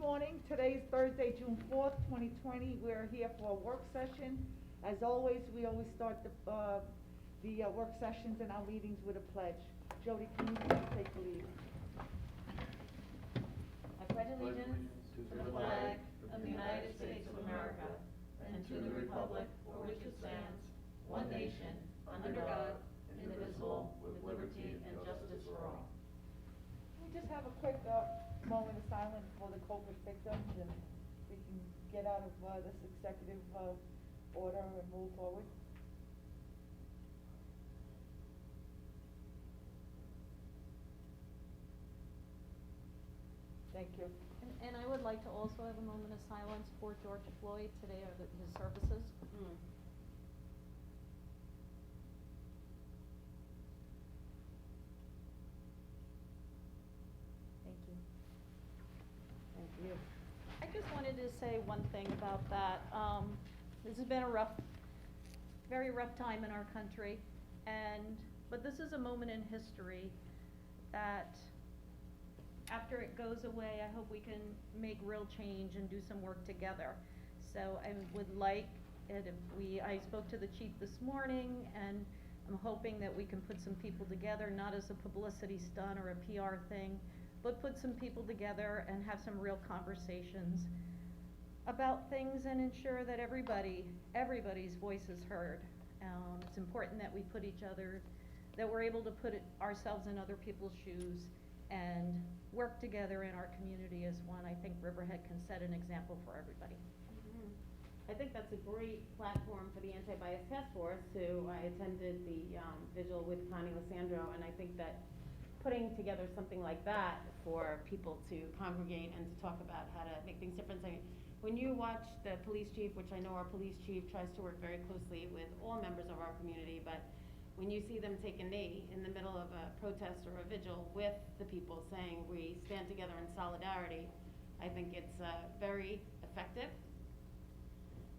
morning. Today is Thursday, June 4th, 2020. We're here for a work session. As always, we always start the work sessions and our meetings with a pledge. Jody, can you please take the lead? I pledge allegiance to the flag of the United States of America and to the republic for which it stands, one nation, under God, indivisible, with liberty and justice for all. Can we just have a quick moment of silence for the COVID victims, and we can get out of this executive order and move forward? Thank you. And I would like to also have a moment of silence for George Floyd. Today are his services. Thank you. Thank you. I just wanted to say one thing about that. This has been a very rough time in our country, but this is a moment in history that after it goes away, I hope we can make real change and do some work together. So I would like it if I spoke to the chief this morning, and I'm hoping that we can put some people together, not as a publicity stunt or a PR thing, but put some people together and have some real conversations about things and ensure that everybody's voice is heard. It's important that we that we're able to put ourselves in other people's shoes and work together in our community as one. I think Riverhead can set an example for everybody. I think that's a great platform for the Anti-Bias Task Force, who I attended the vigil with Connie Lissandro, and I think that putting together something like that for people to congregate and to talk about how to make things different. I mean, when you watch the police chief, which I know our police chief tries to work very closely with all members of our community, but when you see them take a knee in the middle of a protest or a vigil with the people saying we stand together in solidarity, I think it's very effective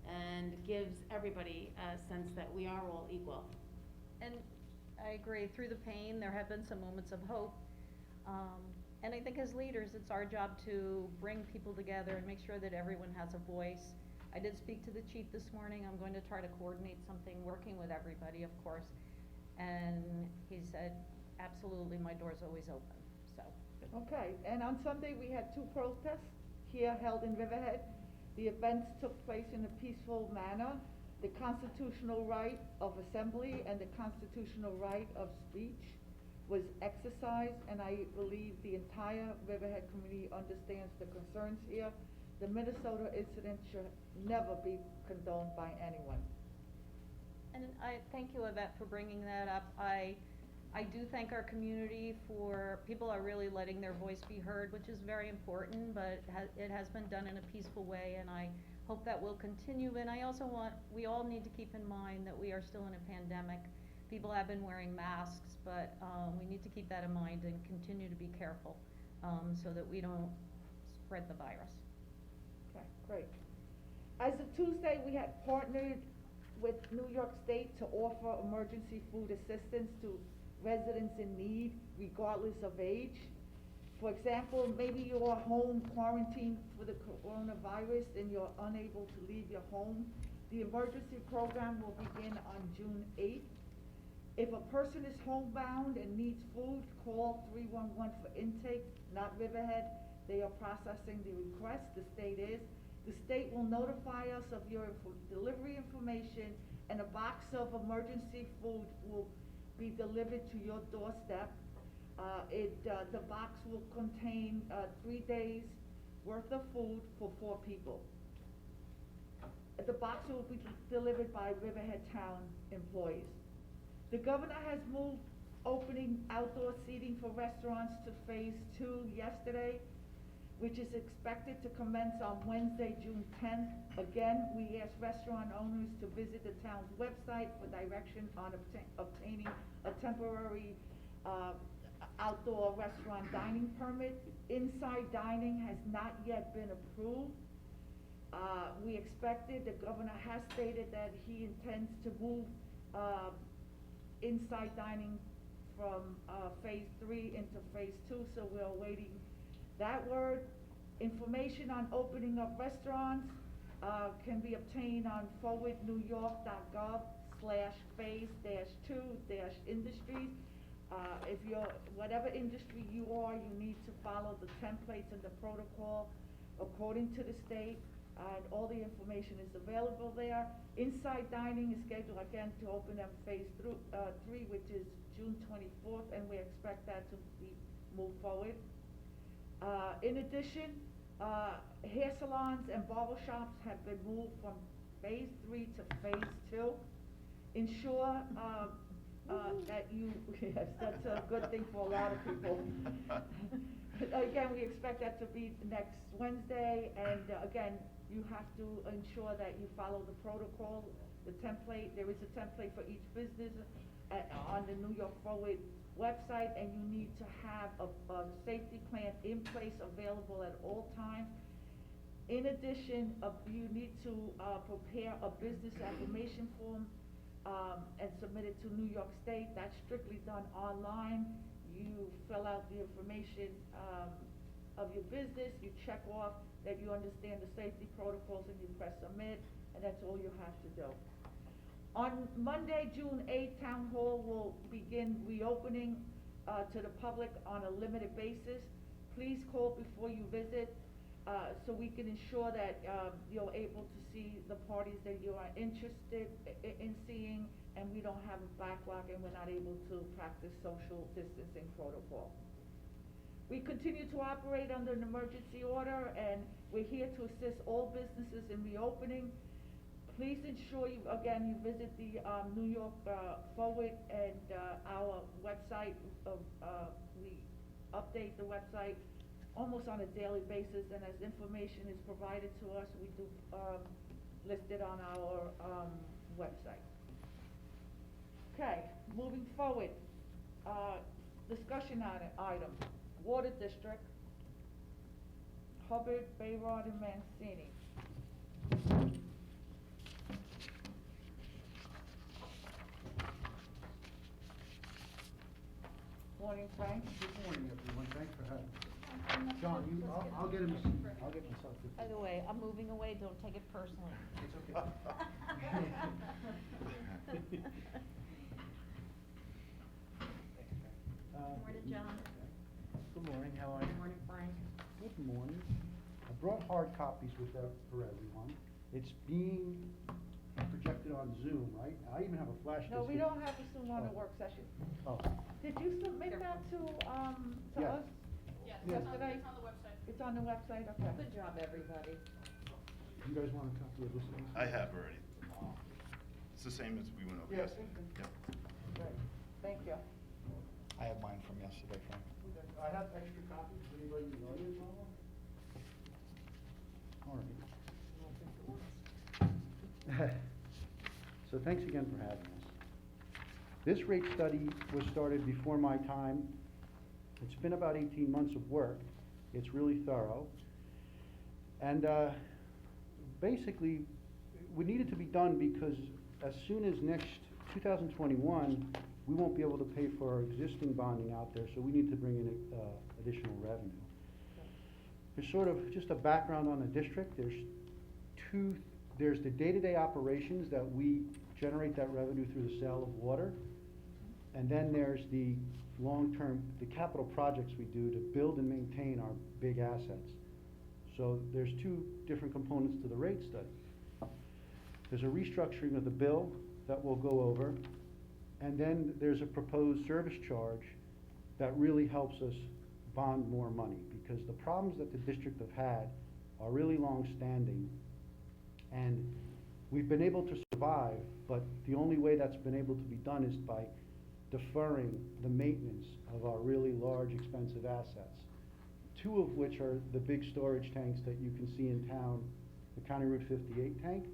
and gives everybody a sense that we are all equal. And I agree, through the pain, there have been some moments of hope. And I think as leaders, it's our job to bring people together and make sure that everyone has a voice. I did speak to the chief this morning. I'm going to try to coordinate something, working with everybody, of course. And he said, absolutely, my door's always open, so. Okay, and on Sunday we had two protests here held in Riverhead. The events took place in a peaceful manner. The constitutional right of assembly and the constitutional right of speech was exercised, and I believe the entire Riverhead community understands the concerns here. The Minnesota incident should never be condoned by anyone. And I thank you, Yvette, for bringing that up. I do thank our community for, people are really letting their voice be heard, which is very important, but it has been done in a peaceful way, and I hope that will continue. And I also we all need to keep in mind that we are still in a pandemic. People have been wearing masks, but we need to keep that in mind and continue to be careful so that we don't spread the virus. Okay, great. As of Tuesday, we had partnered with New York State to offer emergency food assistance to residents in need, regardless of age. For example, maybe you're home quarantined for the coronavirus and you're unable to leave your home. The emergency program will begin on June 8th. If a person is homebound and needs food, call 311 for intake, not Riverhead. They are processing the request, the state is. The state will notify us of your delivery information, and a box of emergency food will be delivered to your doorstep. The box will contain 3 days worth of food for 4 people. The box will be delivered by Riverhead Town employees. The governor has moved opening outdoor seating for restaurants to phase 2 yesterday, which is expected to commence on Wednesday, June 10th. Again, we ask restaurant owners to visit the town's website for direction on obtaining a temporary outdoor restaurant dining permit. Inside dining has not yet been approved. We expected, the governor has stated that he intends to move inside dining from phase 3 into phase 2, so we're awaiting that word. Information on opening of restaurants, can be obtained on forwardnewyork.gov/phase-2-industries. If you're, whatever industry you are, you need to follow the templates and the protocol according to the state, and all the information is available there. Inside dining is scheduled again to open on phase 3, which is June 24th, and we expect that to be moved forward. In addition, hair salons and barber shops have been moved from phase 3 to phase 2. Ensure, that you, yes, that's a good thing for a lot of people. Again, we expect that to be next Wednesday, and again, you have to ensure that you follow the protocol, the template. There is a template for each business on the New York Forward website, and you need to have a safety plan in place available at all times. In addition, you need to prepare a business affirmation form and submit it to New York State. That's strictly done online. You fill out the information of your business, you check off that you understand the safety protocols, and you press submit, and that's all you have to do. On Monday, June 8th, Town Hall will begin reopening to the public on a limited basis. Please call before you visit so we can ensure that you're able to see the parties that you are interested in seeing, and we don't have a backlog and we're not able to practice social distancing protocol. We continue to operate under an emergency order, and we're here to assist all businesses in reopening. Please ensure you, again, you visit the New York Forward and our website. We update the website almost on a daily basis, and as information is provided to us, we do list it on our website. Okay, moving forward, discussion item, Water District, Hubbard, Bayrod, and Mancini. Morning, Frank. Good morning, everyone, thanks for having me. John, I'll get him, I'll get myself. By the way, I'm moving away, don't take it personally. It's okay. Morning, John. Good morning, how are you? Good morning, Frank. Good morning. I brought hard copies with that for everyone. It's being projected on Zoom, right? I even have a flash disk. No, we don't have a Zoom on the work session. Oh, Did you submit that to Yes. us? Yes, Yesterday? it's on the website. It's on the website, okay. Good job, everybody. you guys want a copy of this one? I have already. It's the same as we went over Yes. yesterday. Yep. Great, thank you. I have mine from yesterday, Frank. I have extra copies, if anybody in the audience want one? All right. So thanks again for having us. This rate study was started before my time. It's been about 18 months of work. It's really thorough. And basically, we needed to be done because as soon as next 2021, we won't be able to pay for our existing bonding out there, so we need to bring in additional revenue. There's sort of just a background on the district. There's the day-to-day operations that we generate that revenue through the sale of water. And then there's the long-term, the capital projects we do to build and maintain our big assets. So there's two different components to the rate study. There's a restructuring of the bill that we'll go over, and then there's a proposed service charge that really helps us bond more money, because the problems that the district have had are really long-standing, and we've been able to survive, but the only way that's been able to be done is by deferring the maintenance of our really large, expensive assets. Two of which are the big storage tanks that you can see in town, the County Route 58 tank,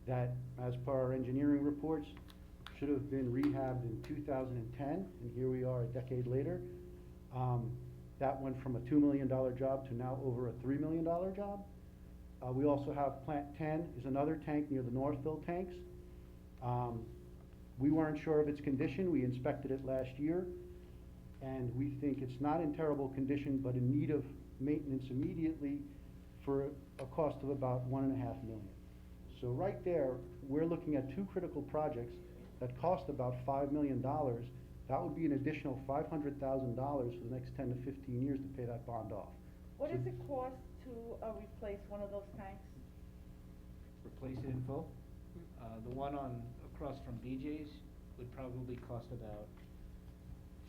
that, as per our engineering reports, should have been rehabbed in 2010, and here we are a decade later. That went from a $2 million job to now over a $3 million job. We also have Plant 10 is another tank near the Northville tanks. We weren't sure of its condition. We inspected it last year, and we think it's not in terrible condition, but in need of maintenance immediately. for a cost of about $1.5 million. So right there, we're looking at two critical projects that cost about $5 million. That would be an additional $500,000 for the next 10 to 15 years to pay that bond off. What So- does it cost to, replace one of those tanks? Replace it in full. The one across from BJ's would probably cost about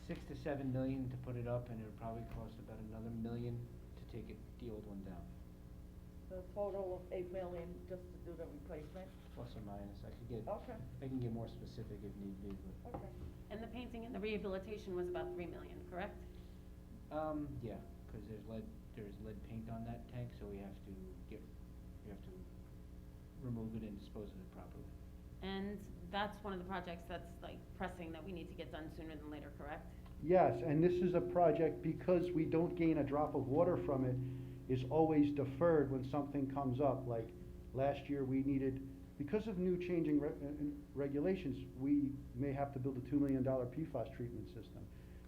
6 to 7 million to put it up, and it would probably cost about another million to take the old one down, The total of $8 million just to do the replacement? plus or minus. Okay. I can get more specific if need be, but, Okay. And the painting and the rehabilitation was about 3 million, correct? yeah, cause there's lead paint on that tank, so we have to remove it and dispose of it properly. And that's one of the projects that's like pressing that we need to get done sooner than later, correct? Yes, and this is a project, because we don't gain a drop of water from it, is always deferred when something comes up. Like last year, we needed, because of new changing regulations, we may have to build a $2 million PFAS treatment system.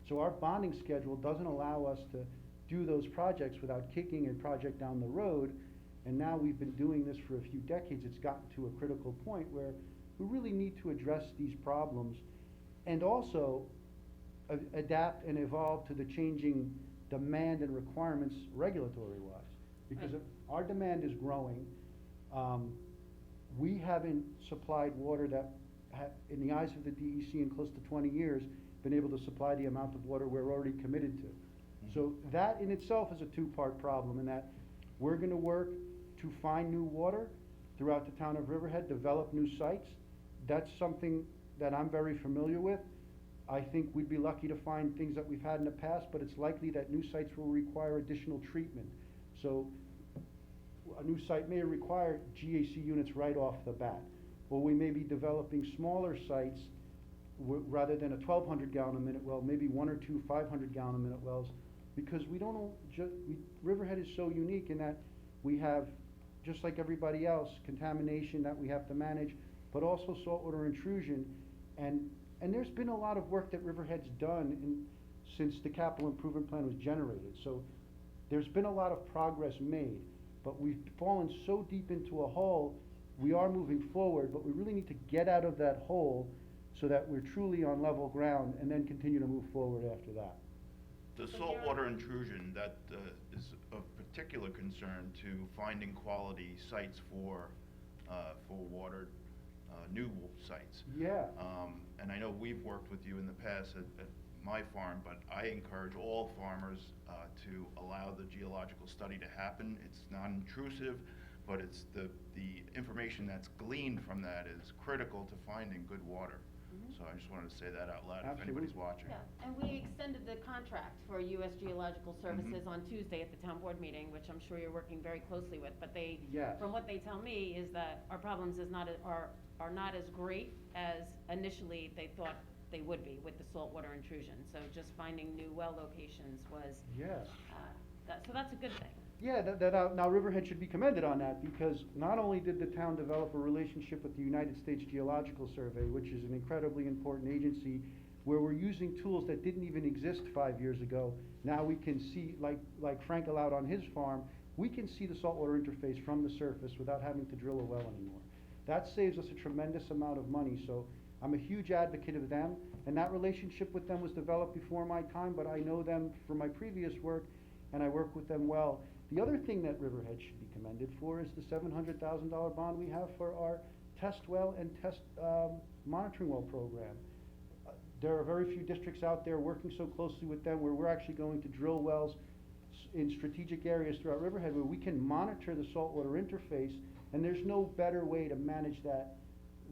So our bonding schedule doesn't allow us to do those projects without kicking a project down the road. And now we've been doing this for a few decades. It's gotten to a critical point where we really need to address these problems and also adapt and evolve to the changing demand and requirements regulatory-wise. Because Right. our demand is growing. We haven't supplied water that, in the eyes of the DEC in close to 20 years, been able to supply the amount of water we're already committed to. So that in itself is a two-part problem, in that we're gonna work to find new water throughout the town of Riverhead, develop new sites. That's something that I'm very familiar with. I think we'd be lucky to find things that we've had in the past, but it's likely that new sites will require additional treatment. So a new site may require GAC units right off the bat. Or we may be developing smaller sites rather than a 1,200 gallon a minute well, maybe one or two 500 gallon a minute wells. Because we don't know, Riverhead is so unique in that we have, just like everybody else, contamination that we have to manage, but also saltwater intrusion. And there's been a lot of work that Riverhead's done since the capital improvement plan was generated. So there's been a lot of progress made, but we've fallen so deep into a hole. We are moving forward, but we really need to get out of that hole so that we're truly on level ground and then continue to move forward after that. The So saltwater you're- intrusion, that is of particular concern to finding quality sites for water, new sites. Yeah. And I know we've worked with you in the past at my farm, but I encourage all farmers to allow the geological study to happen. It's non-intrusive, but it's the information that's gleaned from that is critical to finding good water. So I just wanted to say that out loud if anybody's Absolutely. watching. Yeah, and we extended the contract for US Geological Services on Tuesday at the town board meeting, which I'm sure you're working very closely with, but they, Yes. from what they tell me, is that our problems are not as great as initially they thought they would be with the saltwater intrusion. So just finding new well locations was, Yes. so that's a good thing. Yeah, now Riverhead should be commended on that, because not only did the town develop a relationship with the United States Geological Survey, which is an incredibly important agency, where we're using tools that didn't even exist 5 years ago. Now we can see, like Frank allowed on his farm, we can see the saltwater interface from the surface without having to drill a well anymore. That saves us a tremendous amount of money, so I'm a huge advocate of them, and that relationship with them was developed before my time, but I know them from my previous work, and I work with them well. The other thing that Riverhead should be commended for is the $700,000 bond we have for our test well and test monitoring well program. There are very few districts out there working so closely with them where we're actually going to drill wells in strategic areas throughout Riverhead where we can monitor the saltwater interface, and there's no better way to manage that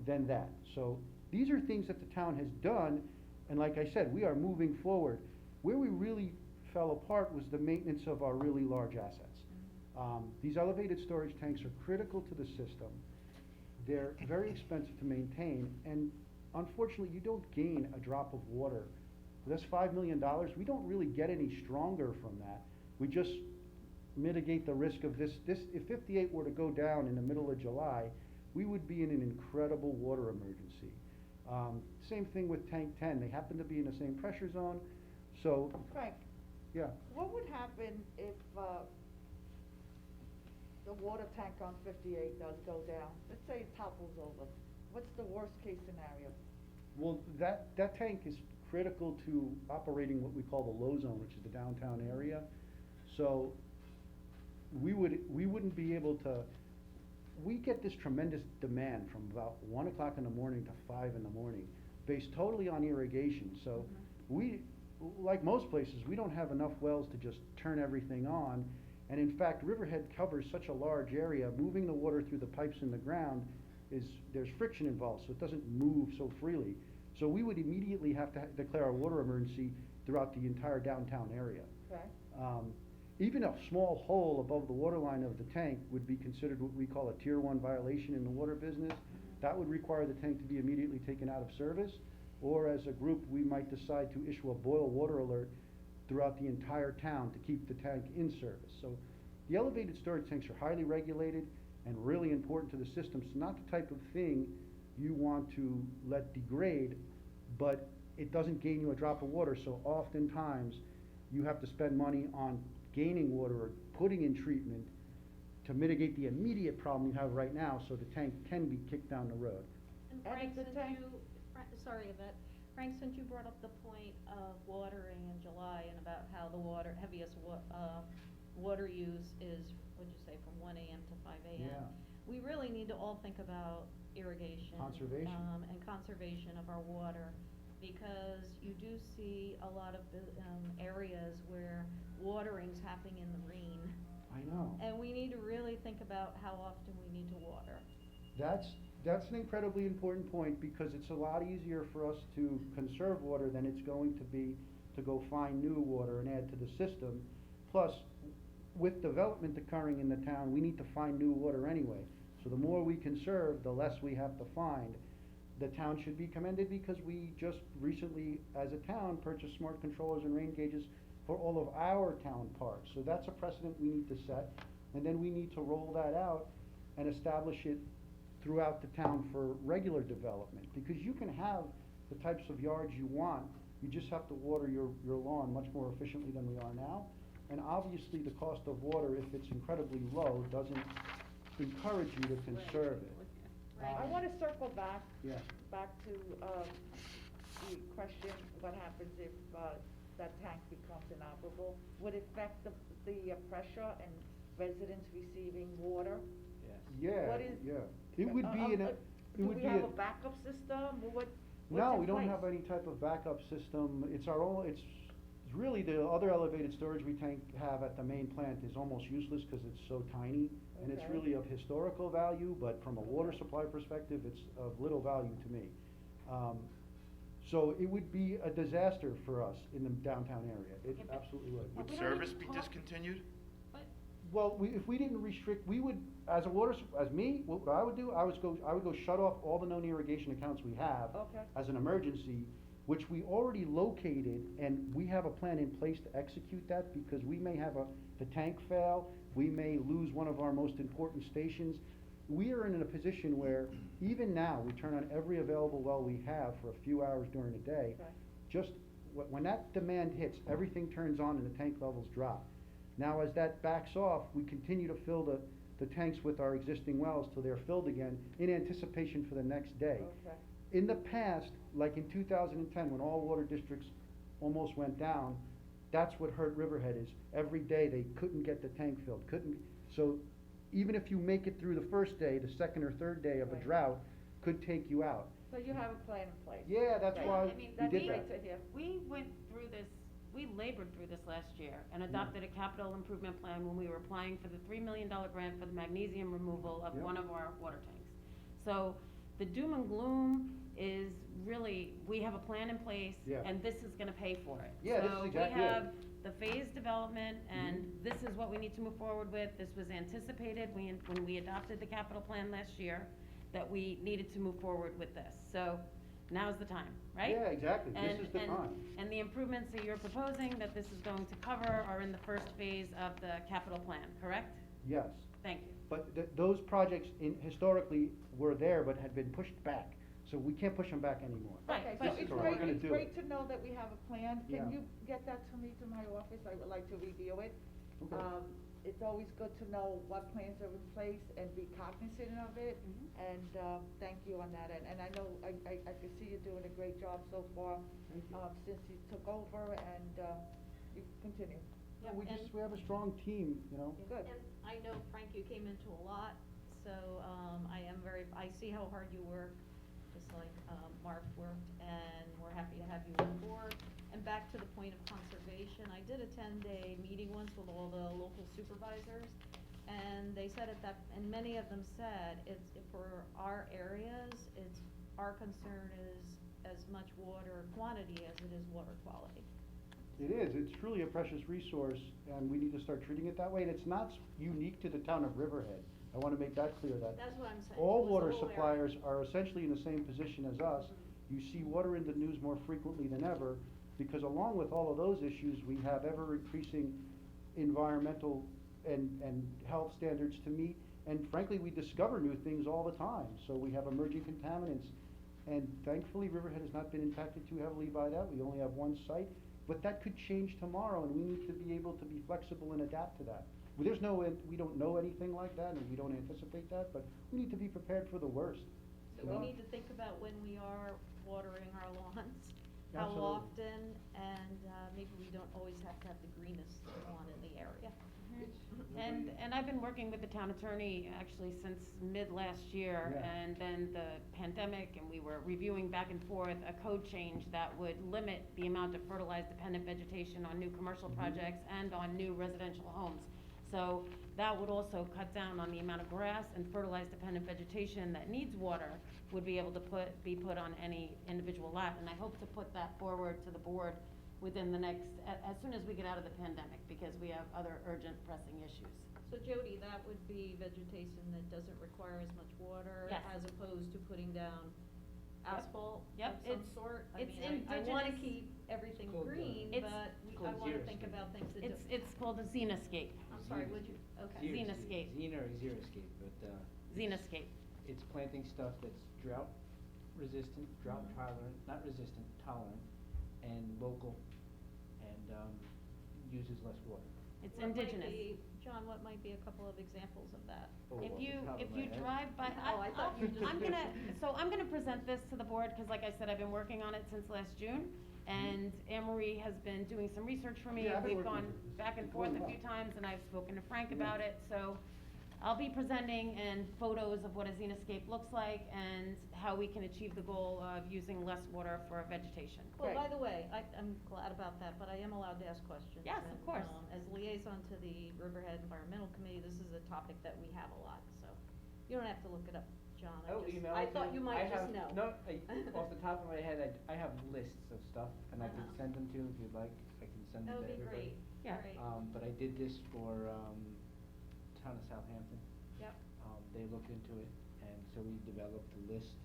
than that. So these are things that the town has done, and like I said, we are moving forward. Where we really fell apart was the maintenance of our really large assets. These elevated storage tanks are critical to the system. They're very expensive to maintain, and unfortunately, you don't gain a drop of water. That's $5 million. We don't really get any stronger from that. We just mitigate the risk of this. If 58 were to go down in the middle of July, we would be in an incredible water emergency. Same thing with Tank 10. They happen to be in the same pressure zone, so, Frank, yeah. what would happen if, the water tank on 58 does go down, let's say it topples over, what's the worst case scenario? Well, that tank is critical to operating what we call the low zone, which is the downtown area. So we wouldn't be able to, we get this tremendous demand from about 1 o'clock in the morning to 5 in the morning, based totally on irrigation. So we, like most places, we don't have enough wells to just turn everything on. And in fact, Riverhead covers such a large area, moving the water through the pipes in the ground there's friction involved, so it doesn't move so freely. So we would immediately have to declare a water emergency throughout the entire downtown area. Okay, Even a small hole above the water line of the tank would be considered what we call a Tier 1 violation in the water business. That would require the tank to be immediately taken out of service, or as a group, we might decide to issue a boil water alert throughout the entire town to keep the tank in service. So the elevated storage tanks are highly regulated and really important to the system. It's not the type of thing you want to let degrade, but it doesn't gain you a drop of water, so oftentimes you have to spend money on gaining water or putting in treatment to mitigate the immediate problem you have right now, so the tank can be kicked down the road. And And Frank, if the since tank- sorry, Yvette, Frank, since you brought up the point of watering in July and about how the heaviest water use is, what'd you say, from 1 AM to 5 AM? Yeah. We really need to all think about irrigation. Conservation. And conservation of our water, because you do see a lot of areas where watering's happening in the rain. I know. And we need to really think about how often we need to water. That's an incredibly important point, because it's a lot easier for us to conserve water than it's going to be to go find new water and add to the system. Plus, with development occurring in the town, we need to find new water anyway. So the more we conserve, the less we have to find. The town should be commended because we just recently, as a town, purchased smart controllers and rain gauges for all of our town parks. So that's a precedent we need to set, and then we need to roll that out and establish it throughout the town for regular development. Because you can have the types of yards you want, you just have to water your lawn much more efficiently than we are now. And obviously, the cost of water, if it's incredibly low, doesn't encourage you to conserve it. I wanna circle back, Yeah. back to, the question, what happens if, that tank becomes inoperable? Would it affect the pressure and residents receiving water? Yes. Yeah, What is- yeah. It would be in a, it Do would we be have a. a backup system, or what's No, in we don't place? have any type of backup system. It's our own, it's really the other elevated storage we have at the main plant is almost useless because it's so tiny. And it's Okay. really of historical value, but from a water supply perspective, it's of little value to me. So it would be a disaster for us in the downtown area. It Yeah, but- absolutely would. Would we don't service even be talk- discontinued? Well, if we didn't restrict, we would, as a as me, what I would do, I would go shut off all the known irrigation accounts we have Okay. as an emergency, which we already located, and we have a plan in place to execute that, because we may have the tank fail, we may lose one of our most important stations. We are in a position where, even now, we turn on every available well we have for a few hours during the day. Okay. Just, when that demand hits, everything turns on and the tank levels drop. Now, as that backs off, we continue to fill the tanks with our existing wells till they're filled again in anticipation for the next day. Okay. In the past, like in 2010, when all water districts almost went down, that's what hurt Riverhead is every day they couldn't get the tank filled, so even if you make it through the first day, the second or third day of a Right. drought could take you out. So you have a plan in place? Yeah, that's Right. why I we mean, That's did great that. to hear. We went through this, we labored through this last year and adopted a capital improvement plan when we were applying for the $3 million grant for the magnesium removal of Yep. one of our water tanks. So the doom and gloom is really, we have a plan in place Yeah. and this is gonna pay for it. Yeah, this is exactly So we it. have the phased development and Mhm. this is what we need to move forward with. This was anticipated when we adopted the capital plan last year, that we needed to move forward with this. So now's the time, right? Yeah, exactly, this is the time. And the improvements that you're proposing, that this is going to cover, are in the first phase of the capital plan, correct? Yes, Thank you. but those projects historically were there but had been pushed back, so we can't push them back anymore. Right, Okay, but- so it's what we're great, gonna it's do. great to know that we have a plan. Yeah. Can you get that to me, to my office? I would like to review it. Okay. it's always good to know what plans are in place and be cognizant of it. And, thank you on that, and I know, I can see you're doing a great job so far, since you took over, and, you continue. Yeah, we And- just, we have a strong team, you know? Good. And I know, Frank, you came into a lot, so, I see how hard you work, just like, Mark worked, and we're happy to have you on board. And back to the point of conservation, I did attend a meeting once with all the local supervisors, and they said and many of them said, for our areas, our concern is as much water quantity as it is water quality. It is, it's truly a precious resource, and we need to start treating it that way, and it's not unique to the town of Riverhead. I wanna make that clear, that That's what I'm saying. all It was the water whole area. suppliers are essentially in the same position as us. You see water in the news more frequently than ever, because along with all of those issues, we have ever-increasing environmental and health standards to meet, and frankly, we discover new things all the time, so we have emerging contaminants. And thankfully, Riverhead has not been impacted too heavily by that, we only have one site, but that could change tomorrow, and we need to be able to be flexible and adapt to that. There's no, we don't know anything like that, and we don't anticipate that, but we need to be prepared for the worst. So we need to think about when we are watering our lawns, how Absolutely. often, and, maybe we don't always have to have the greenest lawn in the area. And I've been working with the town attorney actually since mid-last year, Yeah. and then the pandemic, and we were reviewing back and forth a code change that would limit the amount of fertilizer-dependent vegetation on new commercial projects and on new residential homes. So that would also cut down on the amount of grass and fertilizer-dependent vegetation that needs water would be able to be put on any individual lot. And I hope to put that forward to the board within the next, as soon as we get out of the pandemic, because we have other urgent pressing issues. So Jody, that would be vegetation that doesn't require as much water Yes. as opposed to putting down asphalt Yep, of some it's- sort? it's I wanna indigenous- keep everything It's called, green, It's- but It's I called wanna think xeriscape. about things that do. It's called a Xenoscape, I'm sorry, would you, okay. Xenoscape. Xena or Xeriscape, but, Xenoscape. it's planting stuff that's drought resistant, drought tolerant, not resistant, tolerant, and local, and, uses less water. It's What might indigenous. be- John, what might be a couple of examples of that? Oh, If off the you, top of if my you head. drive by, Oh, I thought you just- I'm gonna present this to the board, cause like I said, I've been working on it since last June. And Anne Marie has been doing some research for me, Yeah, I've and been we've working gone with her. back and It's forth going a few well. times, and I've spoken to Frank Yeah. about it, so I'll be presenting and photos of what a Xenoscape looks like and how we can achieve the goal of using less water for vegetation. Well, Great. by the way, I'm glad about that, but I am allowed to ask questions. Yes, of and, course. As liaison to the Riverhead Environmental Committee, this is a topic that we have a lot, so you don't have to look it up, John. I'll email I it to thought you might just know. No, off the top of my head, I have lists of stuff, and I can Uh-huh. send them to you if you'd like, I can send them That to would be everybody. great, Yeah. great. But I did this for, town of Southampton. Yep. They looked into it, and so we developed a list,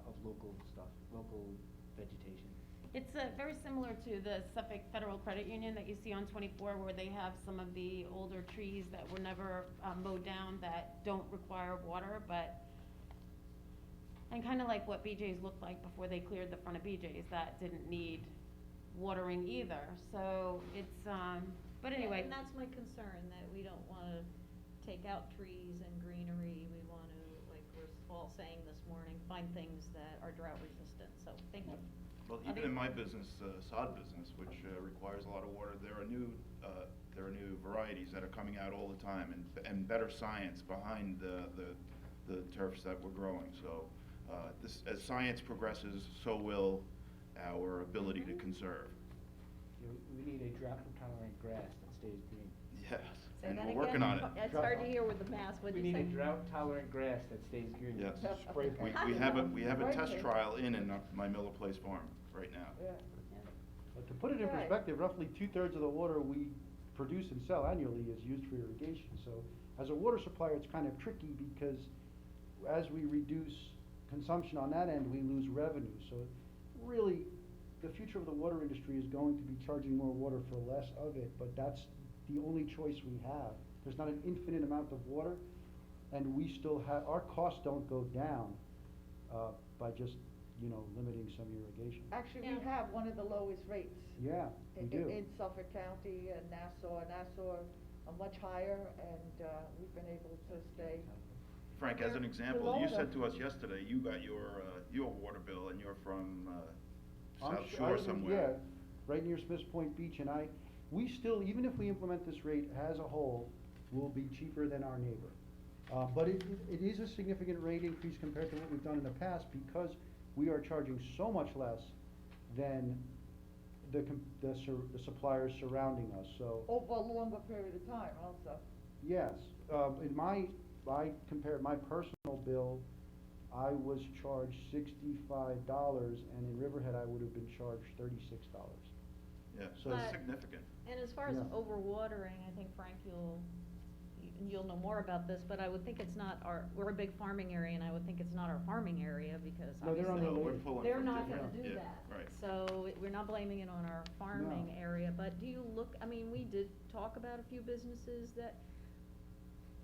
of local stuff, local vegetation. It's very similar to the Suffolk Federal Credit Union that you see on 24, where they have some of the older trees that were never mowed down that don't require water, but, and kind of like what BJ's looked like before they cleared the front of BJ's, that didn't need watering either, so it's, but anyway. And that's my concern, that we don't wanna take out trees and greenery, we wanna, like we're all saying this morning, find things that are drought resistant, so, thank you. Well, Are even they- in my business, sod business, which requires a lot of water, there are new varieties that are coming out all the time, and better science behind the turfs that we're growing. So, as science progresses, so will our ability to conserve. We need a drought tolerant grass that stays green. Yes, Say and that we're working again. on it. It's hard to hear with the mask, what'd We you say? need a drought tolerant grass that stays green. Yes. Spray We, paint. we have a Right, test Jay. trial in my Miller Place farm right now. Yeah. But to put it in Right. perspective, roughly 2/3 of the water we produce and sell annually is used for irrigation. So as a water supplier, it's kind of tricky because as we reduce consumption on that end, we lose revenue. So really, the future of the water industry is going to be charging more water for less of it, but that's the only choice we have. There's not an infinite amount of water, and we still have, our costs don't go down, by just, limiting some irrigation. Actually, we Yeah. have one of the lowest rates Yeah, we in, do. in Suffolk County and Nassau. Nassau, much higher, and, we've been able to stay. Frank, as an We're example, low you enough. said to us yesterday, you got your water bill and you're from, I'm South su- I Shore live in- somewhere. Yeah, right near Smiths Point Beach, and we still, even if we implement this rate as a whole, will be cheaper than our neighbor. But it is a significant rate increase compared to what we've done in the past, because we are charging so much less than the suppliers surrounding us, so. Over a longer period of time also. Yes, I compared my personal bill, I was charged $65, and in Riverhead, I would have been charged $36. Yeah, So- that's But- significant. And as far as Yeah. overwatering, I think Frank, you'll know more about this, but I would think it's not we're a big farming area, and I would think it's not our farming area, because No, they're on obviously the We're lake. pulling they're from not different- gonna do yeah, that. right. So we're not blaming it on our farming No. area, but do you look, I mean, we did talk about a few businesses that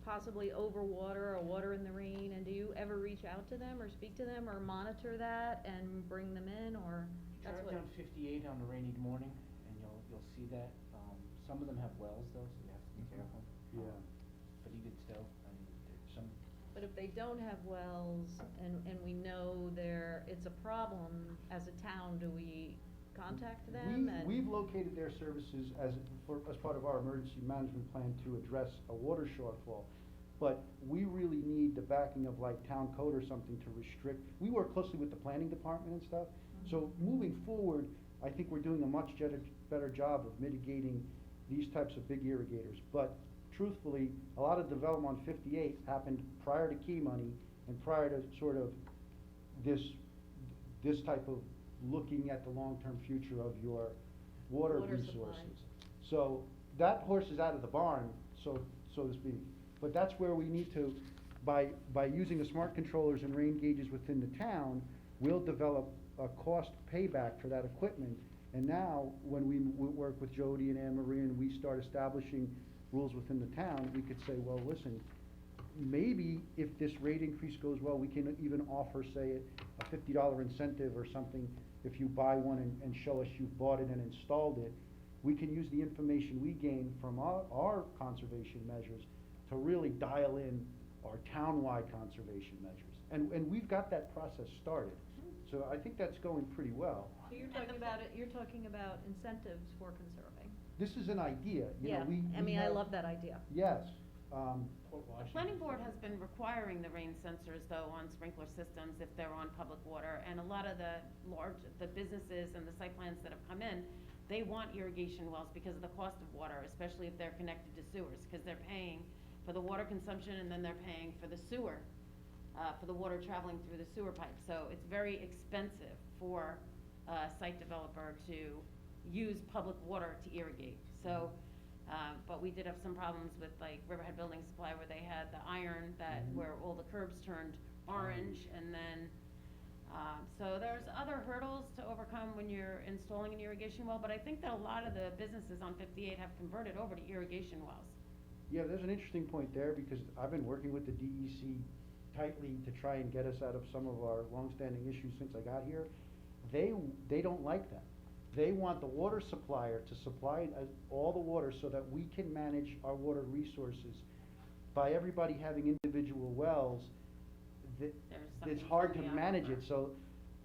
possibly overwater or water in the rain, and do you ever reach out to them or speak to them or monitor that and bring them in, or that's Drive what? down 58 on a rainy morning, and you'll see that. Some of them have wells though, so you have to be careful. Yeah. But even still, I mean, there's some, But if they don't have wells, and we know it's a problem, as a town, do we contact them and? We've located their services as part of our emergency management plan to address a water shortfall. But we really need the backing of like town code or something to restrict, we work closely with the planning department and stuff. So moving forward, I think we're doing a much better job of mitigating these types of big irrigators. But truthfully, a lot of development on 58 happened prior to key money and prior to sort of this type of looking at the long-term future of your water Water supply. resources. So that horse is out of the barn, so to speak. But that's where we need to, by using the smart controllers and rain gauges within the town, we'll develop a cost payback for that equipment. And now, when we work with Jody and Anne Marie and we start establishing rules within the town, we could say, well, listen, maybe if this rate increase goes well, we can even offer, say, a $50 incentive or something. If you buy one and show us you've bought it and installed it, we can use the information we gain from our conservation measures to really dial in our town-wide conservation measures. And we've got that process started. So I think that's going pretty well. So you're talking about incentives for conserving? This is an idea, you know, Yeah, we I mean, I have- love that idea. Yes, Port The Washington. planning board has been requiring the rain sensors though on sprinkler systems if they're on public water, and a lot of the businesses and the site plans that have come in, they want irrigation wells because of the cost of water, especially if they're connected to sewers, cause they're paying for the water consumption and then they're paying for the sewer, for the water traveling through the sewer pipe. So it's very expensive for a site developer to use public water to irrigate. So, but we did have some problems with like Riverhead Building Supply where they had the iron where all the curbs turned orange, and then, so there's other hurdles to overcome when you're installing an irrigation well, but I think that a lot of the businesses on 58 have converted over to irrigation wells. yeah, there's an interesting point there, because I've been working with the DEC tightly to try and get us out of some of our longstanding issues since I got here. They don't like that. They want the water supplier to supply all the water so that we can manage our water resources. By everybody having individual wells, There's it's something hard to from the manage aquifer. it, so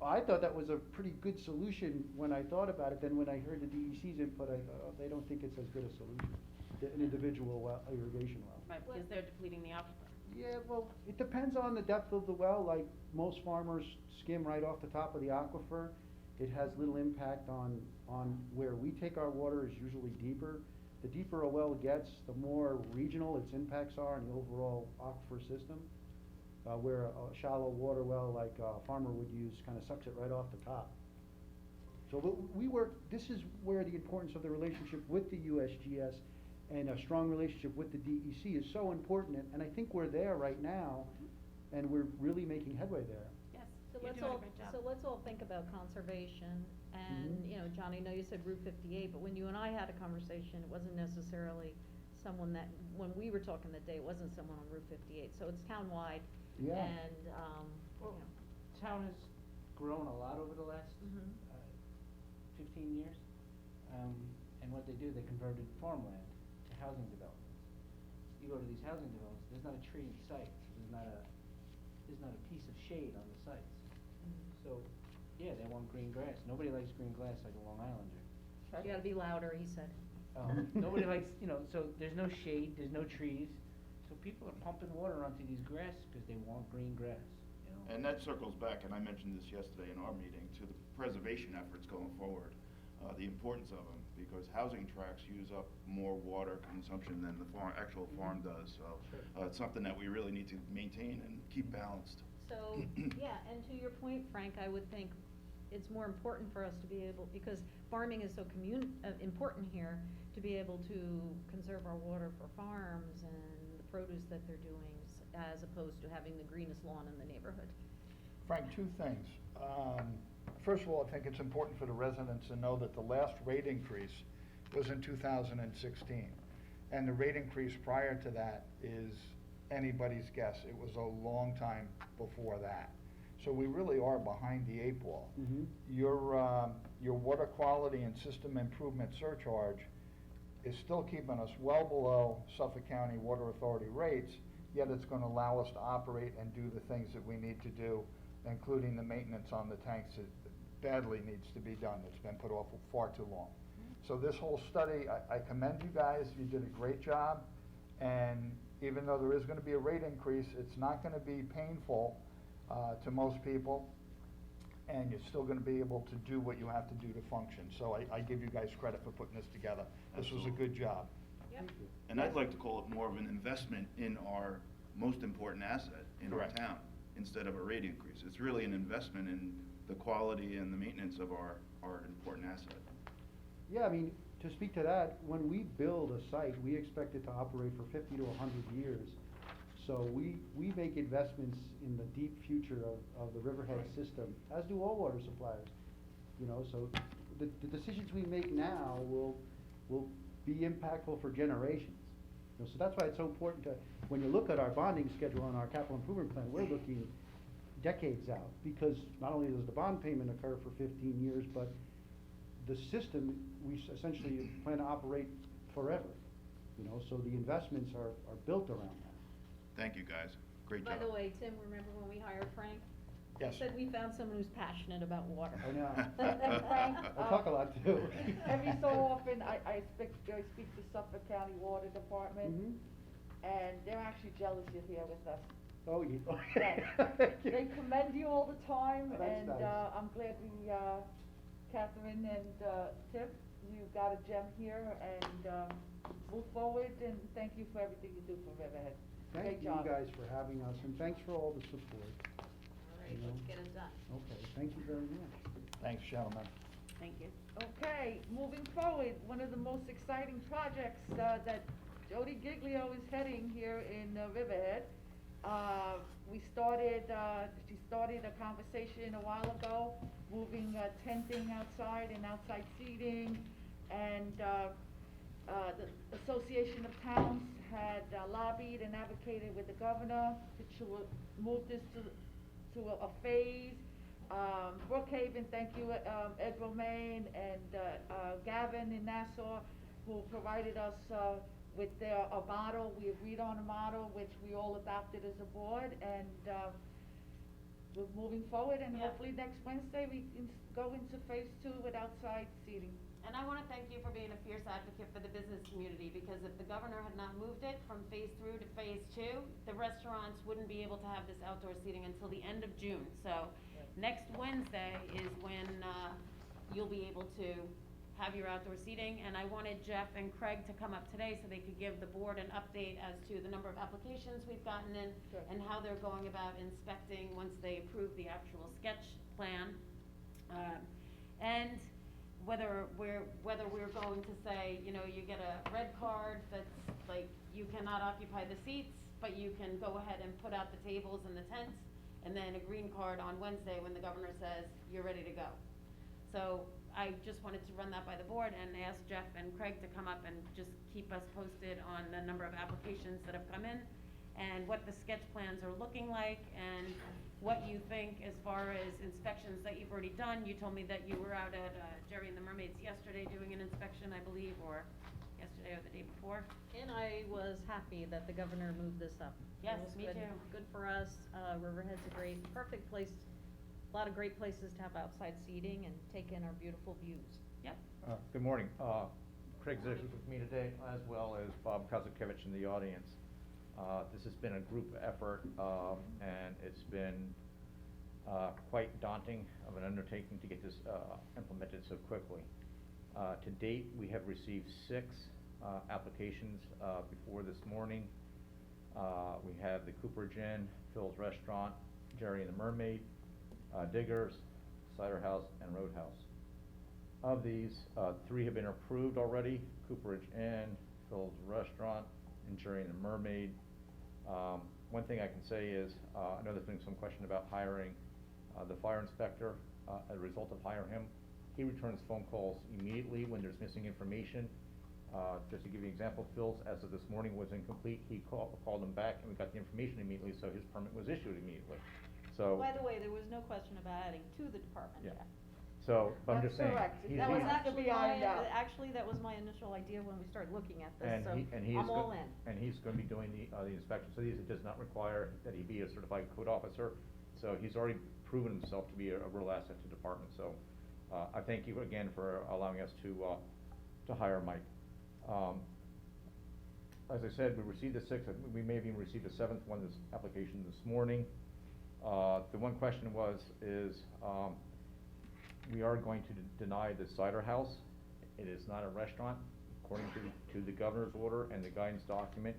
I thought that was a pretty good solution when I thought about it. Then when I heard the DEC's input, I thought, oh, they don't think it's as good a solution, an individual well, irrigation well. Right, because they're depleting the aquifer. Yeah, well, it depends on the depth of the well, like most farmers skim right off the top of the aquifer. It has little impact on where we take our water is usually deeper. The deeper a well gets, the more regional its impacts are on the overall aquifer system. Where a shallow water well like a farmer would use kind of sucks it right off the top. So this is where the importance of the relationship with the USGS and a strong relationship with the DEC is so important, and I think we're there right now, and we're really making headway there. Yes, So you're let's doing a all, great job. so let's all think about conservation, and, you know, Johnny, I know you said Route 58, but when you and I had a conversation, it wasn't necessarily someone that, when we were talking that day, it wasn't someone on Route 58, so it's townwide, Yeah. and, Well, you know. Town has grown a lot over the last Mhm. 15 years. And what they do, they converted farmland to housing developments. you go to these housing developments, there's not a tree in sight, there's not a piece of shade on the sites. So, yeah, they want green grass. Nobody likes green grass like a Long Islander. You gotta be louder, he said. Nobody likes, so there's no shade, there's no trees, so people are pumping water onto these grasses because they want green grass, you know? And that circles back, and I mentioned this yesterday in our meeting, to the preservation efforts going forward, the importance of them, because housing tracts use up more water consumption than the actual farm does, so, it's something that we really need to maintain and keep balanced. So, yeah, and to your point, Frank, I would think it's more important for us to be able, because farming is so important here, to be able to conserve our water for farms and the produce that they're doing, as opposed to having the greenest lawn in the neighborhood. Frank, two things. First of all, I think it's important for the residents to know that the last rate increase was in 2016. And the rate increase prior to that is anybody's guess. It was a long time before that. So we really are behind the 8 ball. Mhm. Your water quality and system improvement surcharge is still keeping us well below Suffolk County Water Authority rates, yet it's gonna allow us to operate and do the things that we need to do, including the maintenance on the tanks that badly needs to be done. It's been put off for far too long. So this whole study, I commend you guys. You did a great job. And even though there is gonna be a rate increase, it's not gonna be painful to most people, and you're still gonna be able to do what you have to do to function. So I give you guys credit for putting this together. This was a good job. Yep. Thank you. And I'd like to call it more of an investment in our most important asset in our Correct. town, instead of a rate increase. It's really an investment in the quality and the maintenance of our important asset. Yeah, I mean, to speak to that, when we build a site, we expect it to operate for 50 to 100 years. So we make investments in the deep future of the Riverhead Right. system, as do all water suppliers. You know, so the decisions we make now will be impactful for generations. You know, so that's why it's so important to, when you look at our bonding schedule and our capital improvement plan, we're looking decades out, because not only does the bond payment occur for 15 years, but the system, we essentially plan to operate forever, you know, so the investments are built around that. Thank you, guys. Great job. By the way, Tim, remember when we hired Frank? Yes. He said we found someone who's passionate about water. I know. Frank, I talk a lot too. Every so often, I speak to Suffolk County Water Department, Mhm. and they're actually jealous you're here with us. Oh, yeah. Yes. They commend you all the time, Oh, that's and, nice. I'm glad we, Catherine and, Tip, you got a gem here, and, move forward, and thank you for everything you do for Riverhead. Thank Great you job. guys for having us, and thanks for all the support. All right, let's get it done. Okay, thank you very much. Thanks, gentlemen. Thank you. Okay, moving forward, one of the most exciting projects, that Jody Giglio is heading here in Riverhead. She started a conversation a while ago, moving, tenting outside and outside seating, and, the Association of Towns had lobbied and advocated with the governor to move this to a phase. Brookhaven, thank you, Ed Romaine and, Gavin in Nassau, who provided us, with a model. We agreed on a model, which we all adopted as a board, and, we're moving forward, and Yeah. hopefully next Wednesday we can go into phase 2 with outside seating. And I wanna thank you for being a fierce advocate for the business community, because if the governor had not moved it from phase 3 to phase 2, the restaurants wouldn't be able to have this outdoor seating until the end of June. So, next Wednesday is when, you'll be able to have your outdoor seating, and I wanted Jeff and Craig to come up today so they could give the board an update as to the number of applications we've gotten in, Sure. and how they're going about inspecting once they approve the actual sketch plan. And whether we're going to say, you know, you get a red card that's like, you cannot occupy the seats, but you can go ahead and put out the tables and the tents, and then a green card on Wednesday when the governor says, you're ready to go. So I just wanted to run that by the board and ask Jeff and Craig to come up and just keep us posted on the number of applications that have come in, and what the sketch plans are looking like, and what you think as far as inspections that you've already done. You told me that you were out at Jerry and the Mermaids yesterday doing an inspection, I believe, or yesterday or the day before. And I was happy that the governor moved this up. Yes, It was me good- too. Good for us, Riverhead's a perfect place, a lot of great places to have outside seating and take in our beautiful views. Yep. Good morning. Craig Zisch is with me today, as well as Bob Kozakevich in the audience. This has been a group effort, and it's been quite daunting of an undertaking to get this implemented so quickly. To date, we have received 6 applications before this morning. We have the Cooperage Inn, Phil's Restaurant, Jerry and the Mermaid, Diggers, Cider House, and Roadhouse. Of these, 3 have been approved already: Cooperage Inn, Phil's Restaurant, and Jerry and the Mermaid. One thing I can say is, I know there's been some question about hiring the fire inspector. As a result of hiring him, he returns phone calls immediately when there's missing information. Just to give you an example, Phil's, as of this morning, was incomplete. He called him back, and we got the information immediately, so his permit was issued immediately. So. By the way, there was no question about adding to the department Yeah. yet. So, but I'm That's just saying. correct. he's- That He was has to actually be ironed out. actually, that was my initial idea when we started looking at this, And so he is I'm all go- in. And he's gonna be doing the inspection, so it does not require that he be a certified code officer. So he's already proven himself to be a real asset to the department, so, I thank you again for allowing us to hire Mike. As I said, we received the 6th, we may have even received a 7th one, this application this morning. The one question is, we are going to deny the Cider House. It is not a restaurant, according to the governor's order and the guidance document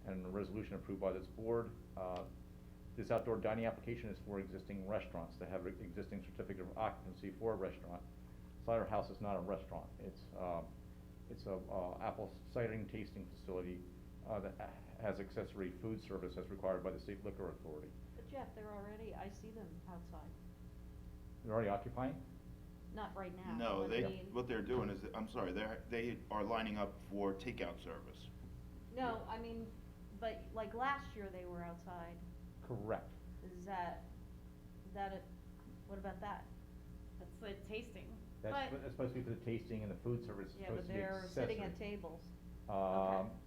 and the resolution approved by this board. This outdoor dining application is for existing restaurants that have existing certificate of occupancy for a restaurant. Cider House is not a restaurant. It's a apple cider tasting facility that has accessory food service as required by the state liquor authority. But Jeff, they're already, I see them outside, They're already occupying? not right now. No, but they, I mean- what they're doing is, I'm sorry, they are lining up for takeout service. No, I mean, but like last year they were outside, Correct. is that it, what about that? That's the tasting. That's But- supposed to be for the tasting and the food service, it's Yeah, supposed but to be they're sitting at accessory. tables.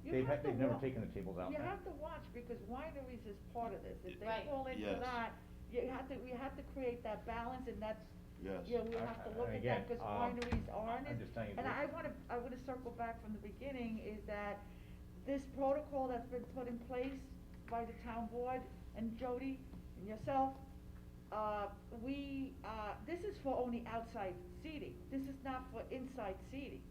You They've have to never wa- taken the tables out. You have to watch, because wineries is part of this. If they Right. fall into Yes. that, we have to create that balance, and that's, Yes. yeah, we have to look And at again, that, because wineries are in I'm it. just telling you And that- I wanna circle back from the beginning, is that this protocol that's been put in place by the town board, and Jody, and yourself, this is for only outside seating. This is not for inside seating.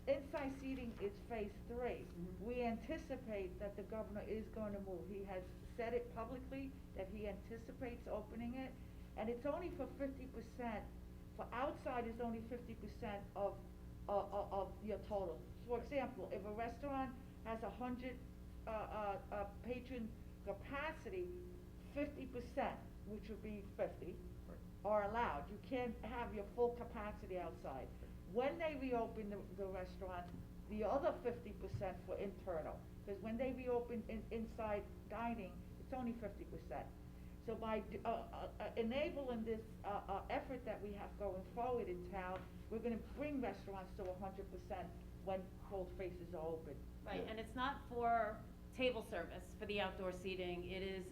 Inside seating is phase 3. We anticipate that the governor is going to move. He has said it publicly, that he anticipates opening it, and it's only for 50%. For outside, it's only 50% of your total. For example, if a restaurant has 100, patron capacity, 50%, which would be 50, are allowed. You can't have your full capacity outside. When they reopen the restaurant, the other 50% for internal, because when they reopen inside dining, it's only 50%. So by enabling this effort that we have going forward in town, we're gonna bring restaurants to 100% when both faces are open. Right, Yeah. and it's not for table service for the outdoor seating. It is,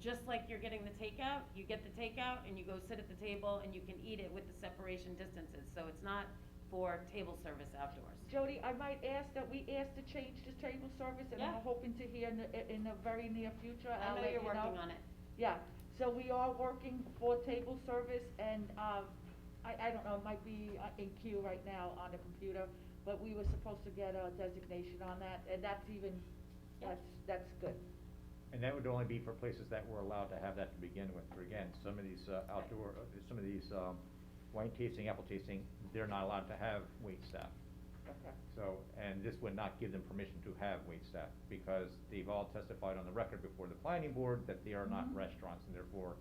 just like you're getting the takeout, you get the takeout and you go sit at the table and you can eat it with the separation distances. So it's not for table service outdoors. Jody, I might ask that we ask to change the table service, and Yeah. I'm hoping to hear in the very near future. I I'll know let you're you know. working on it. Yeah, so we are working for table service, and, I don't know, it might be in queue right now on the computer, but we were supposed to get a designation on that, and that's even, Yeah. that's good. And that would only be for places that were allowed to have that to begin with. For again, some of these outdoor, some of these wine tasting, apple tasting, they're not allowed to have wait staff. Okay. So, and this would not give them permission to have wait staff, because they've all testified on the record before the planning board that they are not Mhm. restaurants, and therefore,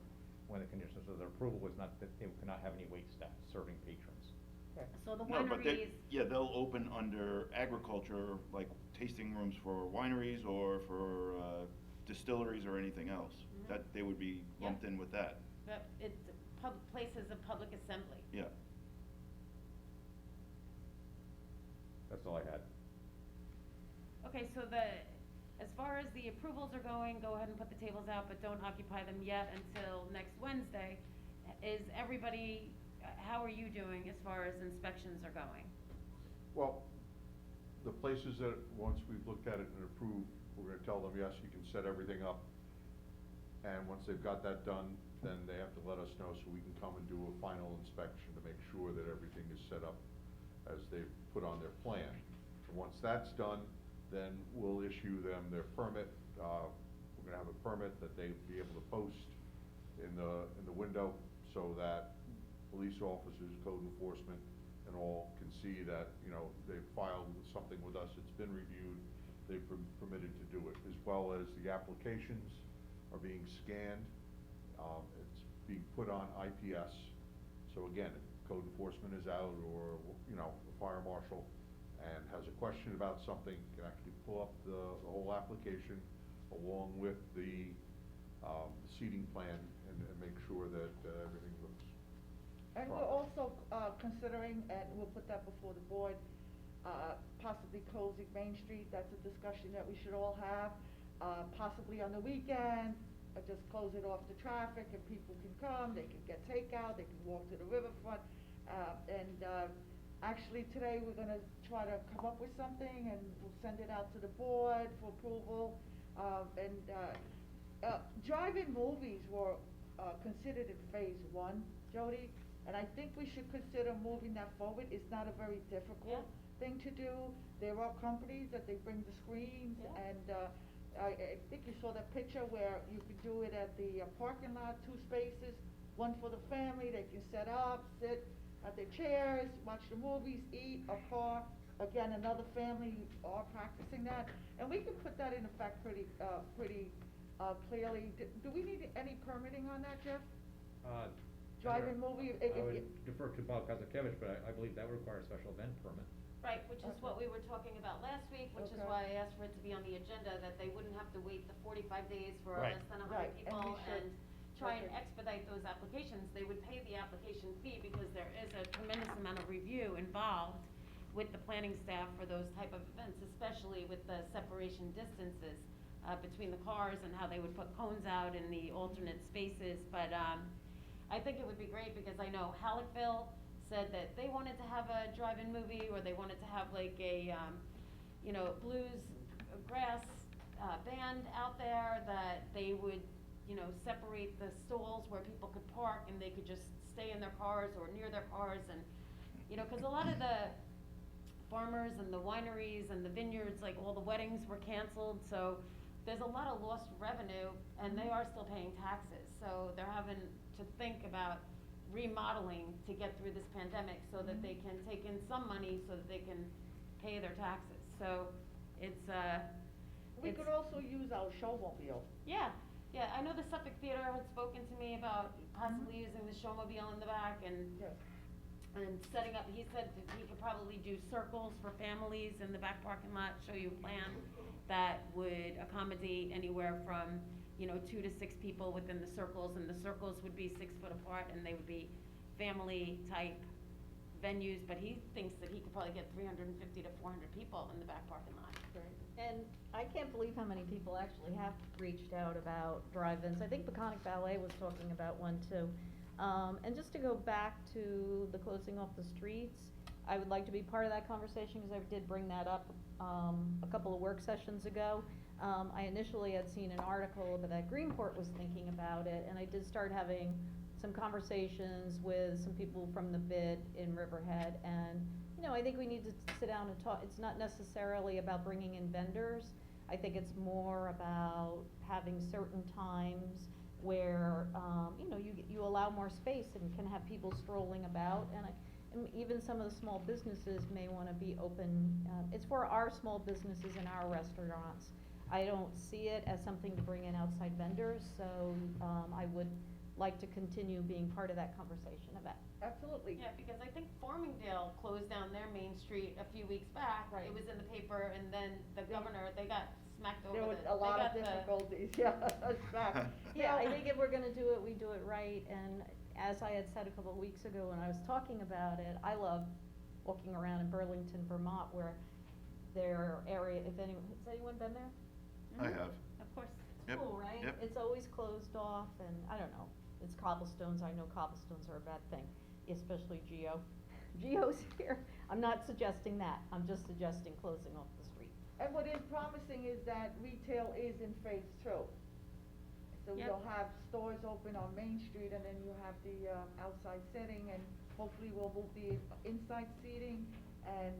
one of the conditions of their approval was not that they cannot have any wait staff serving patrons. Okay. So the No, but wineries, yeah, they'll open under agriculture, like tasting rooms for wineries or for distilleries or anything else. that they would be Yep. lumped in with that, But it's places of public assembly. yeah. That's all I had. Okay, so as far as the approvals are going, go ahead and put the tables out, but don't occupy them yet until next Wednesday. Is everybody, how are you doing as far as inspections are going? Well, the places that, once we've looked at it and approved, we're gonna tell them, yes, you can set everything up. And once they've got that done, then they have to let us know so we can come and do a final inspection to make sure that everything is set up as they've put on their plan. And once that's done, then we'll issue them their permit. We're gonna have a permit that they'd be able to post in the window so that police officers, code enforcement, and all can see that, you know, they've filed something with us, it's been reviewed, they've permitted to do it, as well as the applications are being scanned, it's being put on IPS. So again, if code enforcement is out, or, you know, a fire marshal and has a question about something, can actually pull up the whole application along with the seating plan and make sure that everything looks And we're also, considering, and we'll put that before the board, possibly closing Main Street, that's a discussion that we should all have. Possibly on the weekend, just close it off to traffic and people can come, they can get takeout, they can walk to the riverfront. Actually today, we're gonna try to come up with something and we'll send it out to the board for approval. Drive-in movies were, considered in phase one, Jody, and I think we should consider moving that forward. It's not a very difficult thing to do. There are companies that they bring the screens, Yeah. and I think you saw that picture where you could do it at the parking lot, 2 spaces, one for the family, they can set up, sit at their chairs, watch the movies, eat, a car. Again, another family are practicing that, and we can put that in effect pretty clearly. Do we need any permitting on that, Jeff? Drive-in movie, I would defer to Bob Kazakevich, but I believe that would require a special event permit. Right, which is Okay. what we were talking about last week, which is Okay. why I asked for it to be on the agenda, that they wouldn't have to wait the 45 days for Right. less than a Right, 100 and people we should- and try and okay. expedite those applications. They would pay the application fee because there is a tremendous amount of review involved with the planning staff for those type of events, especially with the separation distances between the cars and how they would put cones out in the alternate spaces. But I think it would be great because I know Halleckville said that they wanted to have a drive-in movie, or they wanted to have like a, blues, grass band out there, that they would, separate the stalls where people could park and they could just stay in their cars or near their cars. And, because a lot of the farmers and the wineries and the vineyards, like all the weddings were canceled, so there's a lot of lost revenue, and they are still paying taxes. So they're having to think about remodeling to get through this pandemic so that they can take in some money so that they can pay their taxes. So it's, We could also use our showmobile. yeah, I know the Suffolk Theater had spoken to me about possibly using the showmobile in the back and Yes. setting up, he said that he could probably do circles for families in the back parking lot, show you a plan that would accommodate anywhere from, 2 to 6 people within the circles, and the circles would be 6 foot apart, and they would be family type venues, but he thinks that he could probably get 350 to 400 people in the back parking lot. And I can't believe how many people actually have reached out about drive-ins. I think Peconic Ballet was talking about one too. And just to go back to the closing off the streets, I would like to be part of that conversation, because I did bring that up, a couple of work sessions ago. I initially had seen an article that Greenport was thinking about it, and I did start having some conversations with some people from the bid in Riverhead, and, I think we need to sit down and talk. It's not necessarily about bringing in vendors. I think it's more about having certain times where, you allow more space and can have people strolling about, and even some of the small businesses may wanna be open. It's for our small businesses and our restaurants. I don't see it as something to bring in outside vendors, so, I would like to continue being part of that conversation, Yvette. Absolutely. Yeah, because I think Farmingdale closed down their Main Street a few weeks back. Right. It was in the paper, and then the governor, they got smacked over There the, was they a lot of got the. difficulties, yeah, that's fact. Yeah, I think if we're gonna do it, we do it right, and as I had said a couple of weeks ago when I was talking about it, I love walking around in Burlington, Vermont, where their area, if anyone, has anyone been there? I have. Of course. Yep, Cool, right? yep. It's always closed off, and I don't know, it's cobblestones, I know cobblestones are a bad thing, especially Geo. Geo's here, I'm not suggesting that, I'm just suggesting closing off the street. And what is promising is that retail is in phase two. So Yep. you'll have stores open on Main Street, and then you have the, outside setting, and hopefully we'll move the inside seating, and,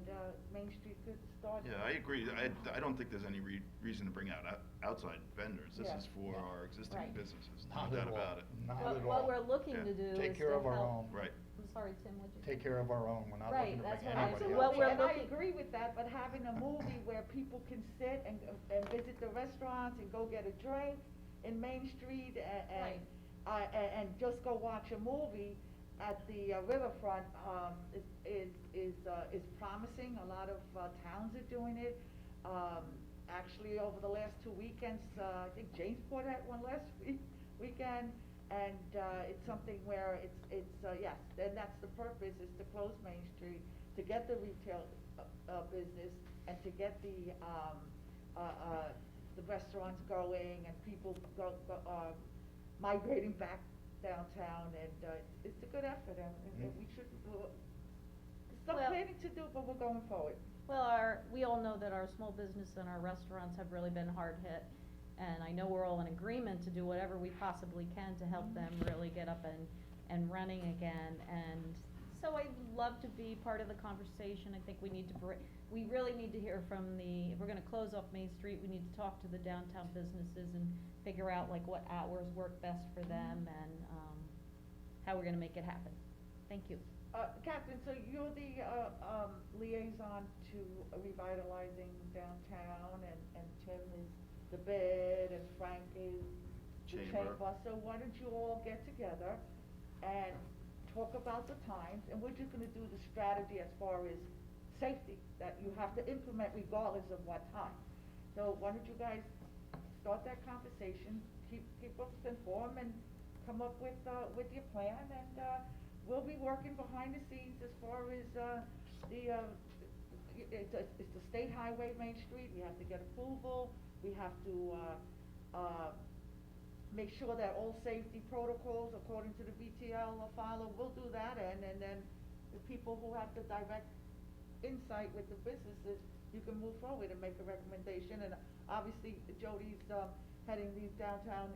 Main Street could start. Yeah, I agree. I don't think there's any reason to bring out outside vendors. This Yeah. is for Yeah. our existing Right. businesses, no Not doubt at all. about it. Not What- at What all. we're looking Yeah. to do is Take to care of our help- own. Right. I'm sorry, Tim, what'd you say? Take care of our own, we're not Right, looking to that's bring what I- anybody what else. we're And I looking- agree with that, but having a movie where people can sit and visit the restaurants and go get a drink in Main Street Right. and just go watch a movie at the riverfront, is promising. A lot of, towns are doing it. Actually, over the last 2 weekends, I think Jamesport had one last weekend, and, it's something where it's, yes, and that's the purpose, is to close Main Street, to get the retail, business, and to get the restaurants going, and people migrating back downtown, and, it's a good effort, and we should, some Well- planning to do, but we're going forward. Well, we all know that our small business and our restaurants have really been hard hit, and I know we're all in agreement to do whatever we possibly can to help them really get up and running again, and so I'd love to be part of the conversation. I think we need to we really need to hear from if we're gonna close off Main Street, we need to talk to the downtown businesses and figure out like what hours work best for them and, how we're gonna make it happen. Thank you. Catherine, so you're the, liaison to revitalizing downtown, and Tim is the bid, and Frank is the Chamber. chamber. So why don't you all get together and talk about the times, and we're just gonna do the strategy as far as safety, that you have to implement regardless of what time. So why don't you guys start that conversation, keep us informed, and come up with your plan, and, we'll be working behind the scenes as far as, it's a state highway, Main Street, we have to get approval, we have to, make sure that all safety protocols according to the VTL are followed, we'll do that, and then the people who have the direct insight with the businesses, you can move forward and make a recommendation, and obviously Jody's, heading these downtown,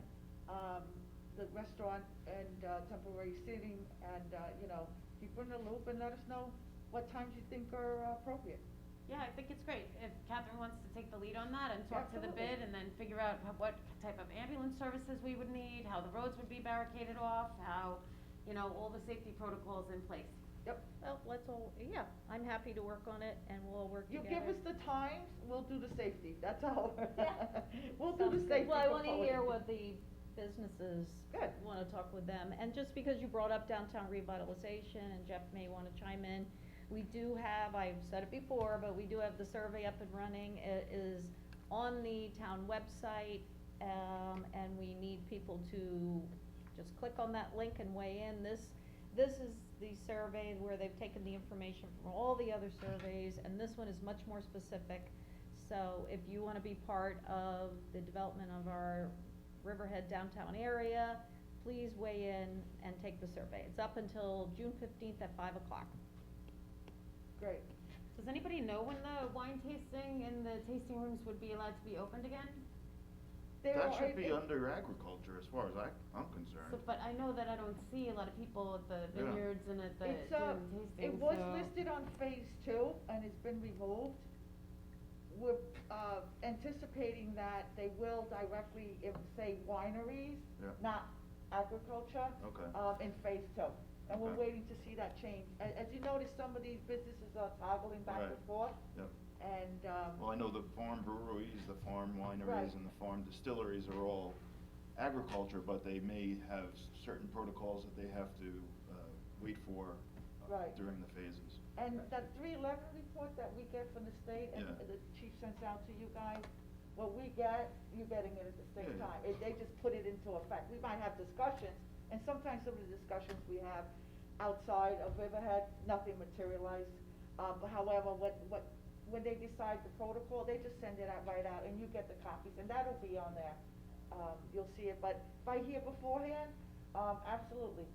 the restaurant and, temporary seating, and, keep her in the loop and let us know what times you think are appropriate. Yeah, I think it's great. If Catherine wants to take the lead on that and talk to the Absolutely. bid and then figure out what type of ambulance services we would need, how the roads would be barricaded off, how, all the safety protocols in place. Yep. Well, yeah, I'm happy to work on it and we'll work You together. give us the times, we'll do the safety, that's all. Yeah. We'll do the Sounds good. safety. Well, I wanna component. hear what the businesses Good. wanna talk with them, and just because you brought up downtown revitalization, and Jeff may wanna chime in, we do have, I've said it before, but we do have the survey up and running, it is on the town website, and we need people to just click on that link and weigh in. This is the survey where they've taken the information from all the other surveys, and this one is much more specific. So if you wanna be part of the development of our Riverhead downtown area, please weigh in and take the survey. It's up until June 15th at 5:00. Great. Does anybody know when the wine tasting and the tasting rooms would be allowed to be opened again? That should be under agriculture, as far as I'm concerned. So, but I know that I don't see a lot of people at the Yeah. vineyards and at the, It's, doing the tasting, it was so- listed on phase 2, and it's been removed. We're, anticipating that they will directly, say wineries, Yeah. not agriculture. Okay. In phase 2, and we're Okay. waiting to see that change. As you notice, some of these businesses are toggling back Right. and forth, Yep. and, Well, I know the farm breweries, the farm Right. wineries, and the farm distilleries are all agriculture, but they may have certain protocols that they have to, wait for Right. during the phases. And that 311 report that we get from the state and Yeah. the chief sends out to you guys, what we get, you're getting it at the same Yeah. time. They just put it into effect. We might have discussions, and sometimes some of the discussions we have outside of Riverhead, nothing materialized. However, when they decide the protocol, they just send it out right out, and you get the copies, and that'll be on there. You'll see it, but if I hear beforehand, absolutely.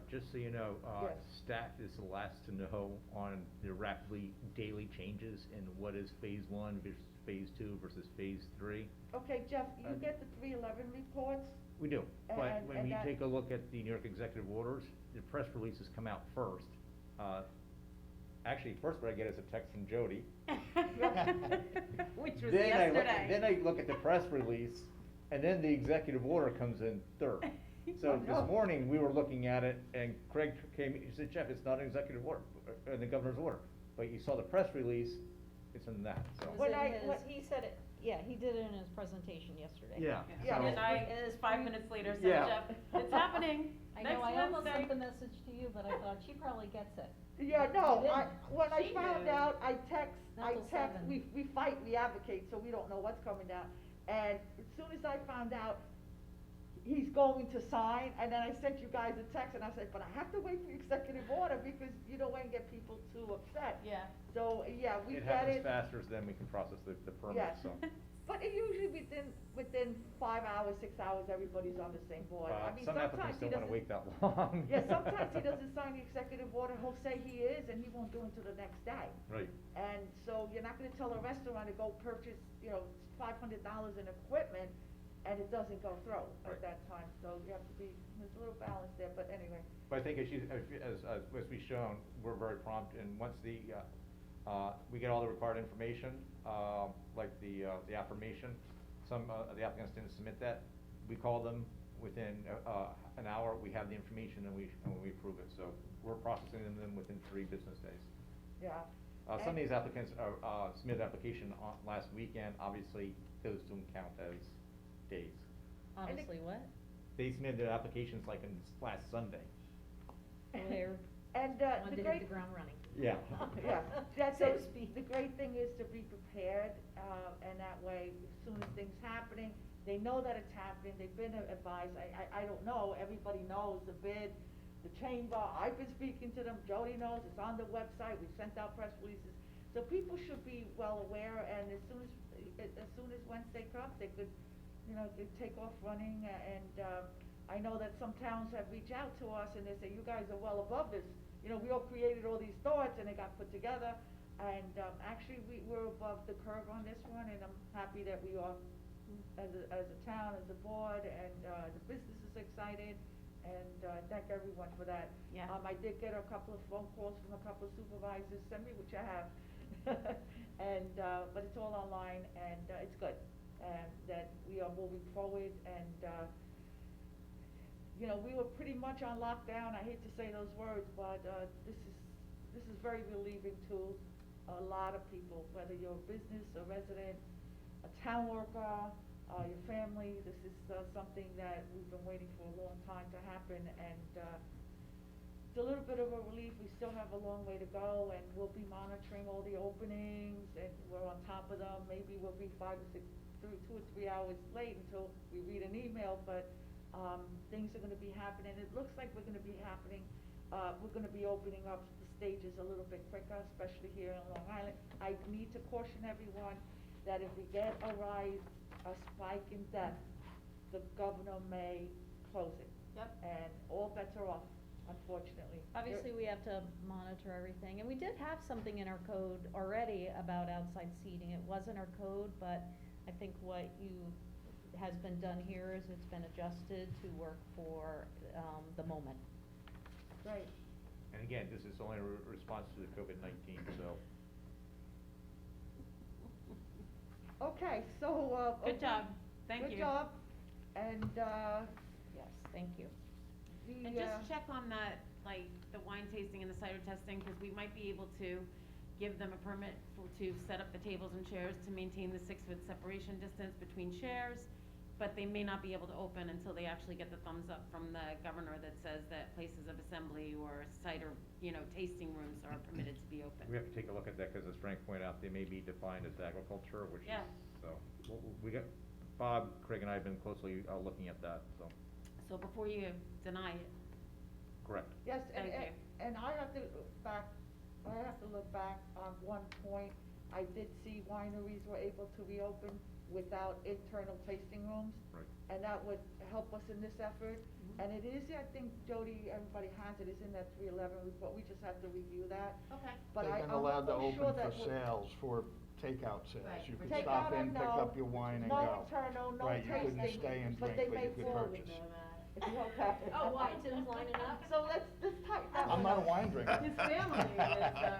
Just so you know, Yes. staff is the last to know on the rapidly daily changes in what is phase one versus phase two versus phase three. Okay, Jeff, you get the 311 reports? We do, but And- when and we that- take a look at the New York executive orders, the press releases come out first. Actually, first what I get is a text from Jody. Which was Then I look- yesterday. Then I look at the press release, and then the executive order comes in third. So Oh, no. this morning, we were looking at it, and Craig came, he said, Jeff, it's not an executive order, the governor's order. But you saw the press release, it's in that, so. It was When in I- his- when- he said it, yeah, he did it in his presentation yesterday. Yeah. Yeah. so- And I, It is 5 minutes later, said, Yeah. Jeff, it's happening, I next know, I almost Wednesday." sent the message to you, but I thought she probably gets it. Yeah, no, You I, didn't. when I She found knew. out, I Not till text, 7. we fight, we advocate, so we don't know what's coming down. And as soon as I found out he's going to sign, and then I sent you guys a text, and I said, but I have to wait for the executive order, because you don't wanna get people too upset. Yeah. So, yeah, we It get happens it. faster than we can process the permit, Yes. so. But it usually within 5 hours, 6 hours, everybody's on the same board. I mean, Some applicants sometimes he don't wanna doesn't. wait that long. Yeah, sometimes he doesn't sign the executive order, he'll say he is, and he won't do it until the next day. Right. And so you're not gonna tell a restaurant to go purchase, $500 in equipment, and it doesn't go through Right. at that time, so you have to be, there's a little balance there, but anyway. But I think as we've shown, we're very prompt, and once we get all the required information, like the affirmation, some of the applicants didn't submit that, we call them within an hour, we have the information and we approve it, so we're processing them within 3 business days. Yeah. Some of these applicants submitted application on last weekend, obviously, those don't count as days. Honestly, what? They submitted their applications like in last Sunday. They're, And, wanted the to great. hit the ground running. Yeah. Yeah, that's So to it. speak. The great thing is to be prepared, and that way, as soon as things happening, they know that it's happening, they've been advised, I don't know, everybody knows the bid, the chamber, I've been speaking to them, Jody knows, it's on the website, we've sent out press releases. So people should be well aware, and as soon as Wednesday comes, they could, they take off running, and, I know that some towns have reached out to us and they say, you guys are well above this. We all created all these thoughts and they got put together, and, actually, we're above the curve on this one, and I'm happy that we are, as a town, as a board, and, the business is excited, and, thank everyone for that. Yeah. I did get a couple of phone calls from a couple of supervisors, send me what you have. And, but it's all online, and, it's good, and that we are moving forward, and, we were pretty much on lockdown, I hate to say those words, but, this is very relieving to a lot of people, whether you're a business, a resident, a town worker, your family. This is, something that we've been waiting for a long time to happen, and, it's a little bit of a relief. We still have a long way to go, and we'll be monitoring all the openings, and we're on top of them. Maybe we'll be 2 or 3 hours late until we read an email, but, things are gonna be happening. It looks like we're gonna be happening, we're gonna be opening up the stages a little bit quicker, especially here in Long Island. I need to caution everyone that if we get a spike in death, the governor may close it. Yep. And all bets are off, unfortunately. Obviously, we have to monitor everything, and we did have something in our code already about outside seating. It was in our code, but I think what has been done here is it's been adjusted to work for, the moment. Right. And again, this is only a response to the COVID-19, so. Okay, so, Good job, thank you. Good job, and, Yes, thank you. And just check on that, like, the wine tasting and the cider testing, because we might be able to give them a permit to set up the tables and chairs to maintain the 6-foot separation distance between chairs, but they may not be able to open until they actually get the thumbs up from the governor that says that places of assembly or cider, tasting rooms are permitted to be open. We have to take a look at that, cause as Frank pointed out, they may be defined as agriculture, which is, Yeah. so, we got, Bob, Craig and I have been closely, looking at that, so, So before you deny it, correct. Yes, Thank you. and I have to look back on one point. I did see wineries were able to reopen without internal tasting rooms. Right. And that would help us in this effort. And it is, I think, Jody, everybody has it, it's in that 311 report, we just have to review that. okay. But They've I'm been allowed to almost sure open that for we're- sales, for takeout sales. Right, You for could Take stop out in, a pick no, up your wine and no go. internal, no Right, you couldn't tasting, stay and but drink, they but may you could fall purchase. Okay. Oh, why, Tim's lining up? So let's tighten that I'm one not a up. wine drinker. His family is, so,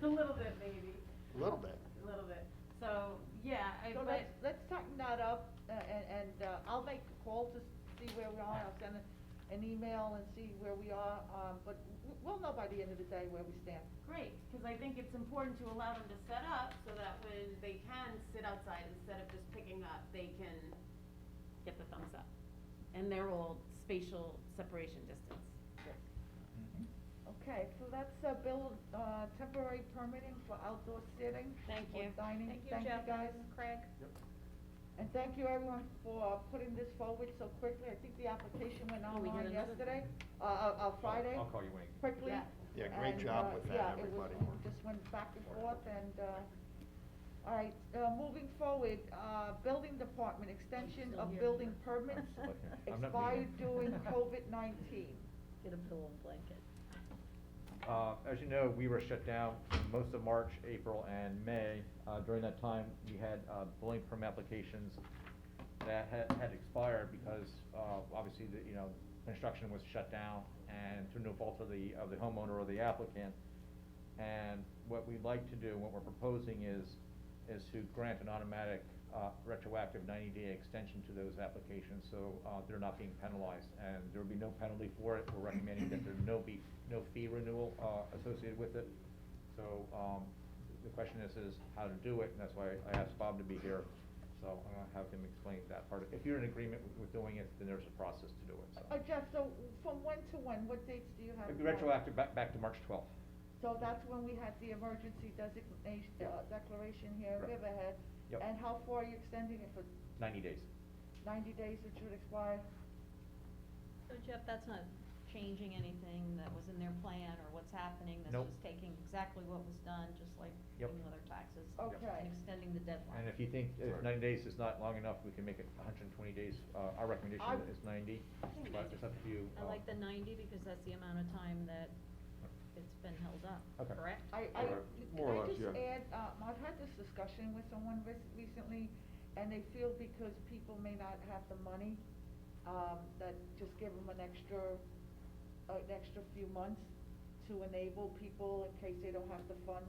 a little bit maybe, A little bit. a little bit. So, yeah, So but, let's tighten that up, and I'll make a call to see where we are, I'll send an email and see where we are, but we'll know by the end of the day where we stand. great, cause I think it's important to allow them to set up so that when they can sit outside instead of just picking up, they can get the thumbs up. And they're all spatial separation distance. Okay, so that's, Bill, temporary permitting for outdoor sitting. Thank or you. dining. Thank you, Jeff guys. and Craig. And thank you everyone for putting this forward so quickly. I think the application went Oh, we online did another yesterday, thing. Friday. I'll call you when. Quickly. Yeah. Yeah, great And, job with that, yeah, it was, everybody. it just went back and forth, and, all right, moving forward, building department, extension Still of here. building permits I'm not expired leaving. during COVID-19. Get a pillow and blanket. As you know, we were shut down most of March, April, and May. During that time, we had, building permit applications that had expired because, obviously, construction was shut down and through no fault of the homeowner or the applicant. And what we'd like to do, what we're proposing is to grant an automatic, retroactive 90-day extension to those applications, so, they're not being penalized, and there will be no penalty for it. We're recommending that there no fee renewal, associated with it. So, the question is how to do it, and that's why I asked Bob to be here, so I'm gonna have him explain that part. If you're in agreement with doing it, then there's a process to do it, so. Jeff, so from when to when, what dates do you have? It'd be for- retroactive back to March 12th. So that's when we had the emergency designation, declaration here in Correct. Riverhead. Yep. And how far are you extending it for? 90 days. 90 days it should expire? So Jeff, that's not changing anything that was in their plan or what's happening, that's Nope. just taking exactly what was done, just like Yep. any other taxes. Okay. And extending the deadline. And if you think if Right. 90 days is not long enough, we can make it 120 days. Our recommendation is 90, but it's up to you. I like the 90 because that's the amount of time that it's been held up, Okay. correct? More or Can I less, just yeah. add, I've had this discussion with someone recently, and they feel because people may not have the money, that just give them an extra few months to enable people in case they don't have the funds.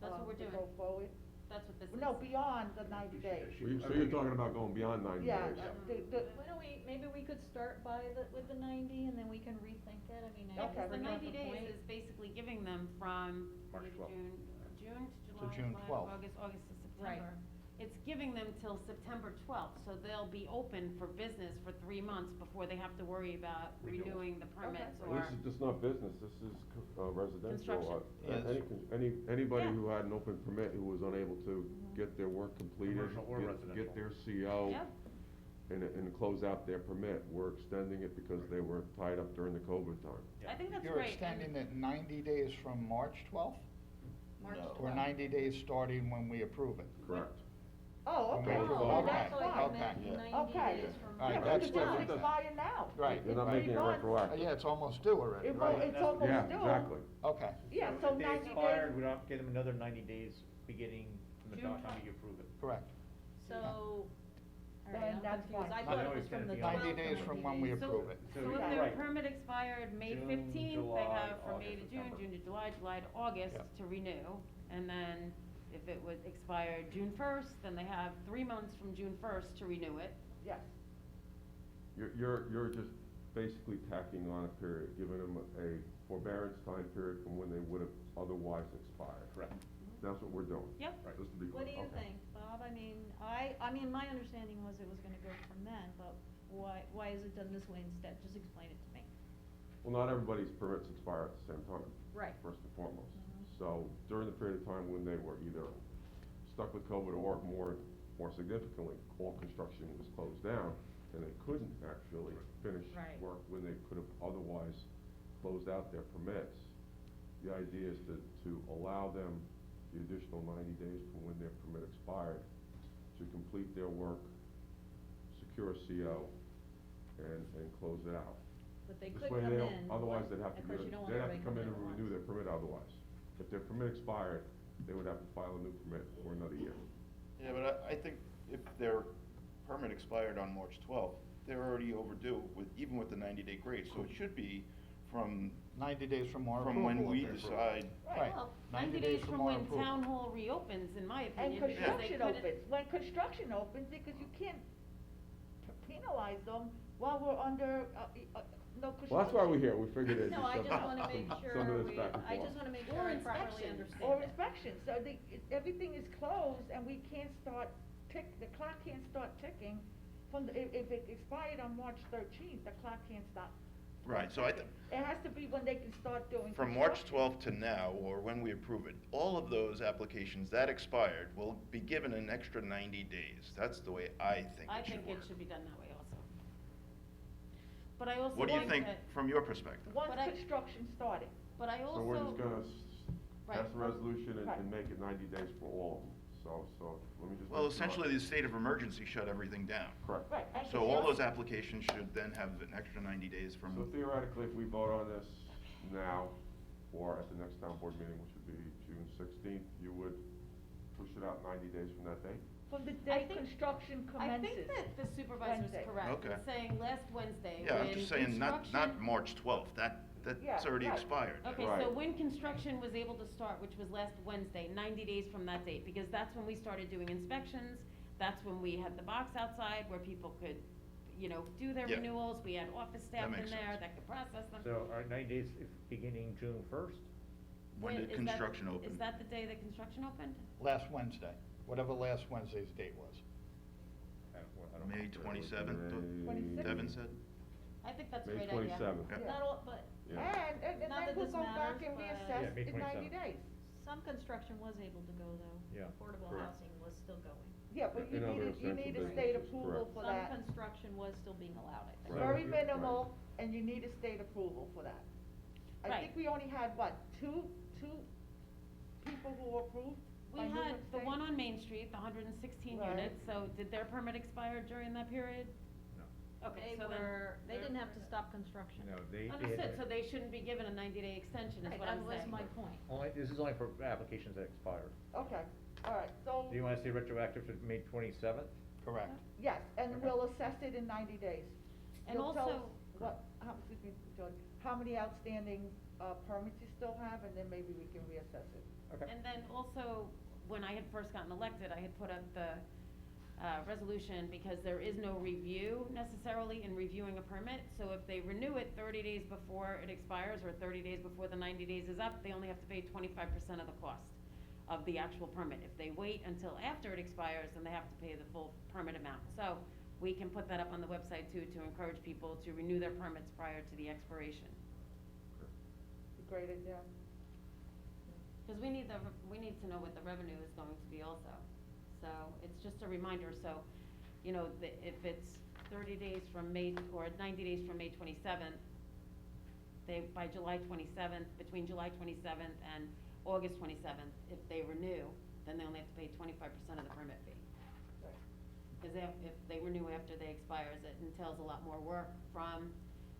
That's what we're to doing. go forward. That's what this is. No, beyond the 90 days. So you're talking about going beyond 90 Yeah, days? Why don't maybe we could start with the 90 and then we can rethink it, I mean, Yeah, I Okay. because the bring up 90 a days point. is basically giving them from March maybe 12th. June to July, June July, 12th. August to Right. September. It's giving them till September 12th, so they'll be open for business for 3 months before they have to worry about Renewal. renewing the permits Okay. or. This is just not business, this is residential. Construction. Yes. Anybody Yeah. who had an open permit who was unable to get their work completed, Commercial or residential. get their CO, Yep. and close out their permit, we're extending it because they were tied up during the COVID time. Yeah. I think that's You're great. extending it 90 days from March 12th? March No. Or 90 days starting when we approve it? Correct. Oh, okay, Okay. oh, Okay. that's So I fine. meant Okay. 90 Okay. days from. All right, Yeah, that's because it's different. expired now. Right. You're not It's making it 3 months. retroactive. Yeah, it's almost due already, It's right? almost Yeah, due. exactly. Okay, Yeah, so 90 If they days. expired, we don't give them another 90 days beginning from the June time you approve it. correct. So, all Then right, I'm that's confused, I fine. thought No, it was it's from gonna the be 12th 90 to days from when we 90 days. approve it. So So if yeah. their Right. permit expired May June, 15th, they July, have from May August, to June, September. June to July to August Yep. to renew. And then if it was expired June 1st, then they have 3 months from June 1st to renew it. Yes, You're just basically tacking on a period, giving them a forbearance time period from when they would have otherwise expired. Correct. That's what we're doing. Yep. Right, just to be What do clear. you Okay. think, Bob? I mean, my understanding was it was gonna go from then, but why is it done this way instead? Just explain it to me. Well, not everybody's permits expire at the same time. Right. First and foremost. Mhm. So during the period of time when they were either stuck with COVID or more significantly, all construction was closed down, and they couldn't actually finish Right. work when they could have otherwise closed out their permits. The idea is to allow them the additional 90 days from when their permit expired to complete their work, secure a CO, and close it out. But they This could way come they don't- in. Otherwise, they'd have to, Of course, you don't want they'd have to everybody come in coming and at renew once. their permit otherwise. If their permit expired, they would have to file a new permit for another year. Yeah, but I think if their permit expired on March 12th, they're already overdue even with the 90-day grace. So it should be from 90 days from our when approval. we of the decide. Right. Well, 90 90 days from our when approval. town hall reopens, in my And opinion, because they construction couldn't. opens, when construction opens, because you can't penalize them while we're under, no construction. Well, that's why we're here, we figured it'd be No, I just some- wanna make some sure of this we, back and I forth. just wanna make Or sure I properly inspection, understand or it. inspection, so everything is closed and we can't start the clock can't start ticking from if it expired on March 13th, the clock can't stop. Right, so I think, It has to be when they can start doing from March construction. 12th to now, or when we approve it, all of those applications that expired will be given an extra 90 days. That's the way I think I it should think work. it should be done that way also. But I also What do you like think that, from your perspective? Once But I- construction started. but I also. So we're just gonna Right. pass a resolution Right. and make it 90 days for all of them. So, let me just. Well, make sure. essentially, the state of emergency shut everything down. Correct. Right. and So all those construction- applications should then have an extra 90 days from. So theoretically, if we vote on this now, or at the next town board meeting, which would be June 16th, you would push it out 90 days from that date? From the I day think- construction I commences. think that the supervisor's Wednesday. correct, Okay. in saying last Wednesday, Yeah, I'm when just saying, not construction- March 12th, Yeah, that's already right. expired. Okay, so Right. when construction was able to start, which was last Wednesday, 90 days from that date, because that's when we started doing inspections, that's when we had the box outside where people could, do their Yeah. renewals, we had office staff in makes there sense. that could process them. So are 90 days beginning June 1st? When did Is that- construction open? Is that the day that construction opened? Last Wednesday, whatever last Wednesday's date was. I don't- May 27th, May- 26th. Devin said? I think that's a May great idea. 27th. Yeah. Not all, but Yeah. And Not then that we'll this go back matters, and but- reassess Yeah, May in 90 27th. days. some construction was able to go though. Yeah. Affordable Correct. housing was still going. Yeah, but you In other need, you essential need a businesses, state approval correct. for Some that. construction was still being allowed, I think. Right. Very Right. minimal, and you need a state approval for that. I Right. think we only had, what, two people who were approved? We by New had York the State? one on Main Street, the 116 Right. units, so did their permit expire during that period? No. Okay, They so then. they didn't have to stop construction. No, they. Understood, so they shouldn't be given a 90-day extension, is Right, what I'm that was saying. my point. This is only for applications that expired. Okay, all right, so, Do you wanna say retroactive to May 27th? Correct. yes, and Okay. we'll assess it in 90 days. And You'll tell us also- excuse me, George, how many outstanding, permits you still have, and then maybe we can reassess it. Okay. And then also, when I had first gotten elected, I had put up the resolution because there is no review necessarily in reviewing a permit. So if they renew it 30 days before it expires or 30 days before the 90 days is up, they only have to pay 25% of the cost of the actual permit. If they wait until after it expires, then they have to pay the full permit amount. So we can put that up on the website too, to encourage people to renew their permits prior to the expiration. Great idea. Because we need to know what the revenue is going to be also. So it's just a reminder, so, if it's 30 days from May, or 90 days from May 27th, by July 27th, between July 27th and August 27th, if they renew, then they only have to pay 25% of the permit fee. Right. Because if they renew after they expires, it entails a lot more work from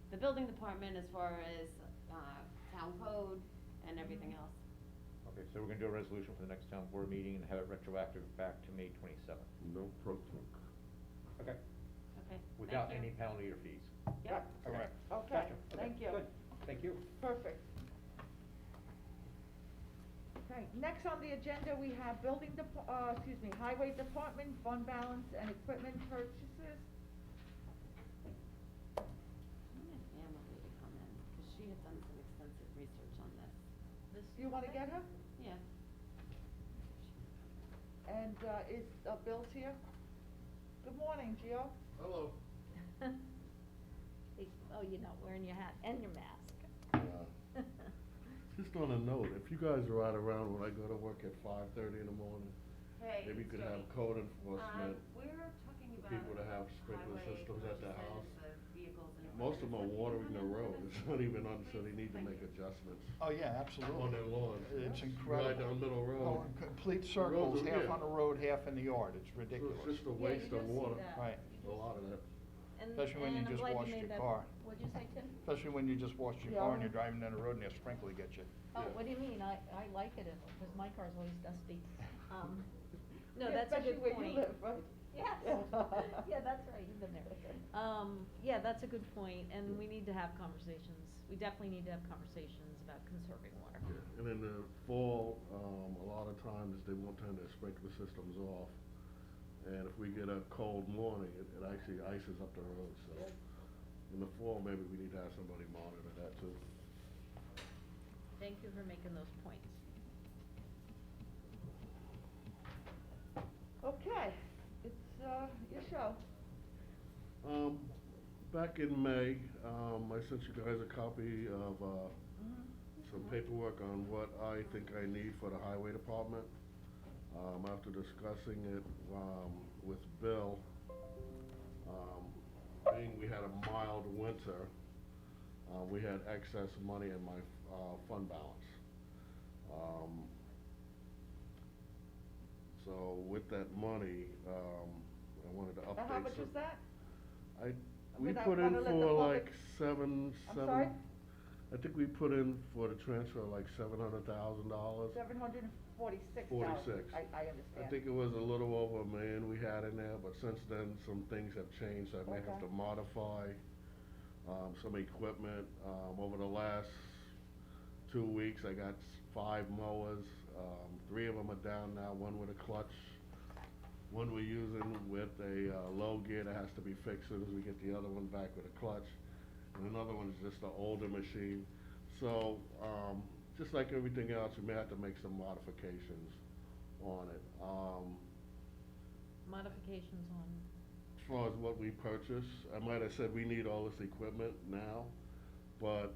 the building department as far as, town code and everything else. Okay, so we're gonna do a resolution for the next town board meeting and have it retroactive back to May 27th. No pro tunc. Okay. Okay, Without thank you. any penalty or fees. Yep. Correct. Okay, Gotcha. Okay, thank you. good. Thank you. Perfect. Okay, next on the agenda, we have Highway Department, fund balance and equipment purchases. I'm gonna have Anne Marie to come in, because she had done some extensive research on this. Do you wanna get her? Yeah. And, is, Bill's here? Good morning, Gio. Hello. Oh, you're not wearing your hat and your mask. Just on a note, if you guys are right around when I go to work at 5:30 in the morning, Hey, maybe you could Jody. have code enforcement. We're talking for about people to have sprinkler highway systems at their house. purchases of vehicles and Most of them are equipment. watering the road, it's not even on, so they need to make adjustments Oh, yeah, absolutely. on their lawns. It's Right incredible. down middle road. Going complete The roads circles, are- half yeah. on the road, half in the yard, it's So ridiculous. it's just a Yeah, you waste do of see water, that. Right. a lot of that. Especially when you And I'm just glad washed made your that- car. What'd you say, Tim? Especially when you just washed your Yeah. car and you're driving down the road and your sprinkler gets you. Oh, Yeah. what do you mean? I like it, because my car's always dusty. No, Yeah, that's a good especially point. where you live, right? Yes, yeah, that's right, you've been there. Yeah, that's a good point, and we need to have conversations, we definitely need to have conversations about conserving water. Yeah, and in the fall, a lot of times they won't turn their sprinkler systems off. And if we get a cold morning, it actually ices up the road, so. In the fall, maybe we need to have somebody monitor that too. Thank you for making those points. Okay, it's, your show. Back in May, I sent you guys a copy of, some paperwork on what I think I need for the highway department. After discussing it, with Bill, being we had a mild winter, we had excess money in my, fund balance. So with that money, I wanted to update Now, how much some- is that? We mean, I put in wanna let the for public- like seven. I'm sorry? I think we put in for the transfer like $700,000. $746. 46. I understand. I think it was a little over $1 million we had in there, but since then, some things have changed, so I may have Okay. to modify, some equipment. Over the last 2 weeks, I got 5 mowers, 3 of them are down now, 1 with a clutch. One we're using with a, low gear that has to be fixed as soon as we get the other one back with a clutch. And another one is just an older machine. So, just like everything else, we may have to make some modifications on it. Modifications on, As far as what we purchase, I might have said we need all this equipment now, but,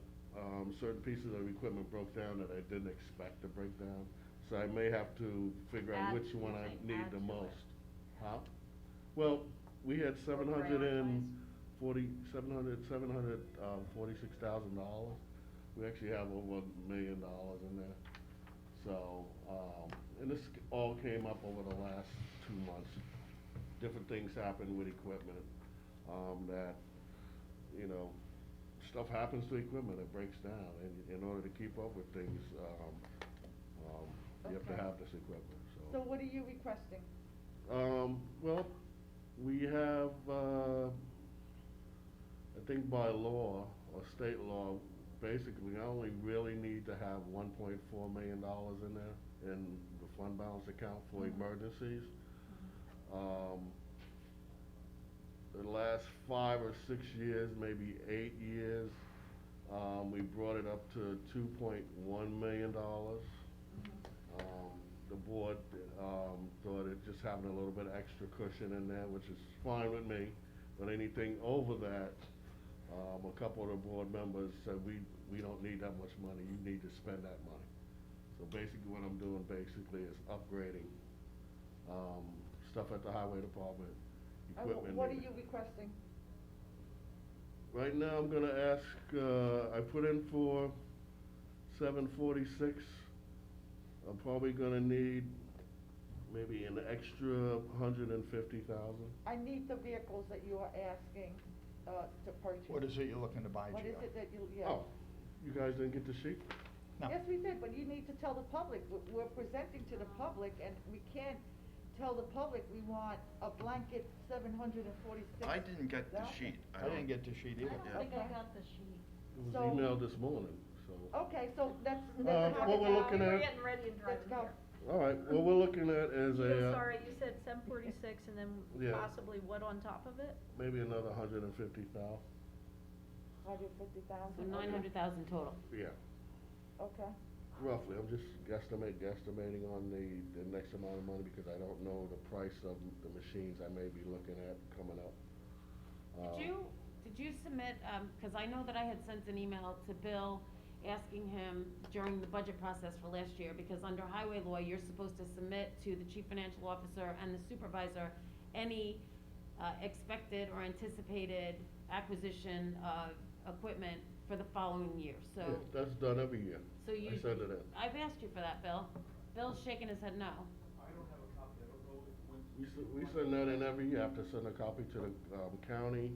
certain pieces of equipment broke down that I didn't expect to break down. So I may have to figure out Add which to one I it, need add the to it. most. Huh? Well, we had $746,000. We actually have over $1 million in there. So, and this all came up over the last 2 months. Different things happened with equipment, that, you know, stuff happens to equipment, it breaks down, and in order to keep up with things, you have to Okay. have this equipment, So what are you requesting? well, we have, I think by law, or state law, basically, I only really need to have $1.4 million in there, in the fund balance account for emergencies. The last 5 or 6 years, maybe 8 years, we brought it up to $2.1 million. The board, thought it just having a little bit of extra cushion in there, which is fine with me, but anything over that, a couple of the board members said, we don't need that much money, you need to spend that money. So basically what I'm doing basically is upgrading, stuff at the highway department, equipment. What are you requesting? Right now, I'm gonna ask, I put in for 746. I'm probably gonna need maybe an extra 150,000. I need the vehicles that you are asking, to purchase. What is it you're looking to buy, Gio? What is it that you, yeah? Oh, you guys didn't get the sheet? No. Yes, we did, but you need to tell the public, we're presenting to the public, and we can't tell the public we want a blanket $746. I didn't get the sheet. I didn't get the sheet I either. don't think I got the sheet. It was So- emailed this morning, so. Okay, so let's what have we're it now. looking We're at- getting ready and Let's driving go. here. All right, what we're looking at is I'm a, sorry, you said 746 and then Yeah. possibly what on top of it? maybe another 150,000, 150,000. So 900,000 total. yeah. Okay. roughly, I'm just guesstimating on the next amount of money because I don't know the price of the machines I may be looking at coming up. Did you submit, cause I know that I had sent an email to Bill asking him during the budget process for last year, because under highway law, you're supposed to submit to the chief financial officer and the supervisor any, expected or anticipated acquisition of equipment for the following year, so. Yeah, that's done every year. So you. I send it in. I've asked you for that, Bill. Bill's shaking his head no. We send that in every year, I have to send a copy to the, county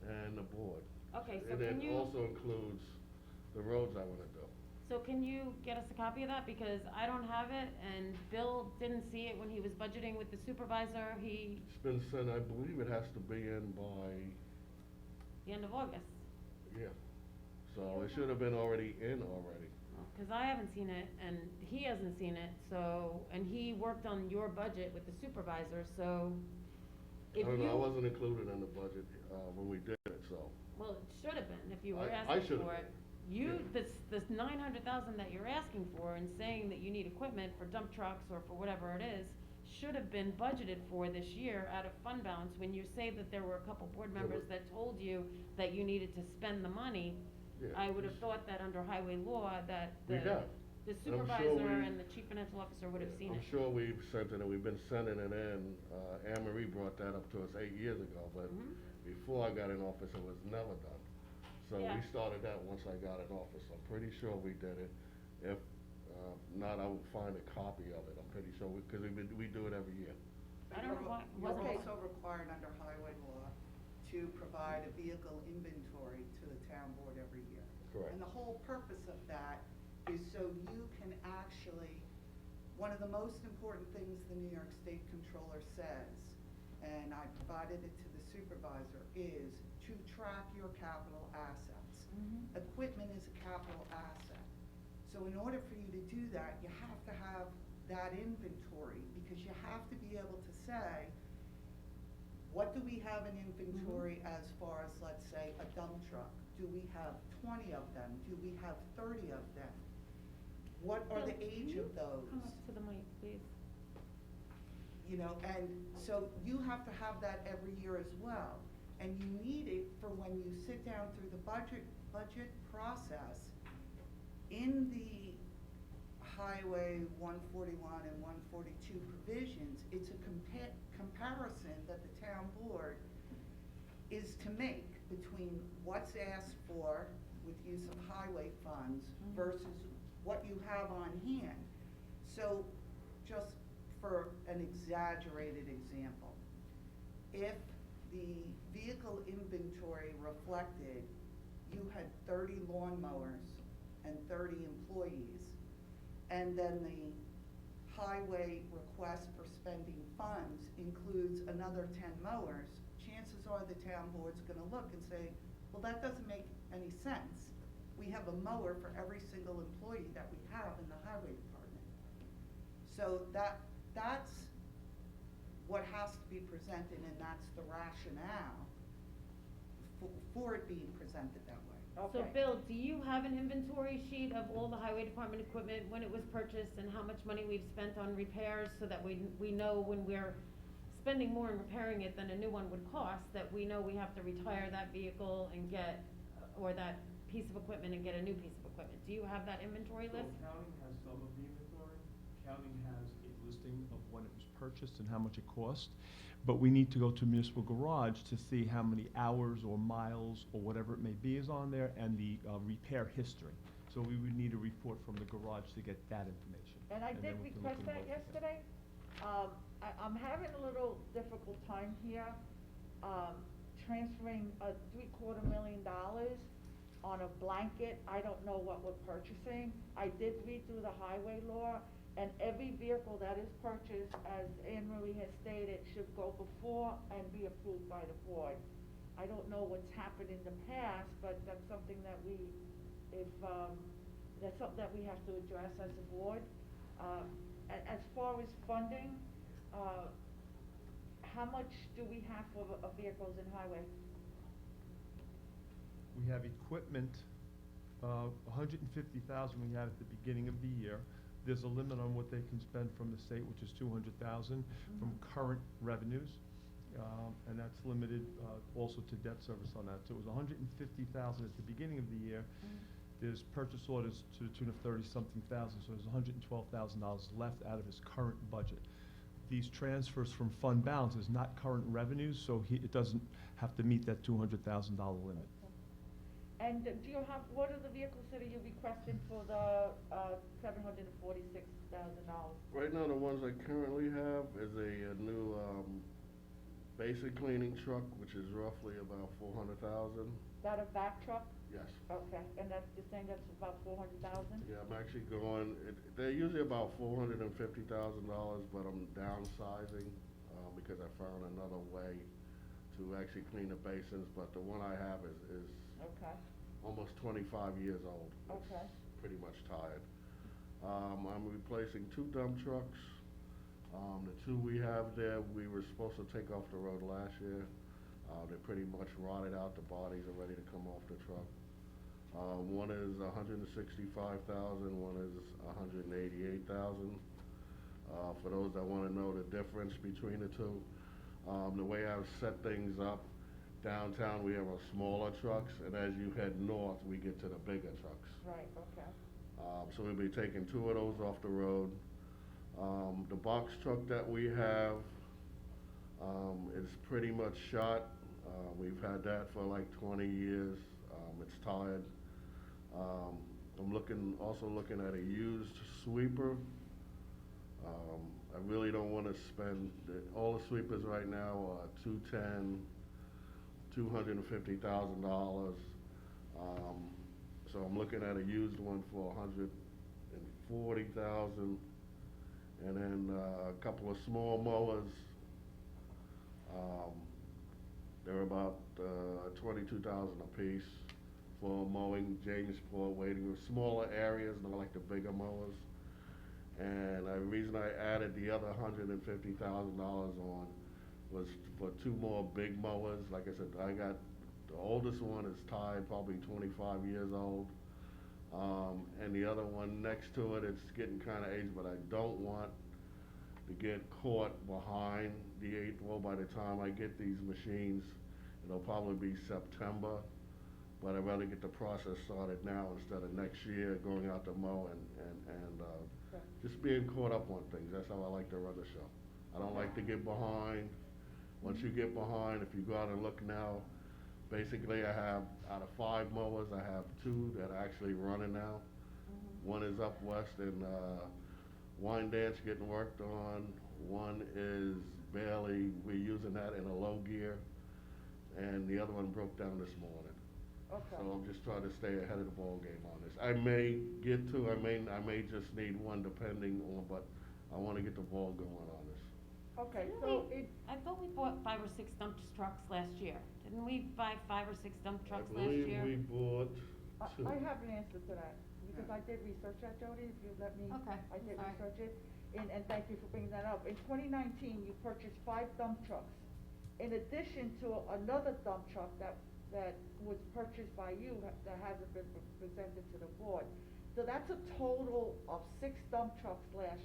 and the board. Okay, so And can it you, also includes the roads I wanna do. so can you get us a copy of that? Because I don't have it, and Bill didn't see it when he was budgeting with the supervisor, It's been sent, I believe it has to be in by, the end of August. yeah. So it should have been already in already. Cause I haven't seen it, and he hasn't seen it, so, and he worked on your budget with the supervisor, so I if don't know, I you, wasn't included in the budget, when we did it, so. well, it should have been, if you were I asking should've for it. been, You, yeah. this 900,000 that you're asking for and saying that you need equipment for dump trucks or for whatever it is, should have been budgeted for this year out of fund balance. When you say that there were a couple board Yeah, members but- that told you that you needed to spend the money, Yeah, I would have it's- thought that under highway law, that We the have. the And I'm sure supervisor we- and the chief financial officer would have seen it. I'm sure we've sent it, and we've been sending it in, Anne Marie brought that up to us 8 years ago, but Mhm. before I got in office, it was never done. So Yeah. we started that once I got in office, I'm pretty sure we did it. If, not, I will find a copy of it, I'm pretty sure, because we do it every year. I don't know why, it You're wasn't. also required under highway law to provide a vehicle inventory to the town board every year. Correct. And the whole purpose of that is so you can actually, one of the most important things the New York State Controller says, and I provided it to the supervisor, is to track your capital assets. Mhm. Equipment is a capital asset. So in order for you to do that, you have to have that inventory, because you have to be able to say, what do we have in inventory as far as, let's say, a dump truck? Do we have 20 of them? Do we have 30 of them? What are Bill, the can age you of those? Come up to the mic, please. You know, and so you have to have that every year as well. And you need it for when you sit down through the budget process. In the Highway 141 and 142 provisions, it's a comparison that the town board is to make between what's asked for with use of highway funds Mhm. versus what you have on hand. So, just for an exaggerated example, if the vehicle inventory reflected you had 30 lawnmowers and 30 employees, and then the highway request for spending funds includes another 10 mowers, chances are the town board's gonna look and say, well, that doesn't make any sense. We have a mower for every single employee that we have in the highway department. So that's what has to be presented, and that's the rationale for it being presented that way. So Okay. Bill, do you have an inventory sheet of all the highway department equipment, when it was purchased, and how much money we've spent on repairs, so that we know when we're spending more in repairing it than a new one would cost, that we know we have to retire that vehicle and get, or that piece of equipment and get a new piece of equipment? Do you have that inventory So list? accounting has some of the inventory, accounting has a listing of when it was purchased and how much it cost. But we need to go to municipal garage to see how many hours or miles or whatever it may be is on there, and the repair history. So we would need a report from the garage to get that information. And I then did we can request look at that both. yesterday. I'm having a little difficult time here, transferring $750,000 on a blanket. I don't know what we're purchasing. I did read through the highway law, and every vehicle that is purchased, as Anne Marie has stated, should go before and be approved by the board. I don't know what's happened in the past, but that's something that that's something that we have to address as a board. As far as funding, how much do we have for vehicles in highway? We have equipment $150,000 we had at the beginning of the year. There's a limit on what they can spend from the state, which is $200,000 from current revenues. And that's limited, also to debt service on that. So it was $150,000 at the beginning of the year. There's purchase orders to the tune of 30-something thousand, so there's $112,000 left out of his current budget. These transfers from fund balance is not current revenues, so it doesn't have to meet that $200,000 limit. And do you have, what are the vehicles that are you requesting for the, $746,000? Right now, the ones I currently have is a new, basic cleaning truck, which is roughly about 400,000. That a vac truck? Yes. Okay, and that's, you're saying that's about 400,000? Yeah, I'm actually going, they're usually about $450,000, but I'm downsizing, because I found another way to actually clean the basins, but the one I have is Okay, almost 25 years old. okay. It's pretty much tired. I'm replacing 2 dump trucks. The 2 we have there, we were supposed to take off the road last year. They're pretty much rotted out, the bodies are ready to come off the truck. One is $165,000, one is $188,000. For those that wanna know the difference between the 2, the way I've set things up, downtown we have our smaller trucks, and as you head north, we get to the bigger trucks. Right, okay. So we'll be taking 2 of those off the road. The box truck that we have, is pretty much shot. We've had that for like 20 years. It's tired. I'm also looking at a used sweeper. I really don't wanna spend, all the sweepers right now are $250,000. So I'm looking at a used one for $140,000. And then a couple of small mowers. They're about $22,000 a piece for mowing Jamesport, waiting with smaller areas, not like the bigger mowers. And the reason I added the other $150,000 on was for 2 more big mowers. Like I said, I got, the oldest one is tied, probably 25 years old. And the other one next to it, it's getting kinda aged, but I don't want to get caught behind the 8th hole. By the time I get these machines, it'll probably be September, but I'd rather get the process started now instead of next year going out to mow and just being caught up on things. That's how I like to run the show. I don't like to get behind. Once you get behind, if you go out and look now, basically I have, out of 5 mowers, I have 2 that are actually running now. One is up west in Wine Dance getting worked on. One is barely, we're using that in a low gear. And the other one broke down this morning. Okay. So I'm just trying to stay ahead of the ball game on this. I may get to, I may just need one depending on, but I wanna get the ball going on this. Okay, Didn't so we- it, I thought we bought 5 or 6 dump trucks last year. Didn't we buy 5 or 6 dump trucks last year? I believe we bought 2. I have an answer to that, because I did research that, Jody, if you let me. Okay, I did sorry. research it, and thank you for bringing that up. In 2019, you purchased 5 dump trucks, in addition to another dump truck that was purchased by you, that hasn't been presented to the board. So that's a total of 6 dump trucks last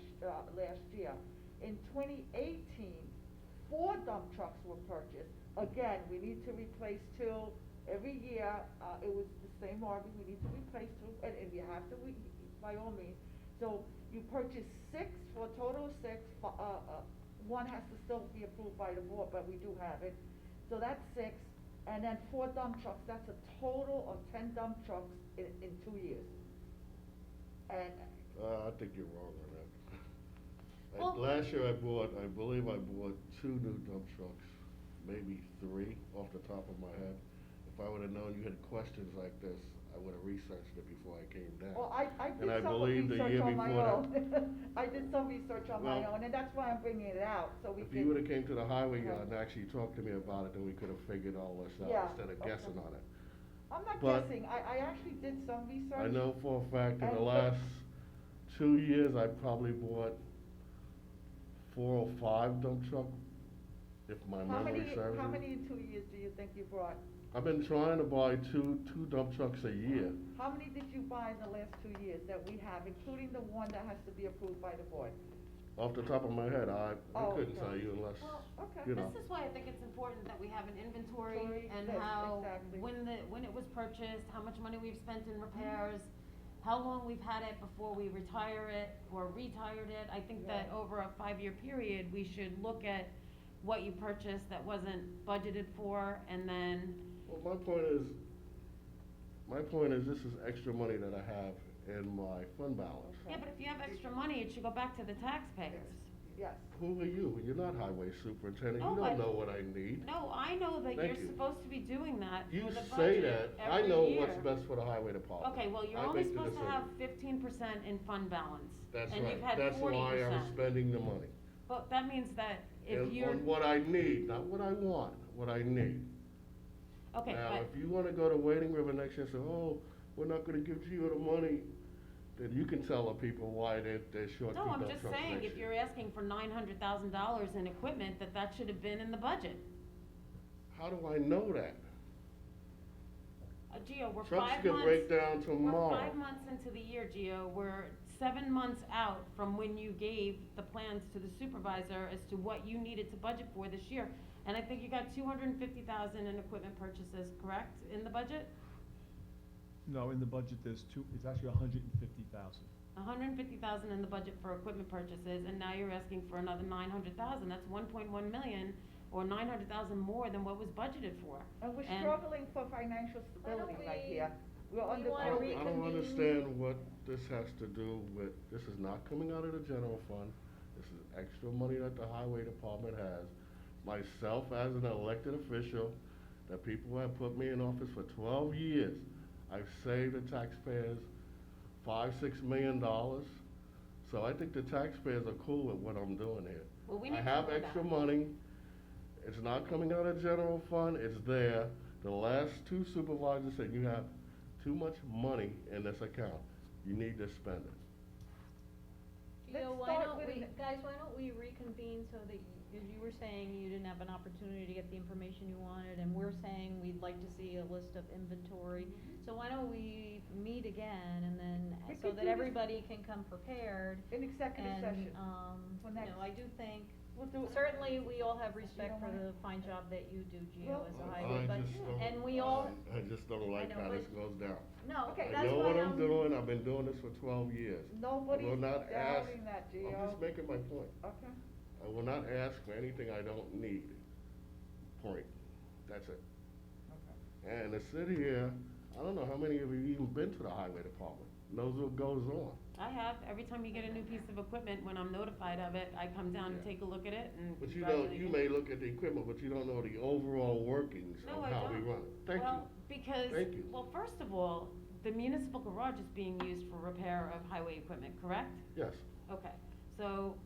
year. In 2018, 4 dump trucks were purchased. Again, we need to replace 2 every year. It was the same argument, we need to replace 2, and you have to, by all means. So you purchased 6 for a total of 6. One has to still be approved by the board, but we do have it. So that's 6, and then 4 dump trucks. That's a total of 10 dump trucks in 2 years. And I think you're wrong on that. Well- Last year I believe I bought 2 new dump trucks, maybe 3 off the top of my head. If I would've known you had questions like this, I would've researched it before I came down. well, I did And I some believe the research year on my before that- own. I did some research on my Well, own, and that's why I'm bringing it out, so we If can. you would've came to the highway yard and Right. actually talked to me about it, then we could've figured all this Yeah, out instead of okay. guessing on it. I'm not but- guessing, I actually did some research. I know for a fact in And the so- last 2 years, I probably bought 4 or 5 dump truck, if my How memory many, serves how me. many in 2 years do you think you brought? I've been trying to buy two dump trucks a year. How many did you buy in the last 2 years that we have, including the one that has to be approved by the board? Off the top of my head, I Oh, couldn't okay. tell you unless, Well, Okay. you know. This is why I think it's important that we have an inventory Inventory, and yes, how, exactly. when it was purchased, how much money we've spent in repairs, how long we've had it before we retire it or retired it. I think that Yeah. over a 5-year period, we should look at what you purchased that wasn't budgeted for, and then, Well, my point is this is extra money that I have in my fund balance. yeah, but if you have extra money, it should go back to the taxpayers. Yes. Who are you? You're not highway superintendent, Oh, you but- don't know what I need. No, I know that Thank you're you. supposed to be doing that You for the say budget that, I every know what's year. best for the highway department. Okay, well, you're I only make the supposed to decision. have 15% in fund balance, That's and right, you've had that's 40%. why I'm spending the money. But that means that if And you're, on what I need, not what I want, what I need. okay, Now, but, if you wanna go to Wading River next year and say, oh, we're not gonna give you the money, then you can tell the people why they're short two no, I'm dump just trucks saying, next if year. you're asking for $900,000 in equipment, that should have been in the budget. How do I know that? Gio, we're Trucks 5 can months. break down tomorrow. We're 5 months into the year, Gio, we're 7 months out from when you gave the plans to the supervisor as to what you needed to budget for this year. And I think you got 250,000 in equipment purchases, correct, in the budget? No, in the budget, it's actually 150,000. 150,000 in the budget for equipment purchases, and now you're asking for another 900,000, that's 1.1 million, or 900,000 more than what was budgeted for. And we're And- struggling for financial stability right here. We're we under. wanna I don't reconvene. understand what this has to do with, this is not coming out of the general fund. This is extra money that the highway department has. Myself as an elected official, that people have put me in office for 12 years, I've saved the taxpayers $5-6 million. So I think the taxpayers are cool with what I'm doing here. Well, we I need to have know that. extra money, it's not coming out of general fund, it's there. The last 2 supervisors said you have too much money in this account, you need to spend it. Let's Gio, why start don't with we, an- guys, why don't we reconvene so that, as you were saying, you didn't have an opportunity to get the information you wanted, and we're saying we'd like to see a list of inventory. So why don't we meet again, and then, We so could that do this- everybody can come prepared, In executive and, session. you For know, next- I do think, We'll do it. certainly, we all have respect don't for wanna- the fine job that you do, Gio, Well- as a I highway, but, just don't- and we all, I just don't like know, how this but- goes down. no, Okay, I that's know why what I'm I'm, doing, I've been doing this for 12 years. Nobody's I will not ask, doubting that, I'm Gio. just making my point. Okay. I will not ask for anything I don't need. Point. That's it. Okay. And to sit here, I don't know how many of you even been to the highway department, knows what goes on. I have, every time you get a new piece of equipment, when I'm notified of it, I come down and Yeah. take a look at it and. But you congratulate you may look at the equipment, but you don't know the overall workings No, of I how we don't. run it. Thank you. Well, because, Thank you. well, first of all, the municipal garage is being used for repair of highway equipment, correct? Yes. Okay, so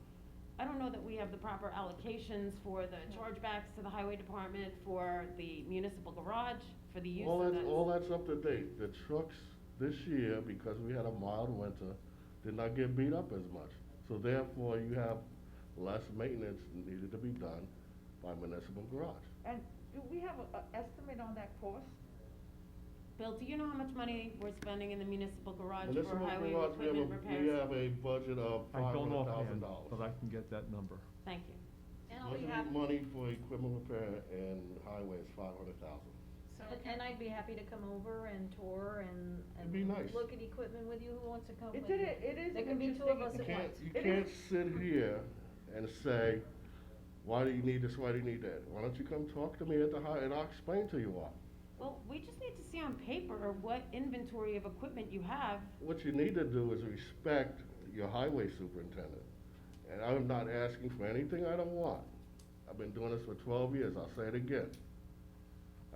I don't know that we have the proper allocations for the chargebacks to the highway department, for the municipal garage, for the use of the. All that's up to date. The trucks this year, because we had a mild winter, did not get beat up as much. So therefore, you have less maintenance needed to be done by municipal garage. And do we have a estimate on that cost? Bill, do you know how much money we're spending in the municipal garage for Municipal highway garage, equipment we repairs? have a budget of I don't know $500,000. offhand, but I can get that number. Thank you. and we Budgeted have, money for equipment repair and highway is $500,000. and I'd be happy to come over and tour and, It'd be nice. look at equipment with you, who wants to come with It me? did it, it is There an can be two of us interesting- at You once. can't, you It can't is- sit here and say, why do you need this, why do you need that? Why don't you come talk to me at the and I'll explain to you why. Well, we just need to see on paper what inventory of equipment you have. What you need to do is respect your highway superintendent. And I'm not asking for anything I don't want. I've been doing this for 12 years, I'll say it again.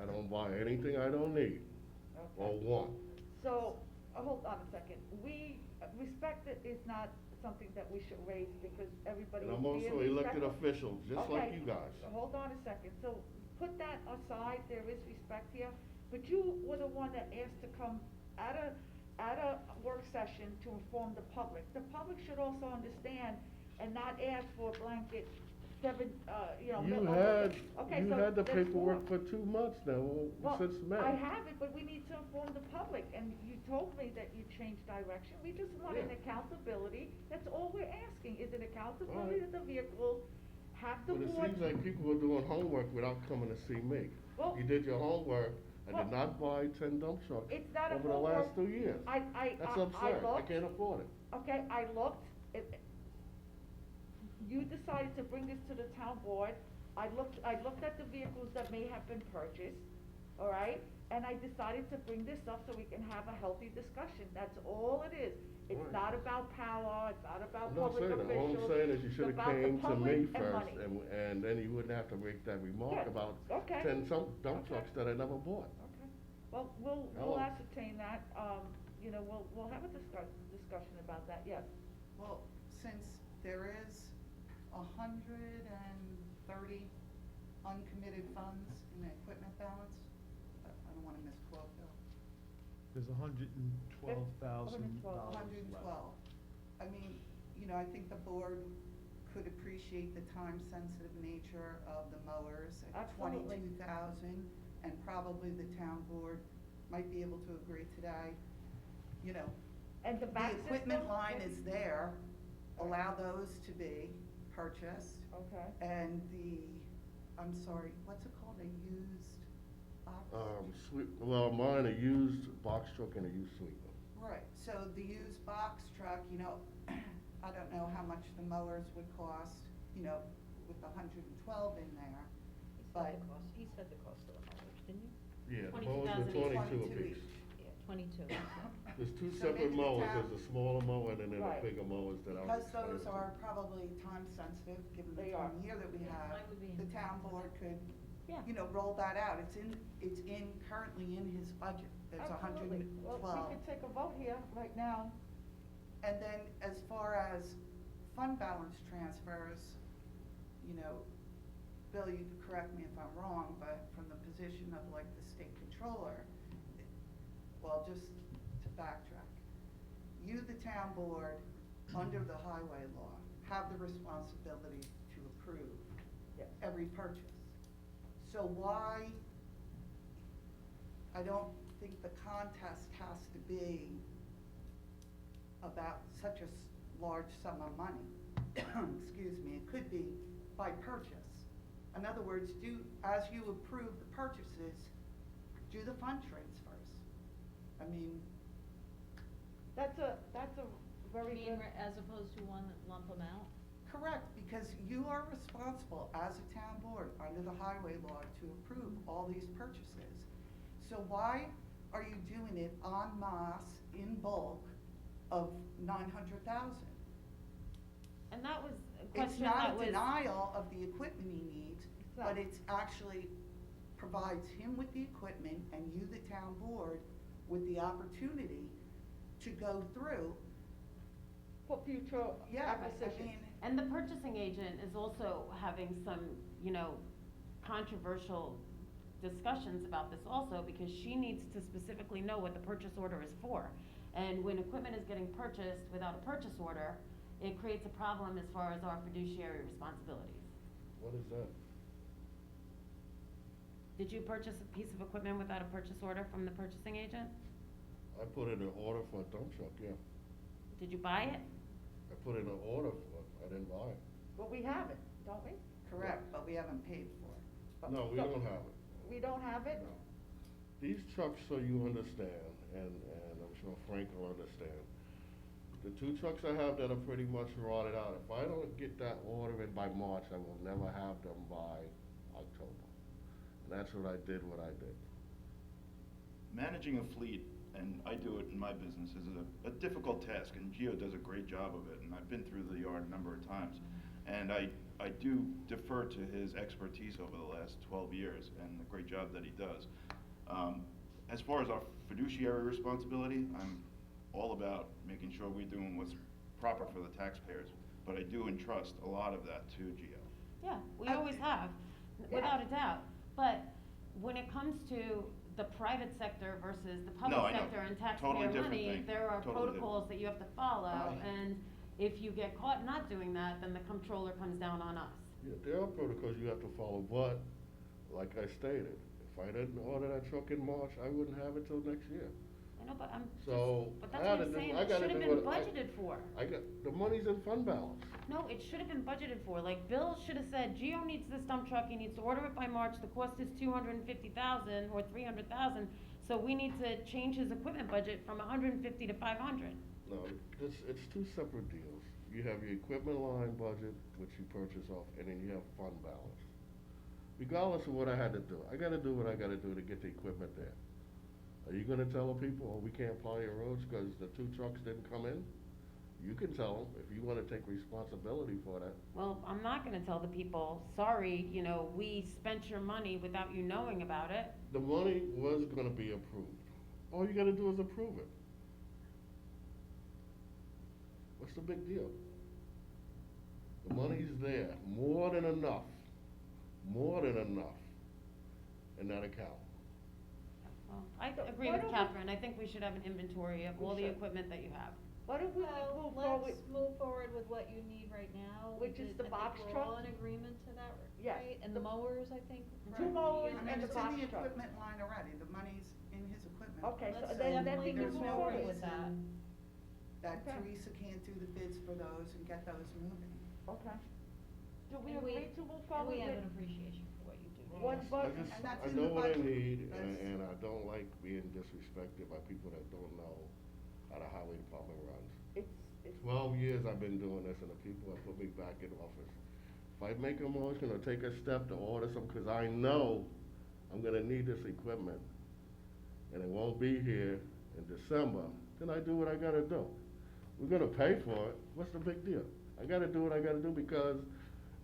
I don't buy anything I don't need or Okay. want. So, hold on a second. Respect it is not something that we should raise because everybody And is I'm being also elected respectful. official, just like Okay, you guys. Hold on a second. So, put that aside, there is respect here, but you were the one that asked to come at a work session to inform the public. The public should also understand and not ask for a blanket 7, you know. You middle- had, Okay, you so had the there's paperwork four. for 2 months now, Well, since May. I have it, but we need to inform the public, and you told me that you changed direction. We just want an Yeah. accountability, that's all we're asking, is an accountability Alright. that the vehicle have the But it board. seems like people were doing homework without coming to see me. Well- You did your homework and Well, did not buy 10 dump trucks It's not a over the last homework. 2 years. That's absurd, I looked. can't afford it. Okay, I looked, you decided to bring this to the town board, I looked at the vehicles that may have been purchased, all right? And I decided to bring this up so we can have a healthy discussion, that's all it is. It's Right. not about power, it's not about I'm not public saying officials. that, all I'm saying is you it's should've about the came to public me and first, money. and then you wouldn't have to make that remark Yeah, about okay. 10 dump Okay. trucks that I never bought. Okay, well, we'll Hello. ascertain that, you know, we'll have a discussion about that, yes. Well, since there is 130 uncommitted funds in the equipment balance, I don't wanna misquote Bill. There's $112,000 left. 112. I mean, you know, I think the board could appreciate the time-sensitive nature of the mowers at Absolutely. 22,000, and probably the town board might be able to agree today, you know. And the back The equipment system? line is there, allow those to be purchased. Okay. And I'm sorry, what's it called, a used box? Well, mine, a used box truck and a used sweeper. Right, so the used box truck, you know, I don't know how much the mowers would cost, you know, with 112 in there, but. He said the cost of the mowers, didn't you? Yeah, the 22,000 mowers were 22 22 apiece. each. Yeah, 22. There's 2 So separate maybe the mowers, town- there's a smaller mower and then there's Right. a bigger mowers that I was Because explaining those to are you. probably time sensitive, given the They time are. of year that we have, I would be the in- town board could, Yeah. you know, roll that out. It's currently in his budget. It's Absolutely. Well, 112. we could take a vote here, right now. And then as far as fund balance transfers, you know, Bill, you can correct me if I'm wrong, but from the position of like the state controller, well, just to backtrack, you, the town board, under the highway law, have the responsibility to approve Yes. every purchase. So why, I don't think the contest has to be about such a large sum of money. Excuse me, it could be by purchase. In other words, as you approve the purchases, do the fund transfers. I mean, That's a very good. As opposed to one lump amount? correct, because you are responsible as a town board under the highway law to approve all these purchases. So why are you doing it en masse, in bulk, of 900,000? And that was a It's question that not a was. denial of the equipment he needs, It's but not. it's actually provides him with the equipment and you, the town board, with the opportunity to go through. For future Yeah, acquisitions. I mean, And the purchasing agent is also having some, you know, controversial discussions about this also, because she needs to specifically know what the purchase order is for. And when equipment is getting purchased without a purchase order, it creates a problem as far as our fiduciary responsibilities. What is that? Did you purchase a piece of equipment without a purchase order from the purchasing agent? I put in an order for a dump truck, yeah. Did you buy it? I put in an order for it, I didn't buy it. Well, we have it, don't we? correct, but we haven't paid for it. No, we don't have it. We don't have it? No. These trucks, so you understand, and I'm sure Frank will understand, the 2 trucks I have that are pretty much rotted out, if I don't get that order in by March, I will never have them by October. And that's what I did, Managing a fleet, and I do it in my business, is a difficult task, and Gio does a great job of it, and I've been through the yard a number of times. And I do defer to his expertise over the last 12 years and the great job that he does. As far as our fiduciary responsibility, I'm all about making sure we're doing what's proper for the taxpayers, but I do entrust a lot of that to Gio. Yeah, we always have, without a doubt. But when it comes to the private sector versus the No, I public know. sector and Totally taxpayer different money, thing. there are Totally different. protocols that you have to follow. Right. And if you get caught not doing that, then the comptroller comes down on us. Yeah, there are protocols you have to follow, but, like I stated, if I didn't order that truck in March, I wouldn't have it till next year. I know, but So, but I that's had what to I'm do- saying, I it gotta should have do been what I- budgeted for. I got, the money's in fund balance. No, it should have been budgeted for, like, Bill should have said, Gio needs this dump truck, he needs to order it by March, the cost is 250,000 or 300,000, so we need to change his equipment budget from 150 to 500. No, it's two separate deals. You have your equipment line budget, which you purchase off, and then you have fund balance. Regardless of what I had to do, I gotta do what I gotta do to get the equipment there. Are you gonna tell the people, oh, we can't plow your roads because the 2 trucks didn't come in? You can tell them, if you wanna take responsibility for that. Well, I'm not gonna tell the people, sorry, you know, we spent your money without you knowing about it. The money was gonna be approved. All you gotta do is approve it. What's the big deal? The money's there, more than enough in that account. Well, I So agree why with don't we- Catherine, I think we should have an inventory of We all the should. equipment that you have. Why don't we Well, move forward? let's move forward with what you need right now. Which is the box I think we're all truck? in agreement to that, Yes. right? And the mowers, I think. Two right? mowers I and mean, the it's box in the truck. equipment line already, the money's in his equipment. Okay, so Let's then definitely we can There's move no forward. with that. reason that Okay. Teresa can't do the bids for those and get those moving. Okay. Do we And agree to move And forward we have with an appreciation for what you do. one I budget? just, And that's I in the know what I budget. need, and, That's- and I don't like being disrespected by people that don't know how the highway department runs. It's, 12 years I've been doing this, and the people have put me back in office. If I make a motion or take a step to order some, because I know I'm gonna need this equipment, and it won't be here in December, then I do what I gotta do. We're gonna pay for it, what's the big deal? I gotta do what I gotta do because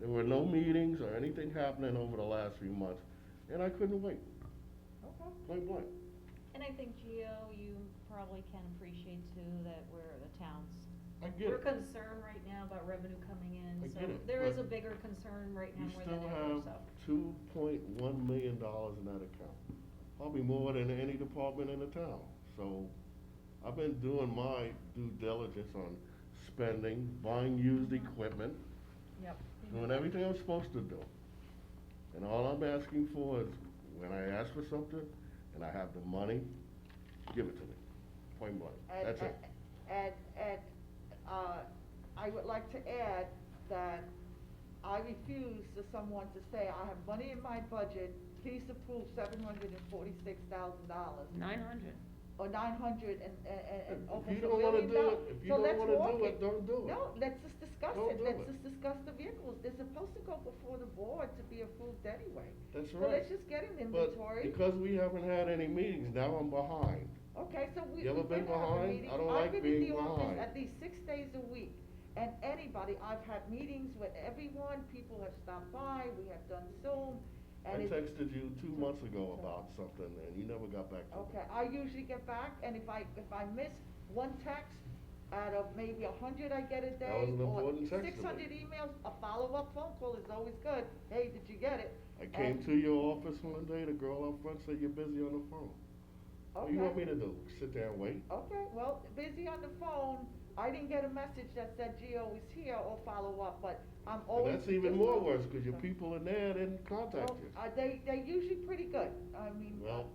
there were no meetings or anything happening over the last few months, and I couldn't wait, okay. point blank. And I think, Gio, you probably can appreciate too that we're the town's. I get We're it. concerned right now about revenue coming in, I so get it, there is a but bigger concern right now We more still than ever, have so. $2.1 million in that account, probably more than any department in the town. So I've been doing my due diligence on spending, buying used equipment, Yep. doing everything I'm supposed to do. And all I'm asking for is, when I ask for something and I have the money, give it to me, point blank, And- that's it. And, I would like to add that I refuse to someone to say, I have money in my budget, please approve $746,000. 900. Or 900 and If over you $1 don't wanna million do dollars. it, if you So don't let's wanna walk do it, don't do it. No, let's just discuss Don't it, do let's it. just discuss the vehicles, they're supposed to go before the board to be approved anyway. That's So right. let's just get an But inventory. because we haven't had any meetings, now I'm behind. Okay, so we. You ever we been did have a behind? meeting. I don't like being I've been in the office behind. at least 6 days a week, and anybody, I've had meetings with everyone, people have stopped by, we have done Zoom, and I it's. texted you 2 months ago about something, and you never got back to me. Okay, I usually get back, and if I miss one text out of maybe 100 I get a day, That was an or important text to me. 600 emails, a follow-up phone call is always good, hey, did you get it? I came And- to your office one day, the girl up front said you're busy on the phone. What do you want me Okay. to do, sit there and wait? Okay, well, busy on the phone, I didn't get a message that said Gio is here or follow up, but I'm And always. that's even just more on- worse, because your people in there didn't contact Well, you. they're usually pretty good, I mean, Well,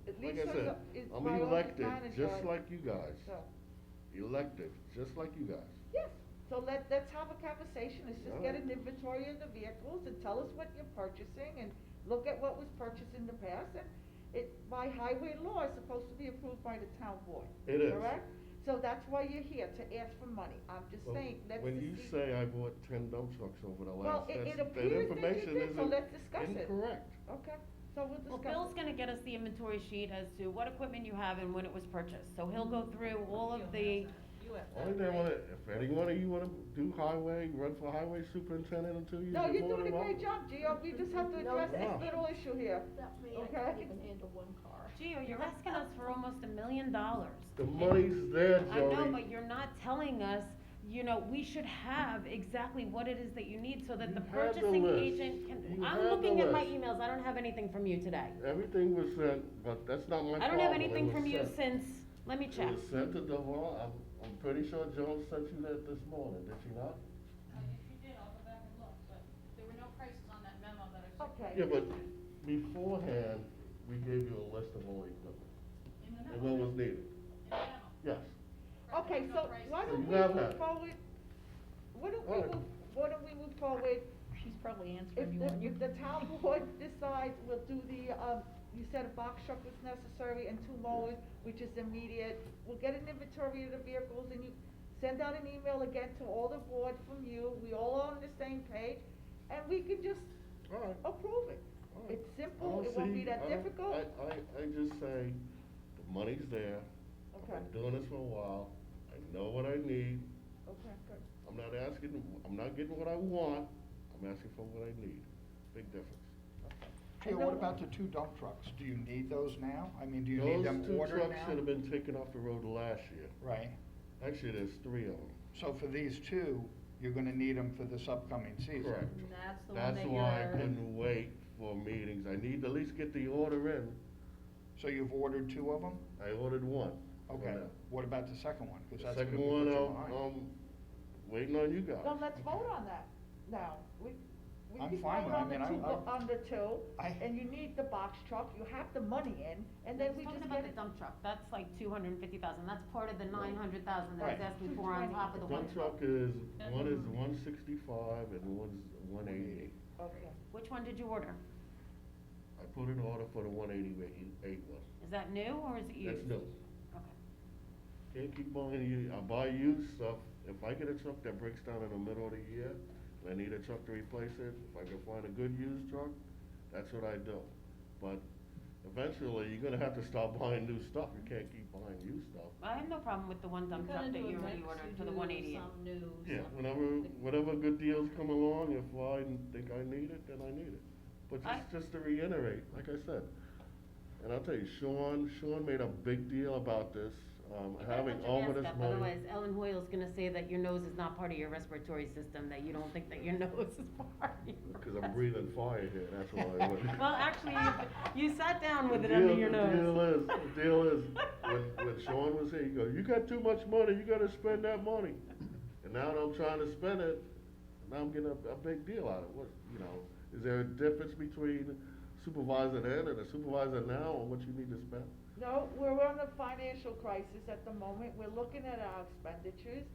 like Lisa's I said, is I'm my office elected, manager, just like you guys. so, Elected, just like you guys. yes, so let's have a conversation, let's just get Alright. an inventory of the vehicles and tell us what you're purchasing and look at what was purchased in the past, and it, by highway law, it's supposed to be approved by the town board. It is. Correct? So that's why you're here, to ask for money, I'm just Well, saying, let's When just you see- say I bought 10 dump trucks over the Well, last, it that appears that you information did, so isn't let's discuss it. incorrect. Okay, so we'll Well, discuss Bill's it. gonna get us the inventory sheet as to what equipment you have and when it was purchased, so he'll go through all of the, Only thing I wanna, if any one of you wanna do highway, run for highway superintendent in 2 years, No, you're more doing a than great welcome. job, Gio, we just have to address no. this little issue here, okay? handle one car. Gio, you're asking us for almost $1 million. The money's there, I know, Jody. but you're not telling us, you know, we should have exactly what it is that you need so that the You had the purchasing list. agent can, You I'm had the looking at my list. emails, I don't have anything from you today. Everything was sent, but that's not my problem. I don't have It anything was from you sent. since, let me check. It was sent to Deval, I'm pretty sure Joan sent you that this morning, did she not? If you did, I'll go back and look, but there were no Okay. Yeah, but beforehand, we gave you a list of all the equipment. And what was needed. Yes. Okay, so why don't You we have move that. forward, why don't we Alright. why don't we move forward? She's probably If answering you on your. if the town board decides, we'll do the, you said a box truck was necessary and 2 mowers, which is immediate. We'll get an inventory of the vehicles and you send out an email again to all the board from you, we all are on the same page, and we can just Alright. approve it. Alright. It's I simple, don't it won't be see- that I don't- difficult. I just say, the money's there. Okay. I've been doing this for a while. I know what I need. Okay, good. I'm not getting what I want. I'm asking for what I need. Big difference. Gio, what about the 2 dump trucks? Do you need those now? I mean, do you need them Those 2 ordered trucks now? should have been taken off the road last year. Right. Actually, there's 3 of them. So for these 2, you're gonna need them for this upcoming season? Correct. And that's the one That's that why I you're. couldn't wait for meetings. I need to at least get the order in. So you've ordered 2 of them? I ordered 1. Okay. For now. What about the second one? 'Cause The that's second gonna one, put you behind. waiting on you guys. Well, let's vote on that now. We I'm can fine vote with it. I on the mean, two, on the 2, I- and you need the box truck, you have the money in, and then we Talking just about get the it. dump truck, that's like 250,000, that's part of the 900,000 that I was Right. asking for on top of the Dump 112. truck is, one is 165 and one's 188. Okay. Which one did you order? I put an order for the 188 one. Is that new or is it used? That's new. Okay. Can't keep buying I buy used stuff. If I get a truck that breaks down in the middle of the year, and I need a truck to replace it, if I can find a good used truck, that's what I do. But eventually, you're gonna have to start buying new stuff. You can't keep buying used stuff. I have no problem with the one dump truck that you already ordered for the 188. Some new, Yeah, some. whenever good deals come along, if I think I need it, then I need it. But just to reiterate, like I said, and I'll tell you, Sean made a big deal about this, having all of this money. Otherwise, Ellen Hoyle's gonna say that your nose is not part of your respiratory system, that you don't think that your nose is part of your. Because I'm breathing fire here, that's why I wouldn't. Well, actually, you sat down with it The under deal- your nose. The deal is, when Sean was here, he goes, you got too much money, you gotta spend that money. And now that I'm trying to spend it, now I'm getting a big deal out of it. What, is there a difference between supervisor then and a supervisor now on what you need to spend? No, we're on a financial crisis at the moment, we're looking at our expenditures,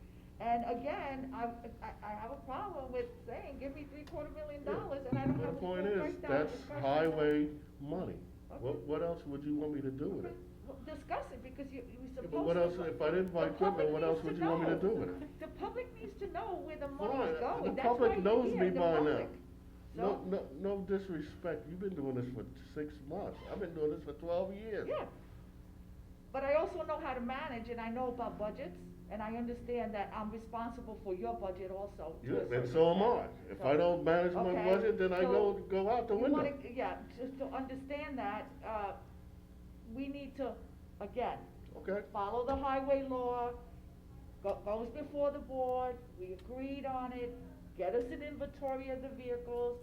and again, I have a problem with saying, give me $750,000, and I don't have a The full point is, breakdown. that's discussion. highway money. Okay. What else would you want me to do with it? Well, discuss it, because you're Yeah, supposed to. but what else, if I didn't buy The public equipment, what else needs would you want me to do with it? The public needs to know where the money Fine, is going, the that's why public you're knows here, me the by now. public. So- No disrespect, you've been doing this for 6 months, I've been doing this for 12 years. Yeah, but I also know how to manage, and I know about budgets, and I understand that I'm responsible for your budget also. to a Yeah, and certain so am I. extent. If So- I don't manage my Okay, budget, then I so go out the you window. wanna- Yeah, just to understand that, we need to, again, Okay? follow the highway law, goes before the board, we agreed on it, get us an inventory of the vehicles.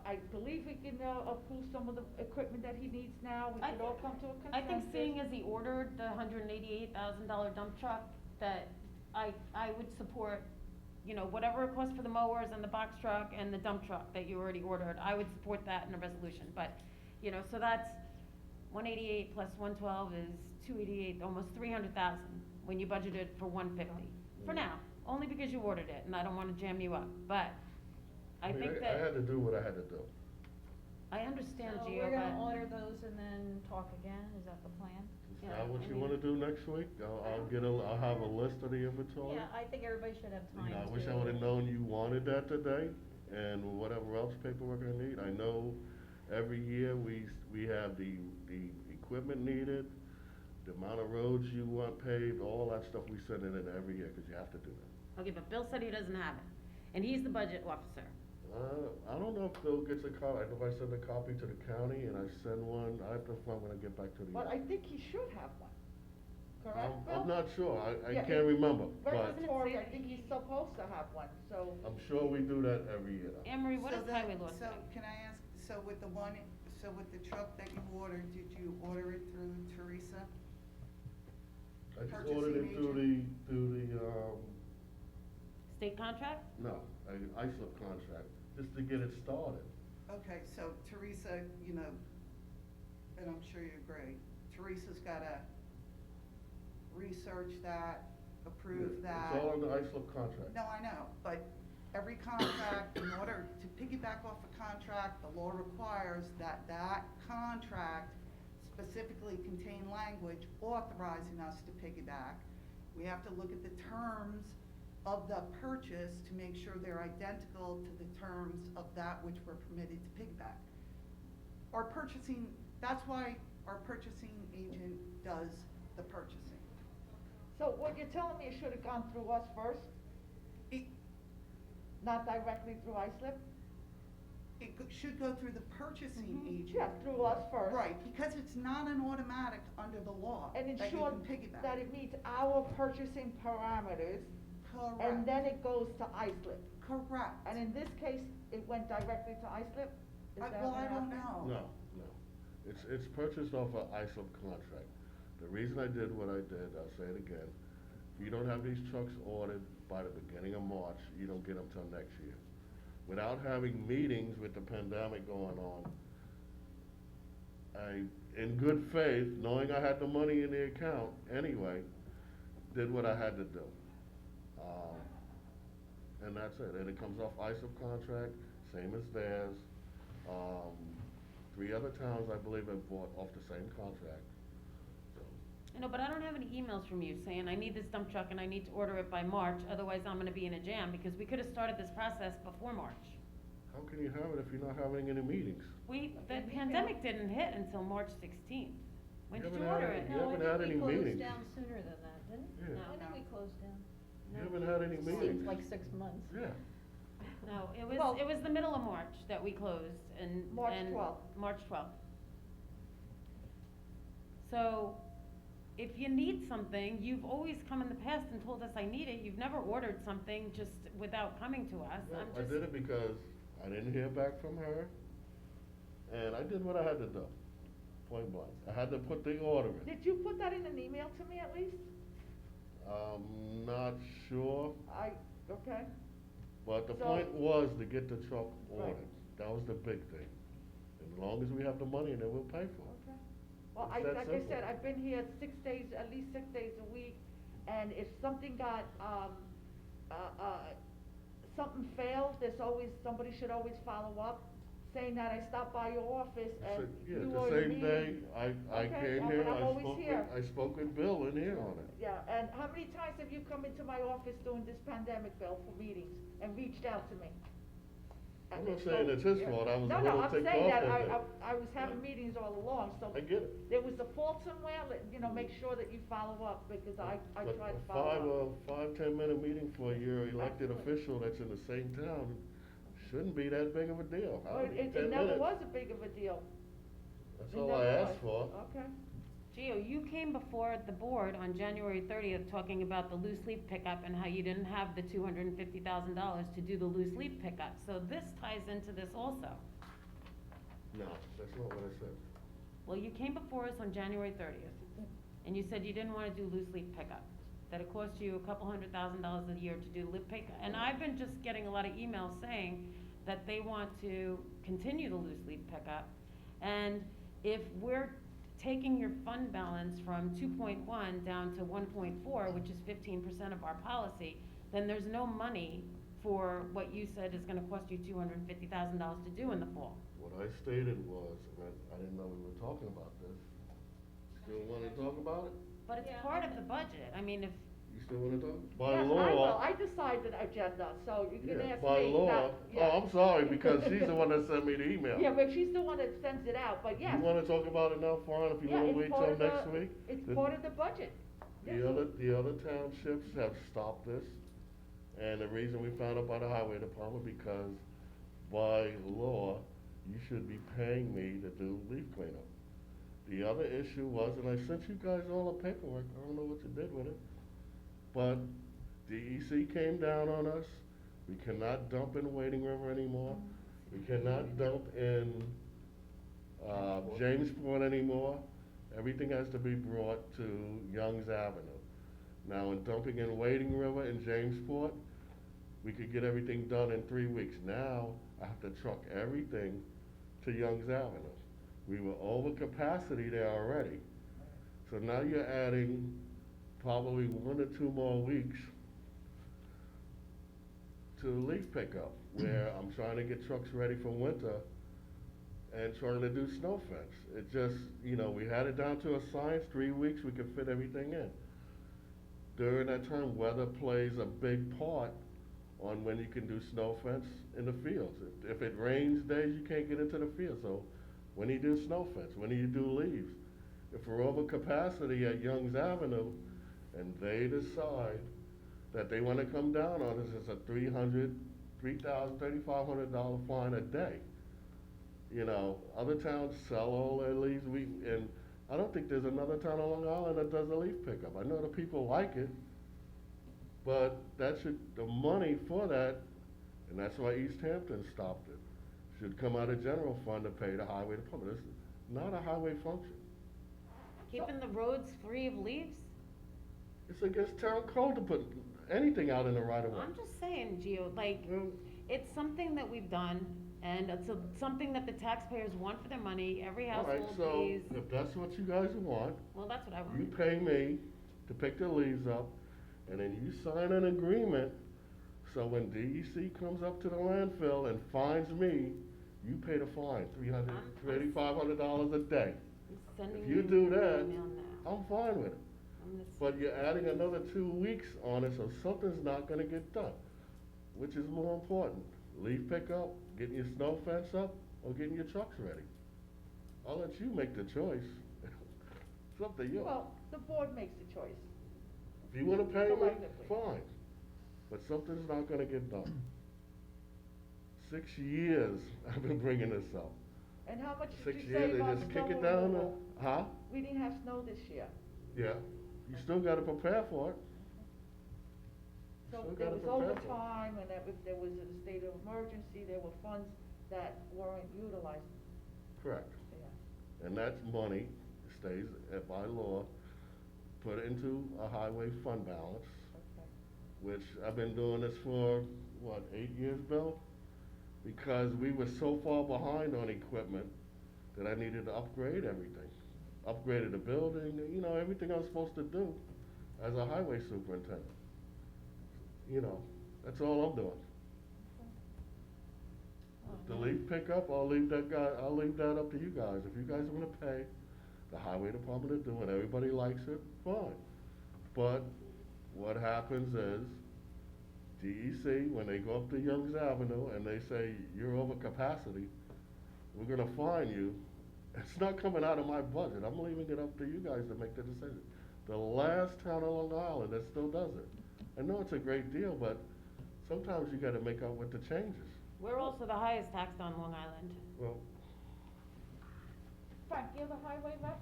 I believe we can, approve some of the equipment that he needs now, we I could all think- come to a I consensus. think seeing as he ordered the $188,000 dump truck, that I would support, whatever it costs for the mowers and the box truck and the dump truck that you already ordered, I would support that in a resolution, but, so that's 188 plus 112 is 288, almost 300,000, when you budgeted for 150. For now, only because you ordered it, and I don't wanna jam you up, but I mean, think I had that, to do what I had to do. I understand, So Gio, we're gonna but- order those and then talk again, is that the plan? Is Yeah, that what I you mean- wanna do next week? I'll have a list of the inventory. Yeah, I think everybody should have time to. I wish I would've known you wanted that today, and whatever else paperwork I need. I know every year we have the equipment needed, the amount of roads you want paved, all that stuff we send it in every year, cause you have to do that. Okay, but Bill said he doesn't have it, and he's the budget officer. I don't know if Bill gets a copy, I know if I send a copy to the county and I send one, I have to find when I get back to the. But I think he should have one, correct, Bill? I'm not sure, I Yeah, can't remember, but Regulatory, I think he's supposed to have one, so. I'm sure we do that every year. Anne Marie, what So does the- highway law say? So can I ask, so with the truck that you ordered, did you order it through Teresa? I just Purchasing ordered it through the, State contract? no, an ISO contract, just to get it started. Okay, so Teresa, you know, and I'm sure you agree, Teresa's gotta research that, approve that. It's all in the ISLIP contract. No, I know, but every contract, in order to piggyback off a contract, the law requires that that contract specifically contain language authorizing us to piggyback. We have to look at the terms of the purchase to make sure they're identical to the terms of that which we're permitted to piggyback. Our purchasing, that's why our purchasing agent does the purchasing. So what you're telling me, it should have gone through us first, It, not directly through ISLIP? should go through the purchasing agent. Yeah, through us first. Right, because it's not an automatic under the law And that you ensure can piggyback. that it meets our purchasing parameters, Correct. and then it goes to ISLIP. Correct. And in this case, it went directly to ISLIP? Is that Well, what I don't happened? know. No. It's purchased off an ISIP contract. The reason I did what I did, I'll say it again, if you don't have these trucks ordered by the beginning of March, you don't get them till next year. Without having meetings with the pandemic going on, I, in good faith, knowing I had the money in the account anyway, did what I had to do. And that's it, and it comes off ISIP contract, same as theirs. 3 other towns, I believe, have bought off the same contract. You know, but I don't have any emails from you saying, I need this dump truck and I need to order it by March, otherwise I'm gonna be in a jam, because we could have started this process before March. How can you have it if you're not having any meetings? The pandemic didn't hit until March 16th. When You did you haven't order had it? You haven't had any No, I think we meetings. closed down sooner than that, didn't we? Yeah. When did we close down? You haven't had any meetings. Seems like 6 months. Yeah. No, Well- it was the middle of March that we closed, and. March and 12th. March 12th. So, if you need something, you've always come in the past and told us I need it, you've never ordered something just without coming to us, No, I'm I just. did it because I didn't hear back from her, and I did what I had to do, point blank. I had to put the order in. Did you put that in an email to me at least? Not sure, Okay. but the So- point was to get the truck Right. ordered. That was the big thing. As long as we have the money, then we'll pay for it. Okay. Well, It's that like I simple. said, I've been here 6 days, at least 6 days a week, and if something got, something failed, somebody should always follow up, saying that I stopped by your office So, and yeah, you the were in a same day, meeting. I Okay, came but here, I'm always here. I spoke with Bill in here on it. Yeah, and how many times have you come into my office during this pandemic, Bill, for meetings, and reached out to me? I'm not saying it's his fault, I was a No, little I'm ticked saying off that, with it. I was having meetings all along, so. I get it. There was a fault somewhere, make sure that you follow up, because I But tried to a follow up. 5-10 minute meeting for your elected Absolutely. official that's in the same town shouldn't be that big of a deal. Well, How many, it 10 never minutes? was a big of a deal. That's It all never I asked was. for. Okay. Gio, you came before the board on January 30th talking about the loose leaf pickup and how you didn't have the $250,000 to do the loose leaf pickup. So this ties into this also. No, that's not what I said. Well, you came before us on January 30th, and you said you didn't wanna do loose leaf pickup, that it cost you a couple $100,000 a year to do loop pickup. And I've been just getting a lot of emails saying that they want to continue the loose leaf pickup. And if we're taking your fund balance from 2.1 down to 1.4, which is 15% of our policy, then there's no money for what you said is gonna cost you $250,000 to do in the fall. What I stated was, and I didn't know we were talking about this. Still wanna talk about it? But it's Yeah, part I of the budget, I mean, if, You still wanna talk? By Yes, law. I will, I decide the agenda, so you can Yeah, ask me. by law. not- yeah. Oh, I'm sorry, because she's the one that sent me the email. Yeah, but she's the one that sends it out, but yes. You wanna talk about it now, Fawn, if you Yeah, wanna it's wait part till of the- next week? It's The- part of the budget. Yes. The other townships have stopped this, and the reason we found out by the highway department, because by law, you should be paying me to do leaf cleanup. The other issue was, and I sent you guys all the paperwork, I don't know what you did with it, but DEC came down on us, we cannot dump in Wading River anymore, we cannot dump in, Jamesport anymore, everything has to be brought to Youngs Avenue. Now, in dumping in Wading River and Jamesport, we could get everything done in 3 weeks. Now, I have to truck everything to Young's Avenue. We were over capacity there already. So now you're adding probably 1 or 2 more weeks to leaf pickup, where I'm trying to get trucks ready for winter and trying to do snow fence. It just, you know, we had it down to a science, 3 weeks, we could fit everything in. During that time, weather plays a big part on when you can do snow fence in the fields. If it rains days, you can't get into the field, so when do you do snow fence? When do you do leaves? If we're over capacity at Young's Avenue, and they decide that they wanna come down on us, it's a $3,500 fine a day. You know, other towns sell all their leaves, and I don't think there's another town on Long Island that does a leaf pickup. I know the people like it, but the money for that, and that's why East Hampton stopped it, should come out of general fund to pay the highway department. It's not a highway function. Keeping the roads free of leaves? It's against town code to put anything out in the right of way. I'm just saying, Gio, like, it's something that we've done, and it's something that the taxpayers want for their money, every All right, household so pays. if that's what you guys want, Well, that's what I you want. pay me to pick the leaves up, and then you sign an agreement, so when DEC comes up to the landfill and fines me, you pay the fine, $3,500 a day. I'm sending If you do an that, email now. I'm fine with it. I'm gonna But you're adding another 2 weeks on it, so something's not gonna get done. Which is more important, leaf pickup, getting your snow fence up, or getting your trucks ready? I'll let you make the choice. It's up to you. Well, the board makes the choice. If you wanna pay me, Collectively. fine, but something's not gonna get done. 6 years I've been bringing this up. And how much did 6 you years, save they on just snow kick it down, removal? huh? We didn't have snow this year. Yeah, you still gotta prepare for it. So Still there gotta was prepare for it. overtime, and that if there was a state of emergency, there were funds that weren't utilized, Correct. yeah. And that's money, stays by law, put into a highway fund balance, Okay. which I've been doing this for, 8 years, Bill? Because we were so far behind on equipment that I needed to upgrade everything. Upgraded the building, you know, everything I was supposed to do as a highway superintendent. You know, that's all I'm doing. The leaf pickup, I'll leave that up to you guys. If you guys wanna pay the highway department to do it, everybody likes it, fine. But what happens is, DEC, when they go up to Young's Avenue and they say, you're over capacity, we're gonna fine you, it's not coming out of my budget, I'm leaving it up to you guys to make the decision. The last town on Long Island that still does it. I know it's a great deal, but sometimes you gotta make out with the changes. We're also the highest taxed on Long Island. Well, Frank, you're the highway rep?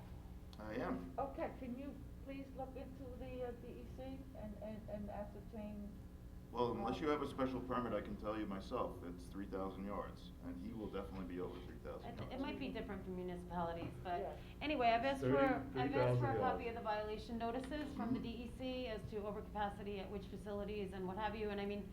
I am. Okay, can you please look into the, DEC and ascertain? Well, unless you have a special permit, I can tell you myself, it's 3,000 yards, and he will definitely be over 3,000 yards. It might be different from municipalities, but Yeah. anyway, I've asked 3,000 for a copy yards. of the violation notices from the DEC as to overcapacity at which facilities and what have you, and I mean,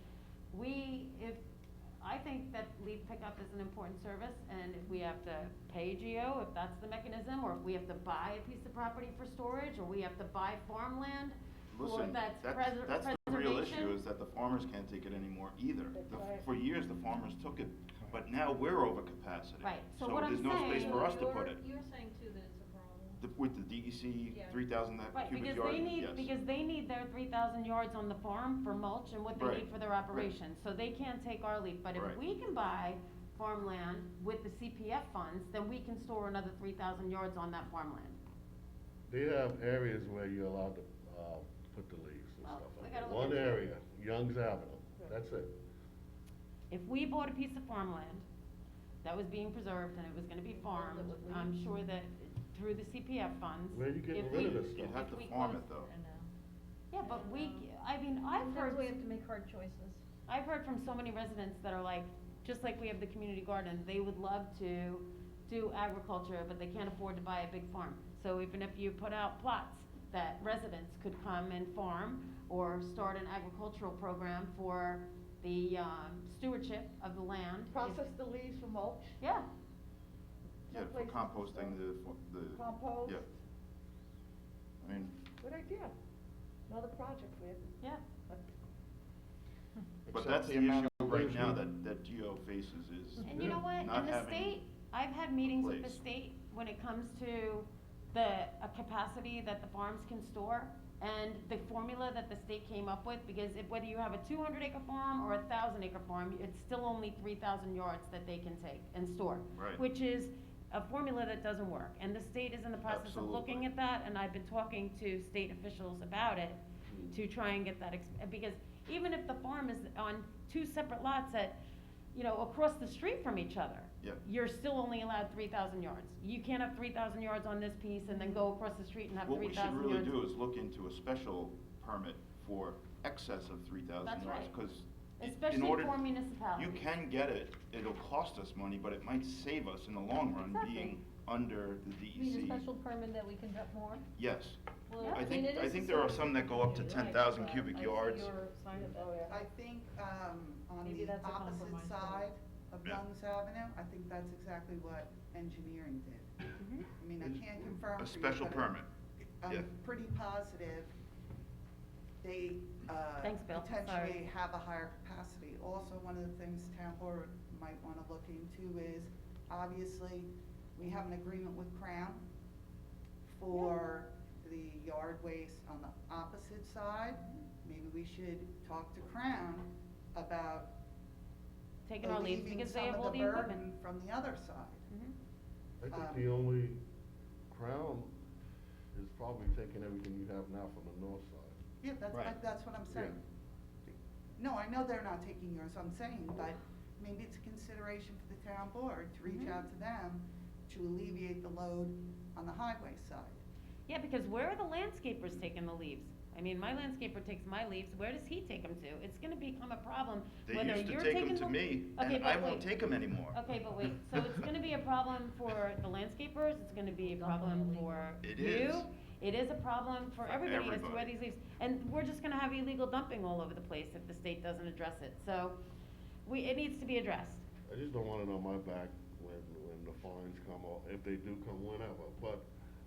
I think that leaf pickup is an important service, and if we have to pay GEO, if that's the mechanism, or if we have to buy a piece of property for storage, or we have to buy farmland, or Listen, that's that's the real issue, preservation. is that the farmers can't take it anymore either. That's The- right. For years, the farmers took it, but now we're over capacity. Right, so what I'm there's no space saying- for us to put it. You're saying too that it's a problem. With the DEC, Yeah. 3,000 Right, cubic because yards, they need, yes. because they need their 3,000 yards on the farm for mulch and what they Right, need for their operation, so they can't take our leaf, but if Right. we can buy farmland with the CPF funds, then we can store another 3,000 yards on that farmland. They have areas where you're allowed to, put the leaves and Well, stuff we like gotta that. look One into it. area, Young's Avenue, that's it. If we bought a piece of farmland that was being preserved and it was gonna be farmed, I'm sure that through the CPF funds. Where are you getting if rid of we- this You'd stuff? have if to we farm close- it, though. Yeah, but I've heard. Sometimes we have to make hard choices. I've heard from so many residents that are like, just like we have the community garden, they would love to do agriculture, but they can't afford to buy a big farm. So even if you put out plots that residents could come and farm, or start an agricultural program for the, stewardship of the land. if- Process the leaves for mulch? Yeah, Yeah, some for places composting store the. Compost. Yeah. I mean, Good idea. Another project for you. Yeah. but Except that's the the amount issue of right things now we- that Geo faces is And you know what, not and the having state, I've had meetings with the place. state when it comes to a capacity that the farms can store, and the formula that the state came up with, because whether you have a 200-acre farm or a 1,000-acre farm, it's still only 3,000 yards that they can take and store. Right. Which is a formula that doesn't work, and the state is in the process of looking Absolutely. at that, and I've been talking to state officials about it to try and get that, because even if the farm is on 2 separate lots at, across the street from each other, Yeah. you're still only allowed 3,000 yards. You can't have 3,000 yards on this piece and then go across the street and have What we 3,000 should yards. really do is look into a special permit for excess of 3,000 That's yards, right. because in Especially order. for municipalities. You can get it, it'll cost us money, but it might save us in the long run Exactly. being under the DEC. You mean a special permit that we can dump more? Yes. Well, I mean, think, it I is think a there are service some that go up to community, 10,000 but cubic I see yards. your sign of that. Oh, yeah. I think, on Maybe the that's a opposite compromise. side of Yeah. Youngs Avenue, I think that's exactly what engineering did. Mhm. I mean, I can't confirm A for you, special but permit, yeah. I'm pretty positive they, Thanks, Bill. potentially have a higher capacity. Also, one of the things town board might wanna look into is, obviously, we have an agreement with Crown for the yard waste on the opposite side. Maybe we should talk to Crown about Taking our leaves alleviating because they some have of all the the equipment. burden from the other side. Mhm. I think Um, the only Crown is probably taking everything you have now from the north side. Yeah, Right. that's what I'm saying. No, I know they're not taking yours, I'm saying, but maybe it's a consideration for the town board to reach Mhm. out to them to alleviate the load on the highway side. Yeah, because where are the landscapers taking the leaves? I mean, my landscaper takes my leaves, where does he take them to? It's gonna become a problem They whether used to you're take taking them to me, Okay, and but I won't wait. take them anymore. Okay, but wait, so it's gonna be a problem for the landscapers, it's gonna be a problem for It you. is. It is a problem for For everybody as to where everybody. these leaves, and we're just gonna have illegal dumping all over the place if the state doesn't address it, so it needs to be addressed. I just don't want it on my back when the fines come, or if they do come, whenever, but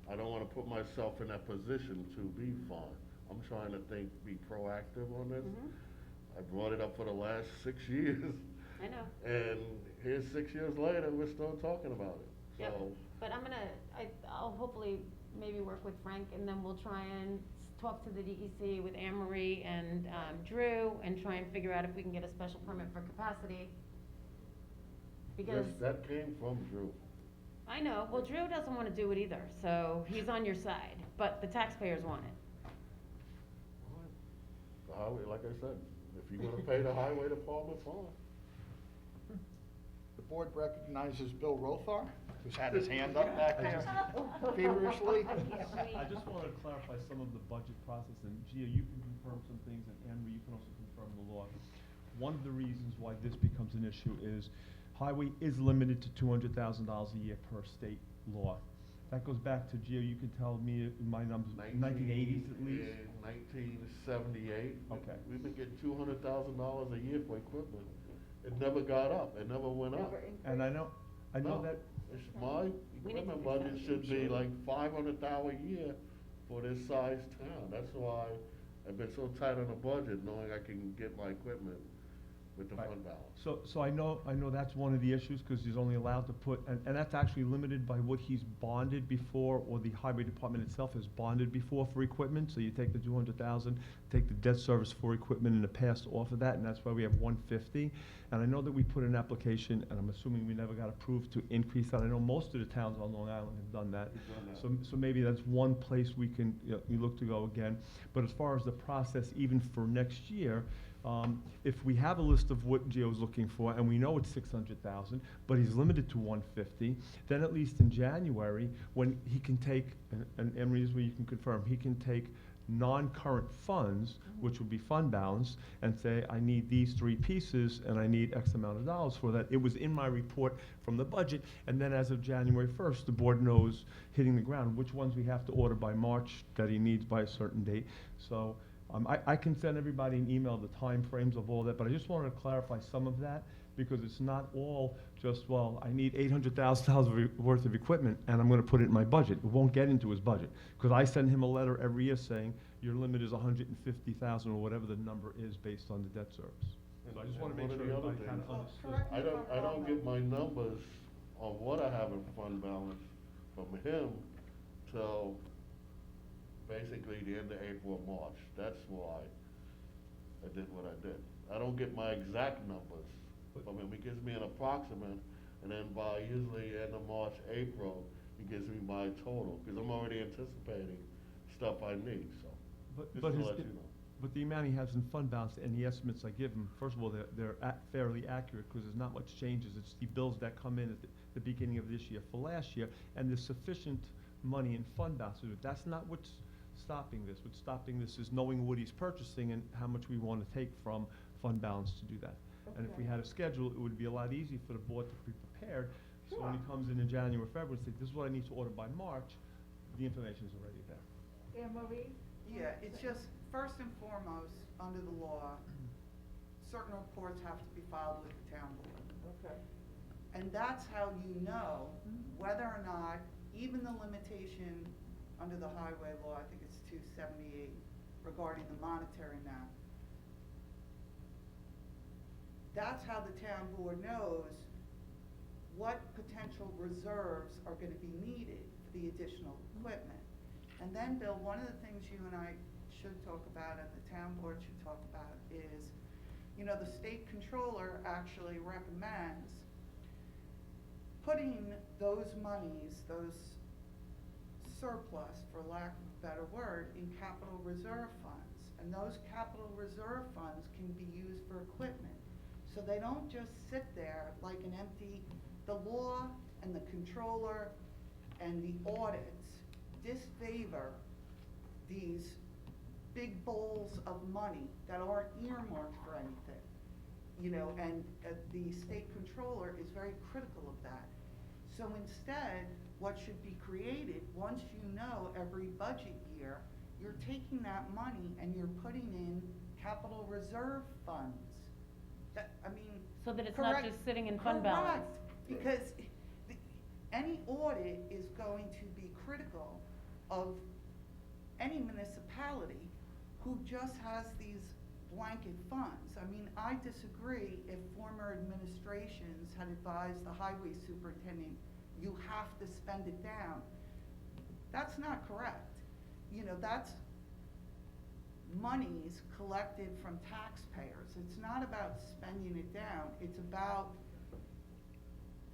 I don't wanna put myself in that position to be fined. I'm trying to be proactive on this. Mhm. I brought it up for the last 6 years, I know. and here's 6 years later, we're still talking about it, Yep. so. But I'll hopefully maybe work with Frank, and then we'll try and talk to the DEC with Anne Marie and, Drew, and try and figure out if we can get a special permit for capacity. Because, That came from Drew. I know, well, Drew doesn't wanna do it either, so he's on your side, but the taxpayers want it. The highway, like I said, if you're gonna pay the highway department, fine. The board recognizes Bill Rothar, who's had his hand up back there feverishly. I just wanted to clarify some of the budget process, and Gio, you can confirm some things, and Anne Marie, you can also confirm the law. One of the reasons why this becomes an issue is highway is limited to $200,000 a year per state law. That goes back to, Gio, you can tell me my numbers, 1980s at least? 1978. Okay. We've been getting $200,000 a year for equipment. It never got up, it never went up. And I know No, that, My We need to equipment fix that. budget should be like $500,000 a year for this size town. That's why I've been so tight on the budget, knowing I can get my equipment with the Right. fund balance. so I know that's one of the issues, because he's only allowed to put, and that's actually limited by what he's bonded before, or the highway department itself has bonded before for equipment, so you take the 200,000, take the debt service for equipment in the past off of that, and that's why we have 150. And I know that we put an application, and I'm assuming we never got approved to increase that. I know most of the towns on Long Island have done that. We've done that. So maybe that's one place we can, we look to go again. But as far as the process, even for next year, if we have a list of what Gio's looking for, and we know it's 600,000, but he's limited to 150, then at least in January, when he can take, and Emery is where you can confirm, he can take non-current funds, which would be fund balance, and say, I need these 3 pieces, and I need X amount of dollars for that. It was in my report from the budget, and then as of January 1st, the board knows, hitting the ground, which ones we have to order by March, that he needs by a certain date. So, I can send everybody an email, the timeframes of all that, but I just wanted to clarify some of that, because it's not all just, well, I need $800,000 worth of equipment, and I'm gonna put it in my budget. It won't get into his budget, because I send him a letter every year saying, your limit is 150,000, or whatever the number is based on the debt service. So I just wanna And make one sure of the other everybody kinda things- understood. I don't get my numbers on what I have in fund balance from him till basically the end of April or March. That's why I did what I did. I don't get my exact numbers from him. He gives me an approximate, and then by usually end of March, April, he gives me my total, because I'm already anticipating stuff I need, so. But, just but to his, let you know. but the amount he has in fund balance and the estimates I give him, first of all, they're fairly accurate, because there's not much changes. It's the bills that come in at the beginning of this year for last year, and there's sufficient money in fund balance to do it. That's not what's stopping this. What's stopping this is knowing what he's purchasing and how much we want to take from fund balance to do that. And if we Okay. had a schedule, it would be a lot easier for the board to be prepared. So when he Sure. comes in January, February, and say, this is what I need to order by March, the information's already there. Anne Marie? Yeah, it's just, first and foremost, under the law, certain reports have to be filed with the town board. Okay. And that's how you know whether or not, even the limitation under the highway law, I think it's 278, regarding the monetary amount. That's how the town board knows what potential reserves are gonna be needed for the additional equipment. And then, Bill, one of the things you and I should talk about, and the town board should talk about, is, you know, the state controller actually recommends putting those monies, those surplus, for lack of a better word, in capital reserve funds. And those capital reserve funds can be used for equipment. So they don't just sit there like an empty, the law and the controller and the audits disfavor these big bowls of money that aren't earmarked for anything. You know, and the state controller is very critical of that. So instead, what should be created, once you know every budget year, you're taking that money and you're putting in capital reserve funds. That, I mean. So that it's not correct- just sitting in fund balance. Correct, because any audit is going to be critical of any municipality who just has these blanket funds. I mean, I disagree if former administrations had advised the highway superintendent, you have to spend it down. That's not correct. You know, that's monies collected from taxpayers. It's not about spending it down. It's about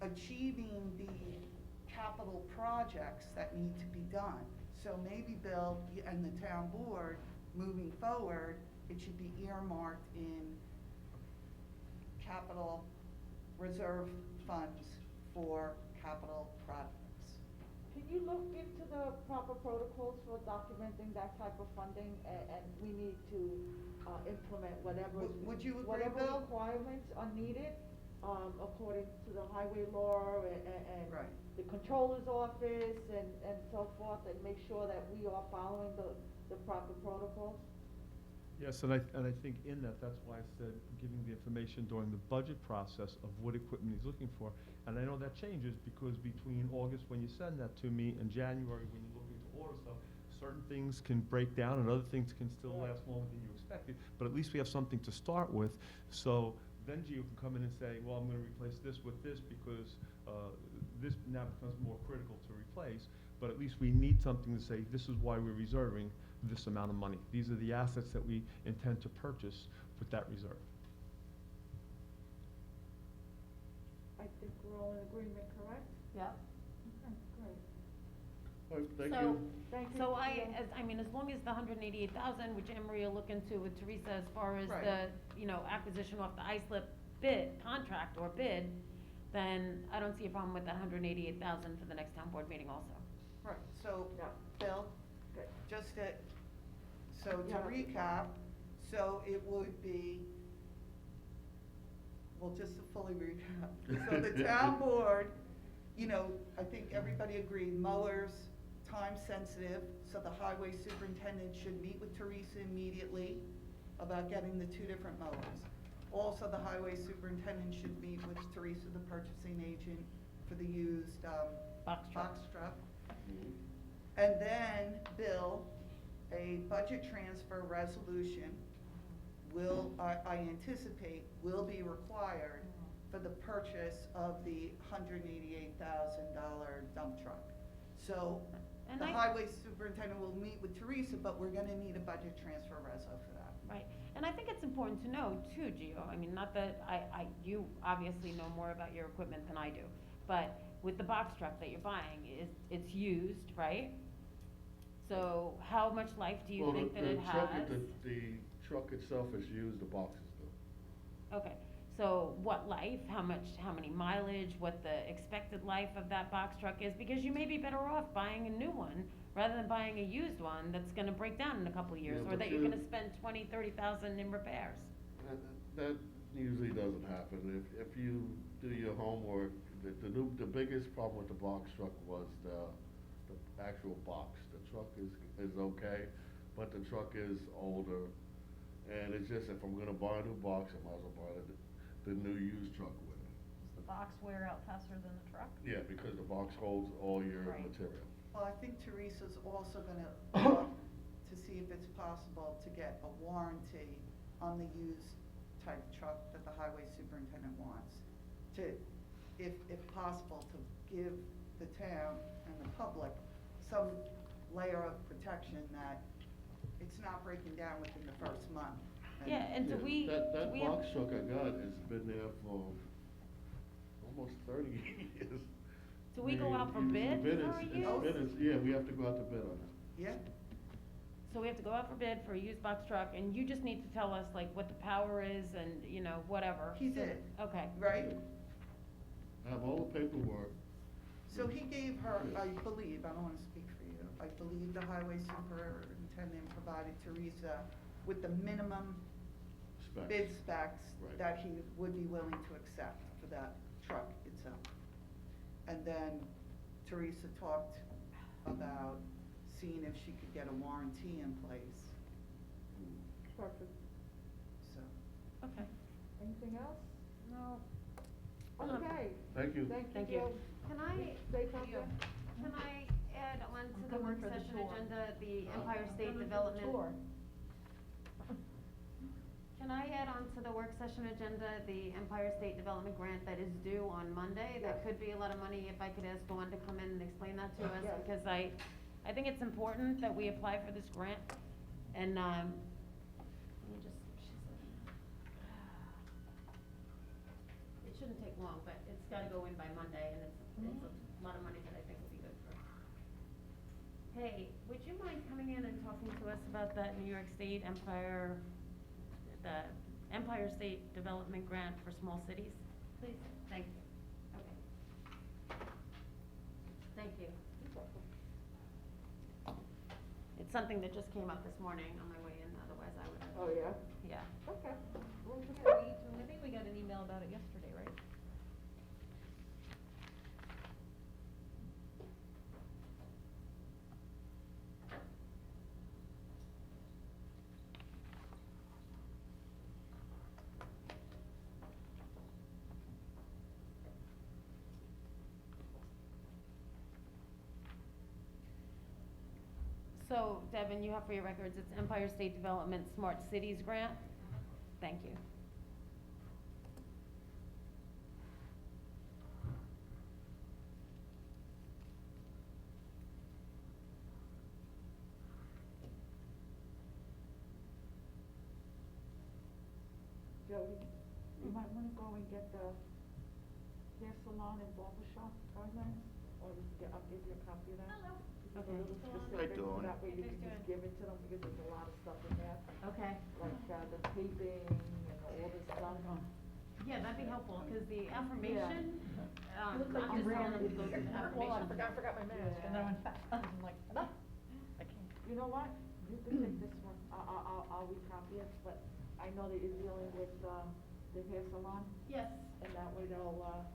achieving the capital projects that need to be done. So maybe, Bill, and the town board, moving forward, it should be earmarked in capital reserve funds for capital projects. Can you look into the proper protocols for documenting that type of funding, and we need to, implement whatever. Would you agree, Whatever Bill? requirements are needed, according to the highway law and Right. the controller's office and so forth, and make sure that we are following the proper protocols? Yes, and I think in that, that's why I said, giving the information during the budget process of what equipment he's looking for. And I know that changes, because between August, when you send that to me, and January, when you're looking to order stuff, certain things can break down and other things can still last longer than you expected, but at least we have something to start with. So then Gio can come in and say, well, I'm gonna replace this with this, because this now becomes more critical to replace. But at least we need something to say, this is why we're reserving this amount of money. These are the assets that we intend to purchase with that reserve. I think we're all in agreement, correct? Yeah. Okay, great. All right, thank So- you. Thank you. So Cynthia. I mean, as long as the 188,000, which Anne Marie will look into with Teresa as far as Right. the, you know, acquisition off the ISLIP bid, contract or bid, then I don't see a problem with that 188,000 for the next town board meeting also. Right, so, Yeah. Bill, Good. just to, so to Yeah. recap, so it would be, well, just to fully recap. So the town board, you know, I think everybody agreed, mowers, time sensitive, so the highway superintendent should meet with Teresa immediately about getting the two different mowers. Also, the highway superintendent should meet with Teresa, the purchasing agent, for the used, Box truck. box truck. And then, Bill, a budget transfer resolution will, I anticipate, will be required for the purchase of the $188,000 dump truck. So, And the I- highway superintendent will meet with Teresa, but we're gonna need a budget transfer reso for that. Right, and I think it's important to know too, Gio, I mean, not that you obviously know more about your equipment than I do, but with the box truck that you're buying, it's used, right? So how much life do you think that it has? The truck itself is used, the boxes though. Okay, so what life, how many mileage, what the expected life of that box truck is, because you may be better off buying a new one rather than buying a used one that's gonna break down in a couple of years, Yeah, or but that you're you- gonna spend 20,000-30,000 in repairs. That usually doesn't happen. If you do your homework, the biggest problem with the box truck was the actual box. The truck is okay, but the truck is older. And it's just, if I'm gonna buy a new box, I might as well buy the new used truck with it. Does the box wear out faster than the truck? Yeah, because the box holds all your Right. material. Well, I think Teresa's also gonna look to see if it's possible to get a warranty on the used type truck that the highway superintendent wants. If possible, to give the town and the public some layer of protection that it's not breaking down within the first month. Yeah, and do we, That do we have? box truck I got has been there for almost 30 years. Do we go out for The bid bid for a is- used? bid is- Yeah, we have to go out to bid on it. Yeah, So we have to go out for bid for a used box truck, and you just need to tell us like what the power is and, you know, whatever. he So- did, Okay, right? I have all the paperwork. So he gave her, I believe, I don't wanna speak for you, I believe the highway superintendent provided Teresa with the minimum Specs. bid specs Right. that he would be willing to accept for that truck itself. And then Teresa talked about seeing if she could get a warranty in place, Perfect. so. okay. Anything else? No. Okay. Thank you. Thank you. Jill. Can I, Say something? can I add on to the coming work for the session tour. agenda, the Empire I'm State coming for the Development? tour. Can I add on to the work session agenda, the Empire State Development Grant that is due on Monday? That Yes. could be a lot of money, if I could ask Dawn to come in and explain that to us, Yes. because I think it's important that we apply for this grant, and, let me just, it shouldn't take long, but it's gotta go in by Monday, and it's a lot of money that I think will be good for. Hey, would you mind coming in and talking to us about that New York State the Empire State Development Grant for Small Cities, please? Thank you. Okay. Thank you. It's something that just came up this morning on my way in, otherwise I would have. Oh, yeah? Yeah. Okay. Well, I think we got an email about it yesterday, right? So, Devin, you have for your records, it's Empire State Development Smart Cities Grant. Thank you. Jody, you might wanna go and get the hair salon and barber shop guidelines, or I'll give you a copy of that. Hello. It's a Okay. little Hi, specific, so Dawn. that way you Hey, can Dawn. just give it to them, because there's a lot of stuff in there, Okay. like, the taping and all this stuff. Yeah, that'd be helpful, because the affirmation, You look like I'm you just ran telling it. them to go to the affirmation. Well, I forgot my mask, and then I went, I'm like, ah, I can't. You know what, you can take this one, I'll recopy it, but I know that you're dealing with, the hair salon, Yes. and that way they'll,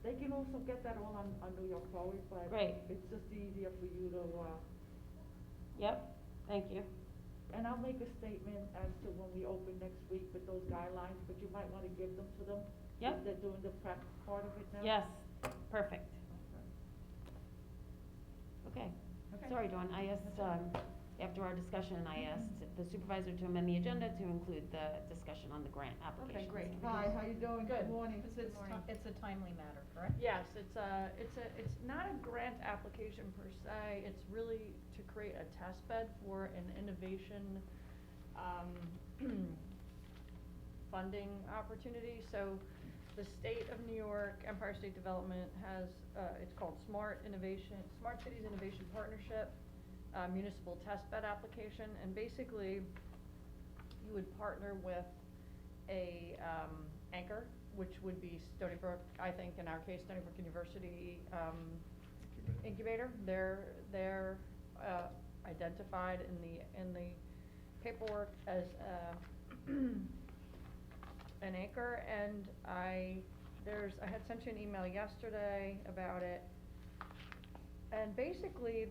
They can also get that all on New York Forward, but Great. it's just easier for you to, Yep, thank you. and I'll make a statement as to when we open next week with those guidelines, but you might wanna give them to them. Yep. If they're doing the prep part of it now. Yes, perfect. Okay, Okay. sorry, Dawn, I asked, after our discussion, I asked the supervisor to amend the agenda to include the discussion on the grant applications. great. Hi, how you doing? Good morning. It's, it's a timely matter, correct? Yes, it's not a grant application per se, it's really to create a test bed for an innovation, funding opportunity. So the state of New York, Empire State Development has, it's called Smart Cities Innovation Partnership, municipal test bed application, and basically you would partner with a, anchor, which would be Stony Brook, I think in our case, Stony Brook University, incubator. They're identified in the paperwork as, an anchor, and I had sent you an email yesterday about it. And basically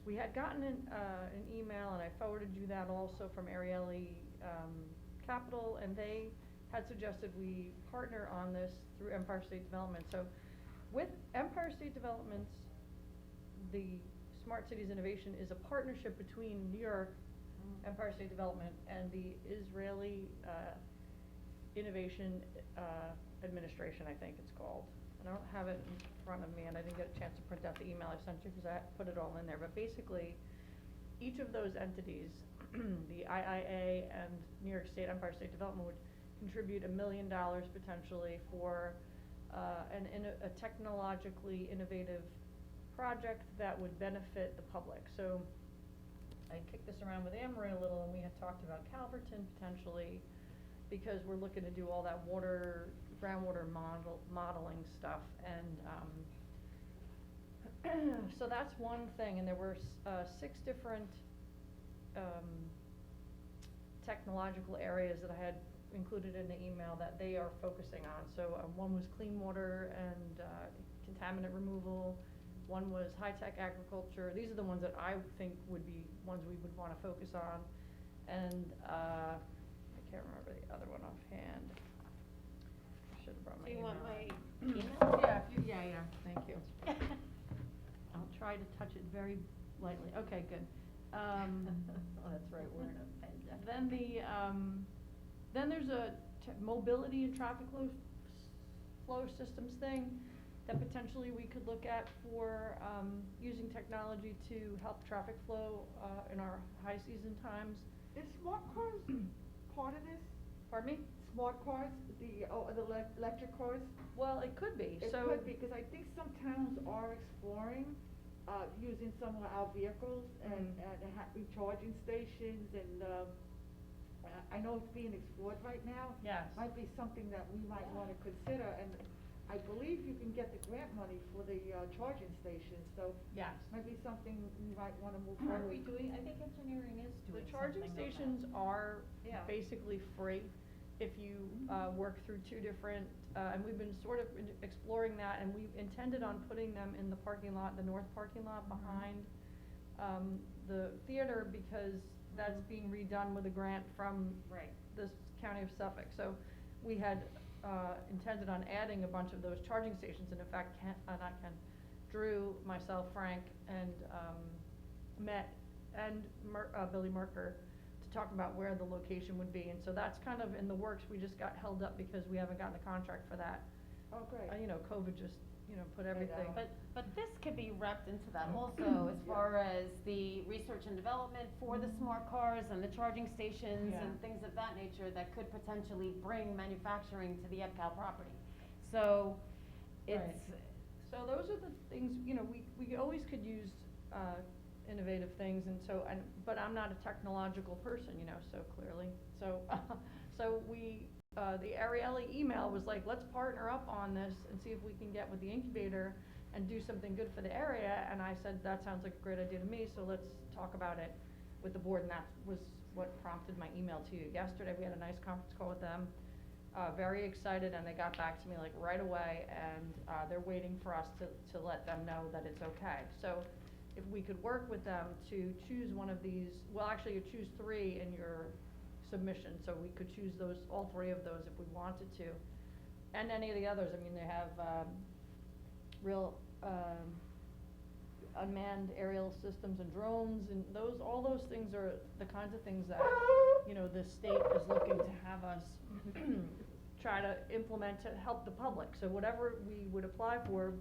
we had gotten an email, and I forwarded you that also from Ariely Capital, and they had suggested we partner on this through Empire State Development. So with Empire State Development's, the Smart Cities Innovation is a partnership between New York, Empire State Development, and the Israeli Innovation Administration, I think it's called. I don't have it in front of me, and I didn't get a chance to print out the email I sent you because I put it all in there. But basically, each of those entities, the IIA and New York State Empire State Development, would contribute $1 million potentially for a technologically innovative project that would benefit the public. So I kicked this around with Amory a little, and we had talked about Calverton potentially, because we're looking to do all that groundwater modeling stuff, and so that's one thing. And there were 6 different technological areas that I had included in the email that they are focusing on. So one was clean water and contaminant removal. One was high-tech agriculture. These are the ones that I think would be ones we would want to focus on. And I can't remember the other one offhand. I should have brought my Do you email. want my email? Yeah, thank you. I'll try to touch it very lightly. Okay, good. Oh, that's right, we're in a pandemic. Then there's a mobility and traffic flow systems thing that potentially we could look at for using technology to help traffic flow in our high season times. Is smart cars part of this? Pardon me? Smart cars, the electric cars? Well, it could be. It could be, because I think some towns are exploring using some of our vehicles and recharging stations, and I know it's being explored right now. Yes. Might be something that we might wanna consider, and I believe you can get the grant money for the charging stations, so Yes. might be something we might wanna move Are forward. we doing, I think engineering is The doing charging something on that. stations are Yeah. basically free if you work through 2 different, and we've been sort of exploring that, and we intended on putting them in the parking lot, the north parking lot behind the theater, because that's being redone with a grant from the county of Suffolk. So we had intended on adding a bunch of those charging stations, and in fact, Drew, myself, Frank, and Billy Merker to talk about where the location would be, and so that's kind of in the works. We just got held up because we haven't gotten a contract for that. Oh, great. COVID just, put everything. But this could be wrapped into that also, as far as the research and development for the smart cars and the charging stations Yeah. and things of that nature that could potentially bring manufacturing to the EPCAL property. So, it's, Right. So those are the things, we always could use, innovative things, and so, but I'm not a technological person, so clearly. So, the Ariely email was like, let's partner up on this and see if we can get with the incubator and do something good for the area, and I said, that sounds like a great idea to me, so let's talk about it with the board, and that was what prompted my email to you yesterday. We had a nice conference call with them. very excited, and they got back to me like right away, and, they're waiting for us to let them know that it's okay. So if we could work with them to choose one of these, well, actually, you choose 3 in your submission, so we could choose those, all 3 of those if we wanted to. And any of the others, I mean, they have, real, unmanned aerial systems and drones, and those, all those things are the kinds of things that, you know, the state is looking to have us try to implement to help the public. So whatever we would apply for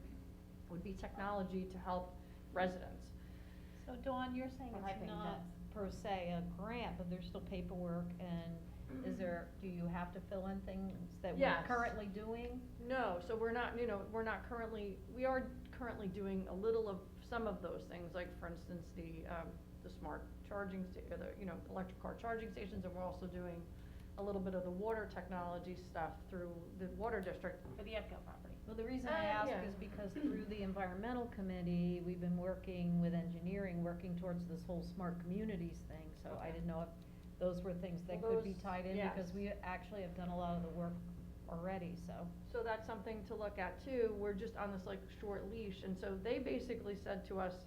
would be technology to help residents. So Dawn, you're saying Well, I it's think not per se a grant, but there's still paperwork, and is there, do you have to fill in things that we're Yes. currently doing? No, so we're not, you know, we are currently doing a little of some of those things, like for instance, the smart charging electric car charging stations, and we're also doing a little bit of the water technology stuff through the water district. For the EPCO property. Well, the reason I ask Yeah. is because through the environmental committee, we've been working with engineering, working towards this whole smart communities thing, so I didn't know if those were things that Well, could be those- tied in, yes. because we actually have done a lot of the work already, so. So that's something to look at too. We're just on this like short leash, and so they basically said to us,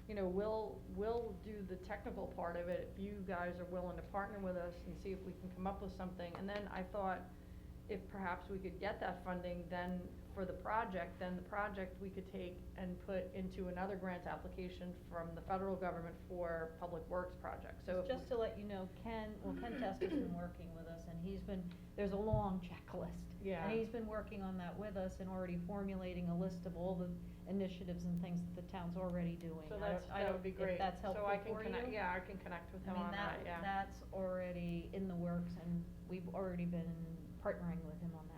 you know, we'll do the technical part of it if you guys are willing to partner with us and see if we can come up with something. And then I thought if perhaps we could get that funding, then for the project, we could take and put into another grant application from the federal government for public works projects. So if Just to let you know, Ken Test has been working with us, and there's a long checklist. Yeah. And he's been working on that with us and already formulating a list of all the initiatives and things that the town's already doing. So I that don't- would be great. If that's helpful So I can for connect, you? yeah, I can connect with I him mean, on that, yeah. that's already in the works, and we've already been partnering with him on that.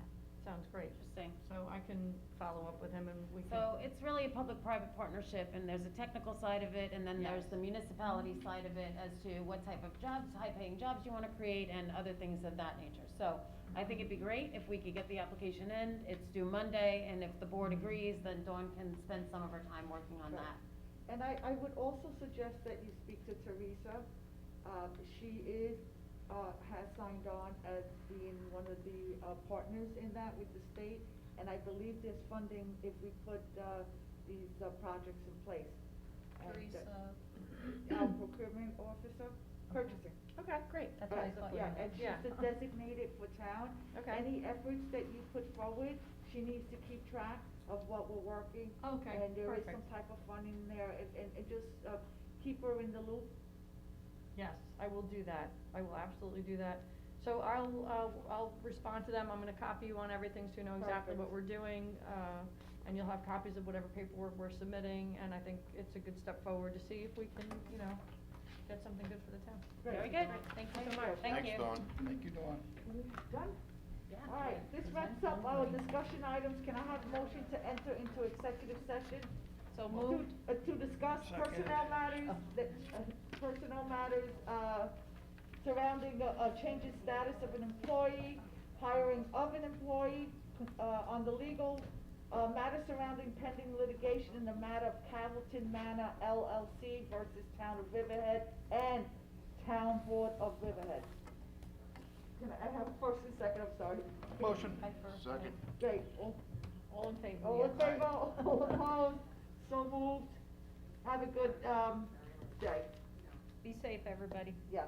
Sounds great. Interesting. So I can follow up with him and we can. So it's really a public-private partnership, and there's a technical side of it, and then there's Yes. the municipality side of it as to what type of jobs, high-paying jobs you wanna create, and other things of that nature. So I think it'd be great if we could get the application in, it's due Monday, and if the board agrees, then Dawn can spend some of her time working on Right. that. And I would also suggest that you speak to Teresa. She has signed on as being one of the partners in that with the state, and I believe there's funding if we put these projects in place. And, Teresa. Our procurement officer, purchasing. Okay, great. That's what I thought you Yeah, meant. and she's Yeah. the designated for town. Okay. Any efforts that you put forward, she needs to keep track of what we're working. Okay, And there is some perfect. type of funding there, and just keep her in the loop. Yes, I will do that. I will absolutely do that. So I'll respond to them. I'm gonna copy you on everything so you know exactly what Perfect. we're doing. And you'll have copies of whatever paperwork we're submitting, and I think it's a good step forward to see if we can, you know, get something good for the town. Very good. Thank you so much. Thank you. Thanks, Dawn. Thank you, Dawn. Done? Yeah. All right, this wraps up our discussion items. Can I have a motion to enter into executive session? So to- moved. To discuss personnel matters, surrounding a change in status of an employee, hiring of an employee, on the legal, matter surrounding pending litigation in the matter of Calverton Manor LLC versus Town of Riverhead and Town Board of Riverhead. Can I have a first and second, I'm sorry. Motion. Second. Great, All in favor? all in yes. favor, all opposed, so moved. Have a good, day, Be safe, everybody. yes.